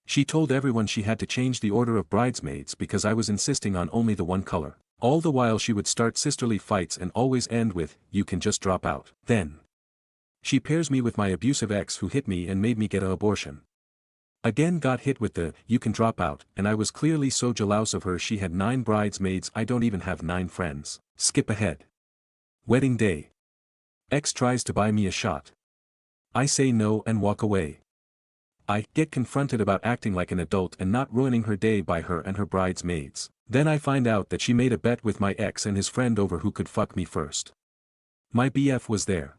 She told everyone she had to change the order of bridesmaids because I was insisting on only the one color. All the while she would start sisterly fights and always end with, "You can just drop out." Then she pairs me with my abusive ex who hit me and made me get an abortion. Again got hit with the, "You can drop out," and I was clearly so jealous of her. She had 9 bridesmaids, I don't even have 9 friends. Skip ahead. Wedding day. Ex tries to buy me a shot. I say no and walk away. I get confronted about acting like an adult and not ruining her day by her and her bridesmaids. Then I find out that she made a bet with my ex and his friend over who could fuck me first. My BF was there.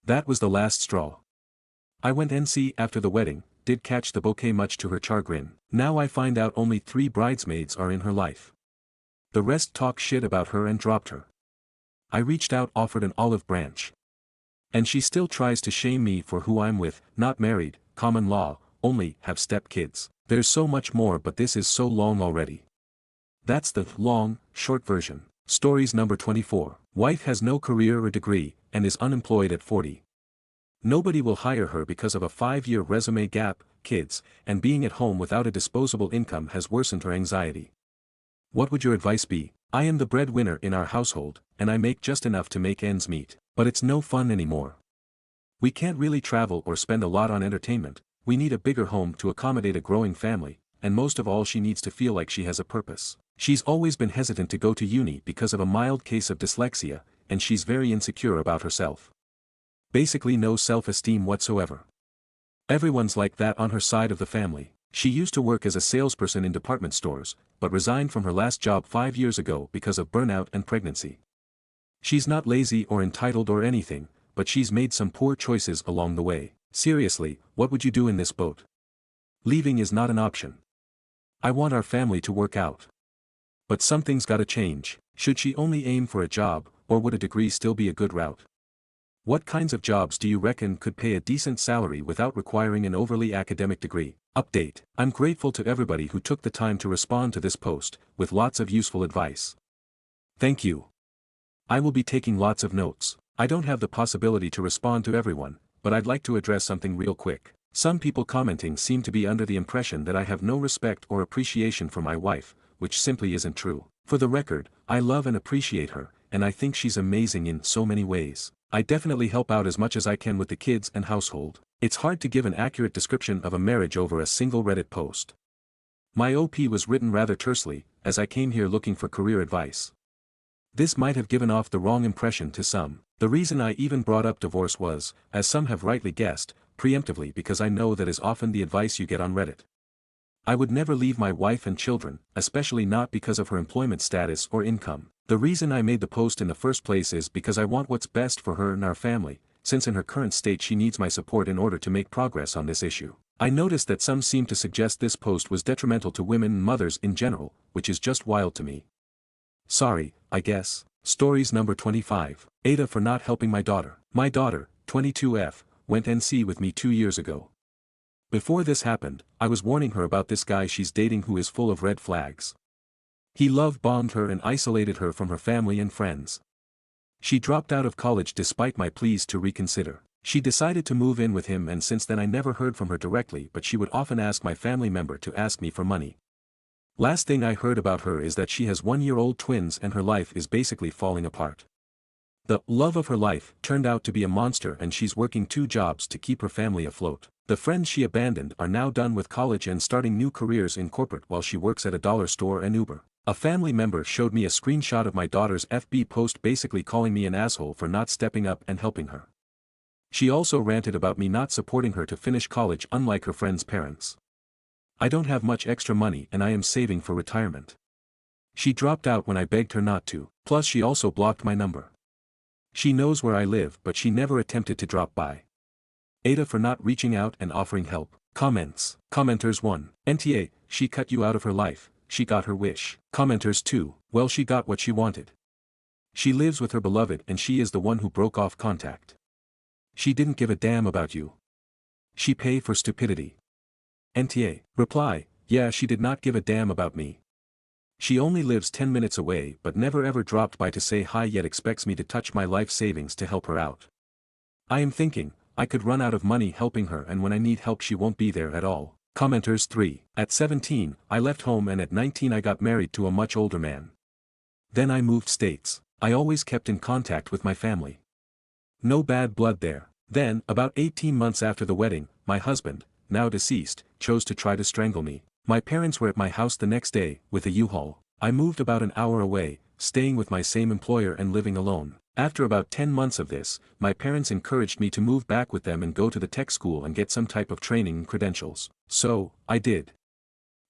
That was the last straw. I went NC after the wedding, did catch the bouquet much to her chagrin. Now I find out only 3 bridesmaids are in her life. The rest talk shit about her and dropped her. I reached out, offered an olive branch. And she still tries to shame me for who I'm with, not married, common law, only have step-kids. There's so much more, but this is so long already. That's the long, short version. Stories number 24. Wife has no career or degree, and is unemployed at 40. Nobody will hire her because of a 5-year resume gap, kids, and being at home without a disposable income has worsened her anxiety. What would your advice be? I am the breadwinner in our household, and I make just enough to make ends meet, but it's no fun anymore. We can't really travel or spend a lot on entertainment. We need a bigger home to accommodate a growing family, and most of all she needs to feel like she has a purpose. She's always been hesitant to go to uni because of a mild case of dyslexia, and she's very insecure about herself. Basically no self-esteem whatsoever. Everyone's like that on her side of the family. She used to work as a salesperson in department stores, but resigned from her last job 5 years ago because of burnout and pregnancy. She's not lazy or entitled or anything, but she's made some poor choices along the way. Seriously, what would you do in this boat? Leaving is not an option. I want our family to work out. But something's gotta change. Should she only aim for a job, or would a degree still be a good route? What kinds of jobs do you reckon could pay a decent salary without requiring an overly academic degree? Update. I'm grateful to everybody who took the time to respond to this post, with lots of useful advice. Thank you. I will be taking lots of notes. I don't have the possibility to respond to everyone, but I'd like to address something real quick. Some people commenting seem to be under the impression that I have no respect or appreciation for my wife, which simply isn't true. For the record, I love and appreciate her, and I think she's amazing in so many ways. I definitely help out as much as I can with the kids and household. It's hard to give an accurate description of a marriage over a single Reddit post. My OP was written rather tersely, as I came here looking for career advice. This might have given off the wrong impression to some. The reason I even brought up divorce was, as some have rightly guessed, preemptively because I know that is often the advice you get on Reddit. I would never leave my wife and children, especially not because of her employment status or income. The reason I made the post in the first place is because I want what's best for her and our family, since in her current state she needs my support in order to make progress on this issue. I noticed that some seem to suggest this post was detrimental to women and mothers in general, which is just wild to me. Sorry, I guess. Stories number 25. Aita for not helping my daughter. My daughter, 22F, went NC with me 2 years ago. Before this happened, I was warning her about this guy she's dating who is full of red flags. He love-bombed her and isolated her from her family and friends. She dropped out of college despite my pleas to reconsider. She decided to move in with him, and since then I never heard from her directly, but she would often ask my family member to ask me for money. Last thing I heard about her is that she has 1-year-old twins and her life is basically falling apart. The love of her life turned out to be a monster and she's working 2 jobs to keep her family afloat. The friends she abandoned are now done with college and starting new careers in corporate while she works at a dollar store and Uber. A family member showed me a screenshot of my daughter's FB post basically calling me an asshole for not stepping up and helping her. She also ranted about me not supporting her to finish college unlike her friends' parents. I don't have much extra money and I am saving for retirement. She dropped out when I begged her not to, plus she also blocked my number. She knows where I live but she never attempted to drop by. Aita for not reaching out and offering help. Comments. Commenters 1. NTA, she cut you out of her life, she got her wish. Commenters 2. Well, she got what she wanted. She lives with her beloved and she is the one who broke off contact. She didn't give a damn about you. She pay for stupidity. NTA. Reply, yeah, she did not give a damn about me. She only lives 10 minutes away but never ever dropped by to say hi yet expects me to touch my life savings to help her out. I am thinking, I could run out of money helping her and when I need help she won't be there at all. Commenters 3. At 17, I left home and at 19 I got married to a much older man. Then I moved states. I always kept in contact with my family. No bad blood there. Then, about 18 months after the wedding, my husband, now deceased, chose to try to strangle me. My parents were at my house the next day, with a U-Haul. I moved about an hour away, staying with my same employer and living alone. After about 10 months of this, my parents encouraged me to move back with them and go to the tech school and get some type of training and credentials. So, I did.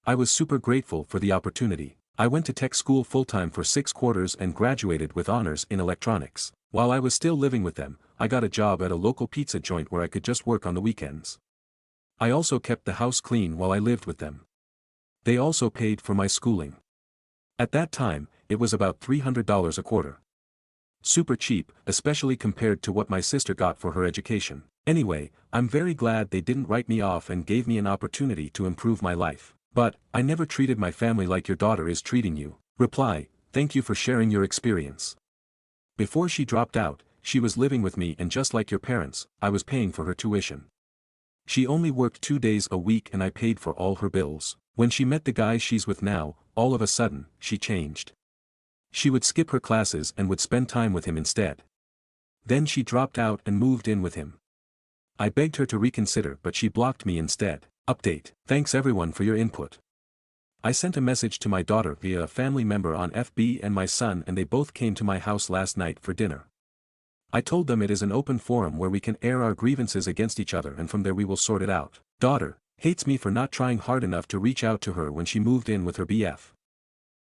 I was super grateful for the opportunity. I went to tech school full-time for 6 quarters and graduated with honors in electronics. While I was still living with them, I got a job at a local pizza joint where I could just work on the weekends. I also kept the house clean while I lived with them. They also paid for my schooling. At that time, it was about $300 a quarter. Super cheap, especially compared to what my sister got for her education. Anyway, I'm very glad they didn't write me off and gave me an opportunity to improve my life. But, I never treated my family like your daughter is treating you. Reply, thank you for sharing your experience. Before she dropped out, she was living with me and just like your parents, I was paying for her tuition. She only worked 2 days a week and I paid for all her bills. When she met the guy she's with now, all of a sudden, she changed. She would skip her classes and would spend time with him instead. Then she dropped out and moved in with him. I begged her to reconsider but she blocked me instead. Update. Thanks everyone for your input. I sent a message to my daughter via a family member on FB and my son and they both came to my house last night for dinner. I told them it is an open forum where we can air our grievances against each other and from there we will sort it out. Daughter hates me for not trying hard enough to reach out to her when she moved in with her BF.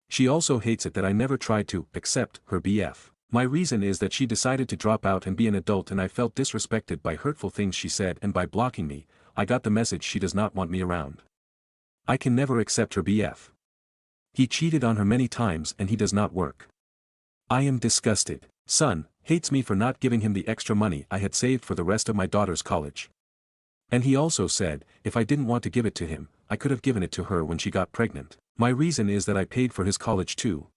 She also hates it that I never tried to accept her BF. My reason is that she decided to drop out and be an adult and I felt disrespected by hurtful things she said and by blocking me, I got the message she does not want me around. I can never accept her BF. He cheated on her many times and he does not work. I am disgusted. Son hates me for not giving him the extra money I had saved for the rest of my daughter's college. And he also said, if I didn't want to give it to him, I could have given it to her when she got pregnant. My reason is that I paid for his college too.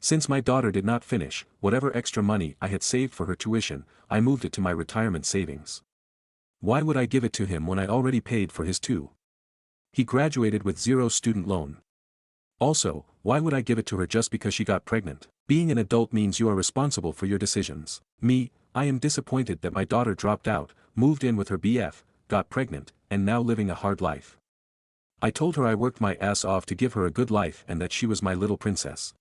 Since my daughter did not finish, whatever extra money I had saved for her tuition, I moved it to my retirement savings. Why would I give it to him when I already paid for his too? He graduated with 0 student loan. Also, why would I give it to her just because she got pregnant? Being an adult means you are responsible for your decisions. Me, I am disappointed that my daughter dropped out, moved in with her BF, got pregnant, and now living a hard life. I told her I worked my ass off to give her a good life and that she was my little princess.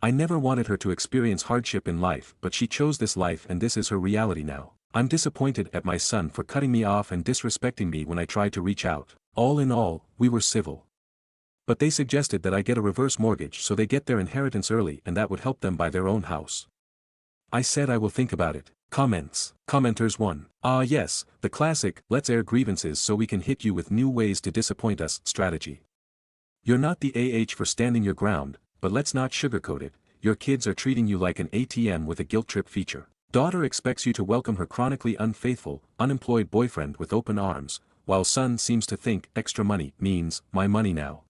I never wanted her to experience hardship in life but she chose this life and this is her reality now. I'm disappointed at my son for cutting me off and disrespecting me when I tried to reach out. All in all, we were civil. But they suggested that I get a reverse mortgage so they get their inheritance early and that would help them buy their own house. I said I will think about it. Comments. Commenters 1. Ah yes, the classic, let's air grievances so we can hit you with new ways to disappoint us strategy. You're not the for standing your ground, but let's not sugarcoat it, your kids are treating you like an ATM with a guilt trip feature. Daughter expects you to welcome her chronically unfaithful, unemployed boyfriend with open arms, while son seems to think extra money means my money now.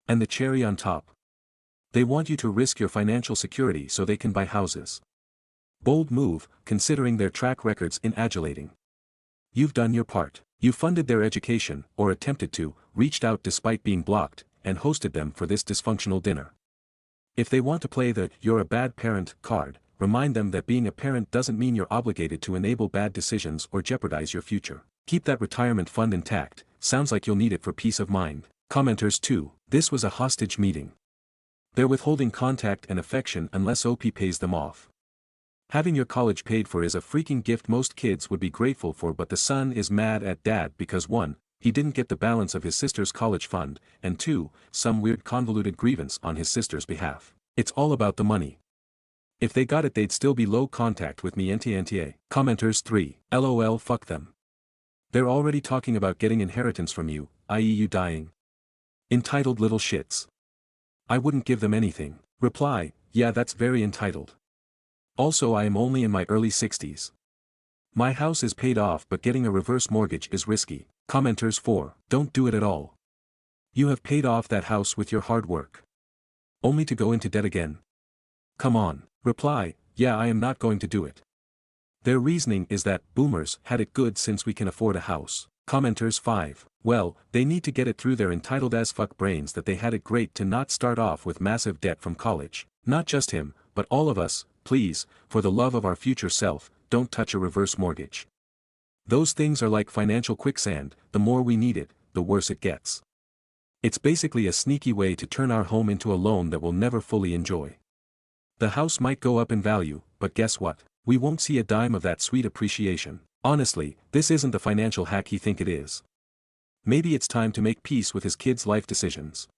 And the cherry on top. They want you to risk your financial security so they can buy houses. Bold move, considering their track records in adulating. You've done your part. You funded their education, or attempted to, reached out despite being blocked, and hosted them for this dysfunctional dinner. If they want to play the "you're a bad parent" card, remind them that being a parent doesn't mean you're obligated to enable bad decisions or jeopardize your future. Keep that retirement fund intact, sounds like you'll need it for peace of mind. Commenters 2. This was a hostage meeting. They're withholding contact and affection unless OP pays them off. Having your college paid for is a freaking gift most kids would be grateful for, but the son is mad at dad because 1. He didn't get the balance of his sister's college fund, and 2. Some weird convoluted grievance on his sister's behalf. It's all about the money. If they got it they'd still be low contact with me NTA. Commenters 3. LOL fuck them. They're already talking about getting inheritance from you, i.e. you dying. Entitled little shits. I wouldn't give them anything. Reply, yeah that's very entitled. Also I am only in my early 60s. My house is paid off but getting a reverse mortgage is risky. Commenters 4. Don't do it at all. You have paid off that house with your hard work. Only to go into debt again. Come on. Reply, yeah I am not going to do it. Their reasoning is that boomers had it good since we can afford a house. Commenters 5. Well, they need to get it through their entitled as fuck brains that they had it great to not start off with massive debt from college. Not just him, but all of us, please, for the love of our future self, don't touch a reverse mortgage. Those things are like financial quicksand, the more we need it, the worse it gets. It's basically a sneaky way to turn our home into a loan that we'll never fully enjoy. The house might go up in value, but guess what? We won't see a dime of that sweet appreciation. Honestly, this isn't the financial hack he think it is. Maybe it's time to make peace with his kids' life decisions.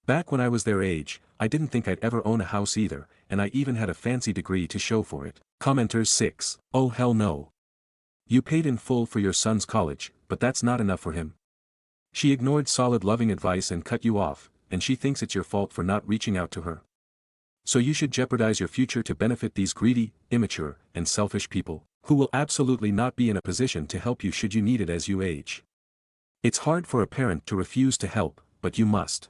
Back when I was their age, I didn't think I'd ever own a house either, and I even had a fancy degree to show for it. Commenters 6. Oh hell no. You paid in full for your son's college, but that's not enough for him. She ignored solid loving advice and cut you off, and she thinks it's your fault for not reaching out to her. So you should jeopardize your future to benefit these greedy, immature, and selfish people, who will absolutely not be in a position to help you should you need it as you age. It's hard for a parent to refuse to help, but you must.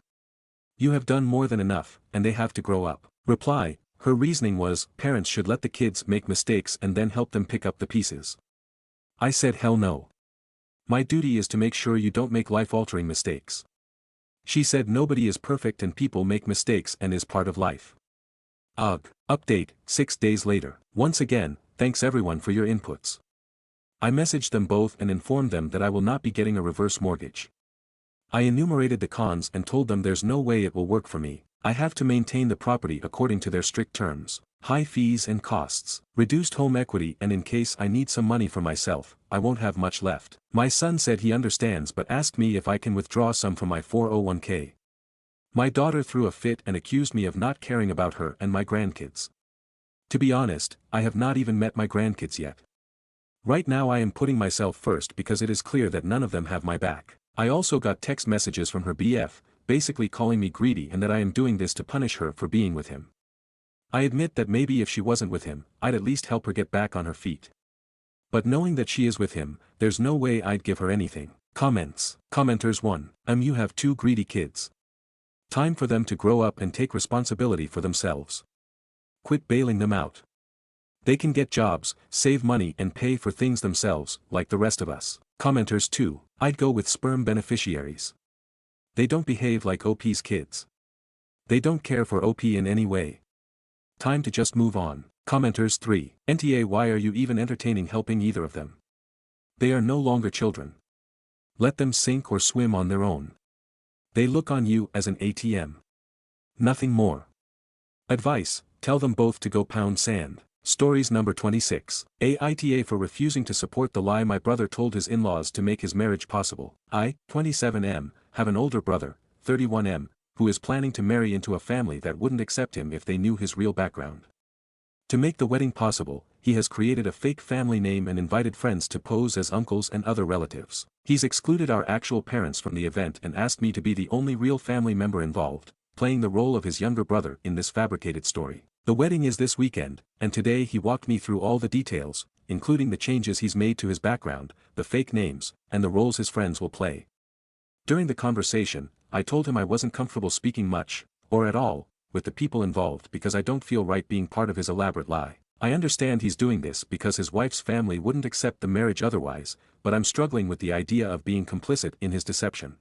You have done more than enough, and they have to grow up. Reply, her reasoning was, parents should let the kids make mistakes and then help them pick up the pieces. I said hell no. My duty is to make sure you don't make life-altering mistakes. She said nobody is perfect and people make mistakes and is part of life. Ugh. Update, 6 days later. Once again, thanks everyone for your inputs. I messaged them both and informed them that I will not be getting a reverse mortgage. I enumerated the cons and told them there's no way it will work for me. I have to maintain the property according to their strict terms. High fees and costs, reduced home equity, and in case I need some money for myself, I won't have much left. My son said he understands but asked me if I can withdraw some from my 401k. My daughter threw a fit and accused me of not caring about her and my grandkids. To be honest, I have not even met my grandkids yet. Right now I am putting myself first because it is clear that none of them have my back. I also got text messages from her BF, basically calling me greedy and that I am doing this to punish her for being with him. I admit that maybe if she wasn't with him, I'd at least help her get back on her feet. But knowing that she is with him, there's no way I'd give her anything. Comments. Commenters 1. You have 2 greedy kids. Time for them to grow up and take responsibility for themselves. Quit bailing them out. They can get jobs, save money and pay for things themselves, like the rest of us. Commenters 2. I'd go with sperm beneficiaries. They don't behave like OP's kids. They don't care for OP in any way. Time to just move on. Commenters 3. NTA, why are you even entertaining helping either of them? They are no longer children. Let them sink or swim on their own. They look on you as an ATM. Nothing more. Advice, tell them both to go pound sand. Stories number 26. Aita for refusing to support the lie my brother told his in-laws to make his marriage possible. I, 27M, have an older brother, 31M, who is planning to marry into a family that wouldn't accept him if they knew his real background. To make the wedding possible, he has created a fake family name and invited friends to pose as uncles and other relatives. He's excluded our actual parents from the event and asked me to be the only real family member involved, playing the role of his younger brother in this fabricated story. The wedding is this weekend, and today he walked me through all the details, including the changes he's made to his background, the fake names, and the roles his friends will play. During the conversation, I told him I wasn't comfortable speaking much, or at all, with the people involved because I don't feel right being part of his elaborate lie. I understand he's doing this because his wife's family wouldn't accept the marriage otherwise, but I'm struggling with the idea of being complicit in his deception.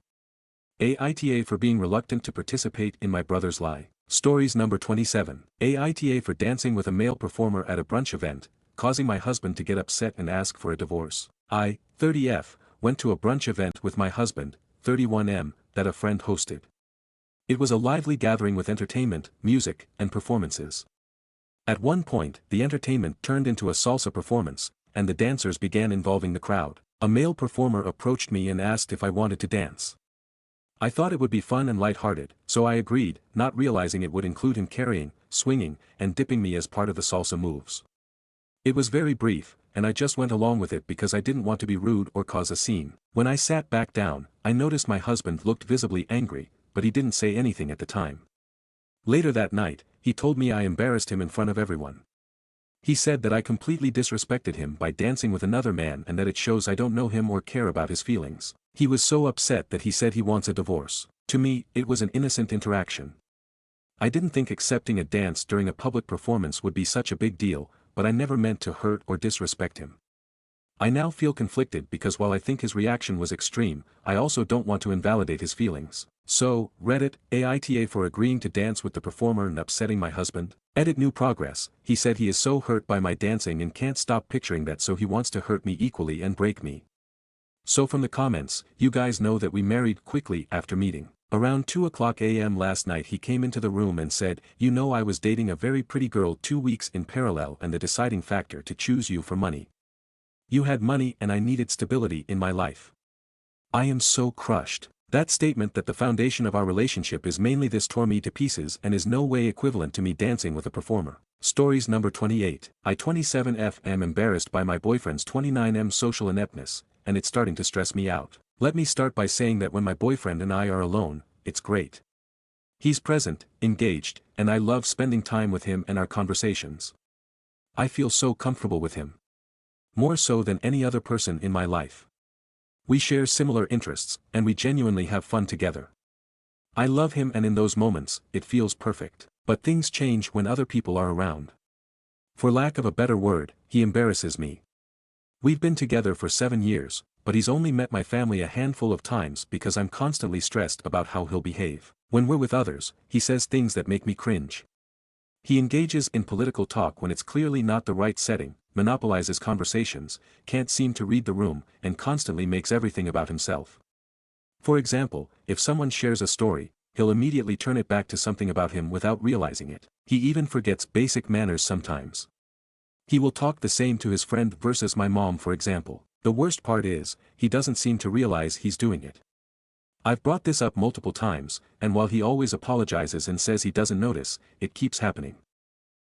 Aita for being reluctant to participate in my brother's lie. Stories number 27. Aita for dancing with a male performer at a brunch event, causing my husband to get upset and ask for a divorce. I, 30F, went to a brunch event with my husband, 31M, that a friend hosted. It was a lively gathering with entertainment, music, and performances. At one point, the entertainment turned into a salsa performance, and the dancers began involving the crowd. A male performer approached me and asked if I wanted to dance. I thought it would be fun and light-hearted, so I agreed, not realizing it would include him carrying, swinging, and dipping me as part of the salsa moves. It was very brief, and I just went along with it because I didn't want to be rude or cause a scene. When I sat back down, I noticed my husband looked visibly angry, but he didn't say anything at the time. Later that night, he told me I embarrassed him in front of everyone. He said that I completely disrespected him by dancing with another man and that it shows I don't know him or care about his feelings. He was so upset that he said he wants a divorce. To me, it was an innocent interaction. I didn't think accepting a dance during a public performance would be such a big deal, but I never meant to hurt or disrespect him. I now feel conflicted because while I think his reaction was extreme, I also don't want to invalidate his feelings. So, Reddit, Aita for agreeing to dance with the performer and upsetting my husband. Edit new progress, he said he is so hurt by my dancing and can't stop picturing that, so he wants to hurt me equally and break me. So from the comments, you guys know that we married quickly after meeting. Around 2:00 a.m. last night he came into the room and said, "You know, I was dating a very pretty girl 2 weeks in parallel and the deciding factor to choose you for money. You had money and I needed stability in my life. I am so crushed." That statement that the foundation of our relationship is mainly this tore me to pieces and is no way equivalent to me dancing with a performer. Stories number 28. I 27F am embarrassed by my boyfriend's 29M social ineptness, and it's starting to stress me out. Let me start by saying that when my boyfriend and I are alone, it's great. He's present, engaged, and I love spending time with him and our conversations. I feel so comfortable with him. More so than any other person in my life. We share similar interests, and we genuinely have fun together. I love him, and in those moments, it feels perfect. But things change when other people are around. For lack of a better word, he embarrasses me. We've been together for 7 years, but he's only met my family a handful of times because I'm constantly stressed about how he'll behave. When we're with others, he says things that make me cringe. He engages in political talk when it's clearly not the right setting, monopolizes conversations, can't seem to read the room, and constantly makes everything about himself. For example, if someone shares a story, he'll immediately turn it back to something about him without realizing it. He even forgets basic manners sometimes. He will talk the same to his friend versus my mom, for example. The worst part is, he doesn't seem to realize he's doing it. I've brought this up multiple times, and while he always apologizes and says he doesn't notice, it keeps happening.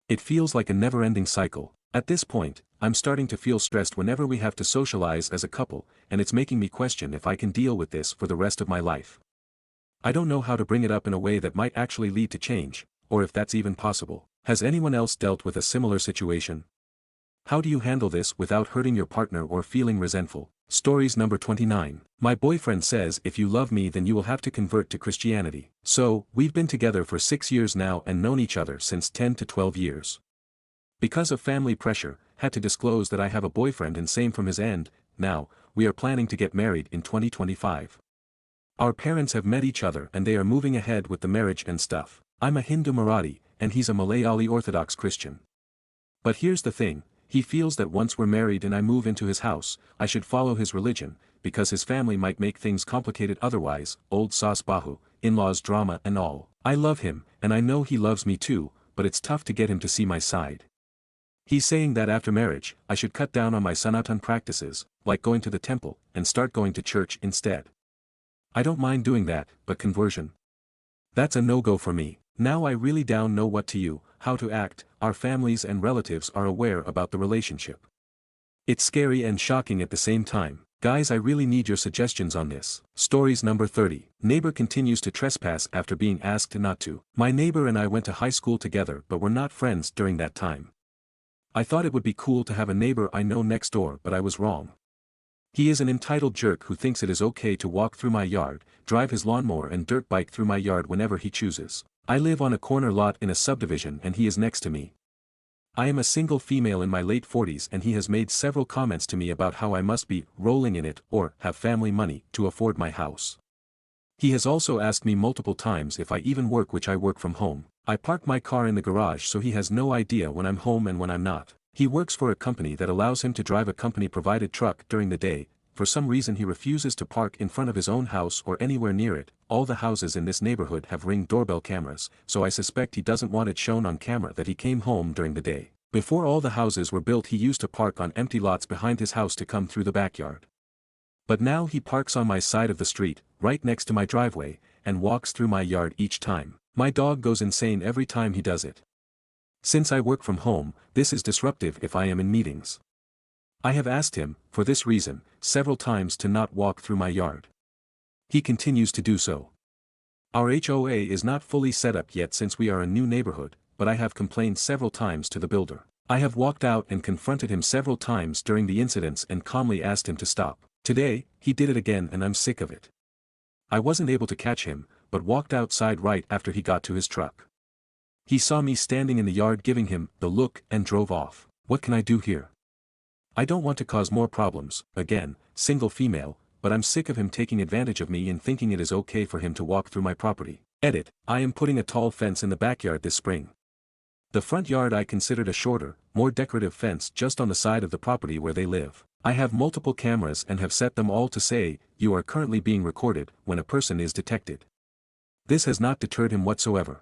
It feels like a never-ending cycle. At this point, I'm starting to feel stressed whenever we have to socialize as a couple, and it's making me question if I can deal with this for the rest of my life. I don't know how to bring it up in a way that might actually lead to change, or if that's even possible. Has anyone else dealt with a similar situation? How do you handle this without hurting your partner or feeling resentful? Stories number 29. My boyfriend says if you love me then you will have to convert to Christianity. So, we've been together for 6 years now and known each other since 10 to 12 years. Because of family pressure, had to disclose that I have a boyfriend, and same from his end. Now, we are planning to get married in 2025. Our parents have met each other and they are moving ahead with the marriage and stuff. I'm a Hindu Marathi, and he's a Malayali Orthodox Christian. But here's the thing, he feels that once we're married and I move into his house, I should follow his religion, because his family might make things complicated otherwise, old sauce bahu, in-laws drama and all. I love him, and I know he loves me too, but it's tough to get him to see my side. He's saying that after marriage, I should cut down on my Sanatan practices, like going to the temple, and start going to church instead. I don't mind doing that, but conversion? That's a no-go for me. Now I really don't know what to do, how to act. Our families and relatives are aware about the relationship. It's scary and shocking at the same time. Guys, I really need your suggestions on this. Stories number 30. Neighbor continues to trespass after being asked not to. My neighbor and I went to high school together but were not friends during that time. I thought it would be cool to have a neighbor I know next door, but I was wrong. He is an entitled jerk who thinks it is okay to walk through my yard, drive his lawnmower and dirt bike through my yard whenever he chooses. I live on a corner lot in a subdivision and he is next to me. I am a single female in my late 40s and he has made several comments to me about how I must be rolling in it or have family money to afford my house. He has also asked me multiple times if I even work, which I work from home. I park my car in the garage so he has no idea when I'm home and when I'm not. He works for a company that allows him to drive a company-provided truck during the day. For some reason he refuses to park in front of his own house or anywhere near it. All the houses in this neighborhood have Ring doorbell cameras, so I suspect he doesn't want it shown on camera that he came home during the day. Before all the houses were built, he used to park on empty lots behind his house to come through the backyard. But now he parks on my side of the street, right next to my driveway, and walks through my yard each time. My dog goes insane every time he does it. Since I work from home, this is disruptive if I am in meetings. I have asked him, for this reason, several times to not walk through my yard. He continues to do so. Our HOA is not fully set up yet since we are a new neighborhood, but I have complained several times to the builder. I have walked out and confronted him several times during the incidents and calmly asked him to stop. Today, he did it again and I'm sick of it. I wasn't able to catch him, but walked outside right after he got to his truck. He saw me standing in the yard giving him the look and drove off. What can I do here? I don't want to cause more problems, again, single female, but I'm sick of him taking advantage of me and thinking it is okay for him to walk through my property. Edit, I am putting a tall fence in the backyard this spring. The front yard I considered a shorter, more decorative fence just on the side of the property where they live. I have multiple cameras and have set them all to say, "You are currently being recorded," when a person is detected. This has not deterred him whatsoever.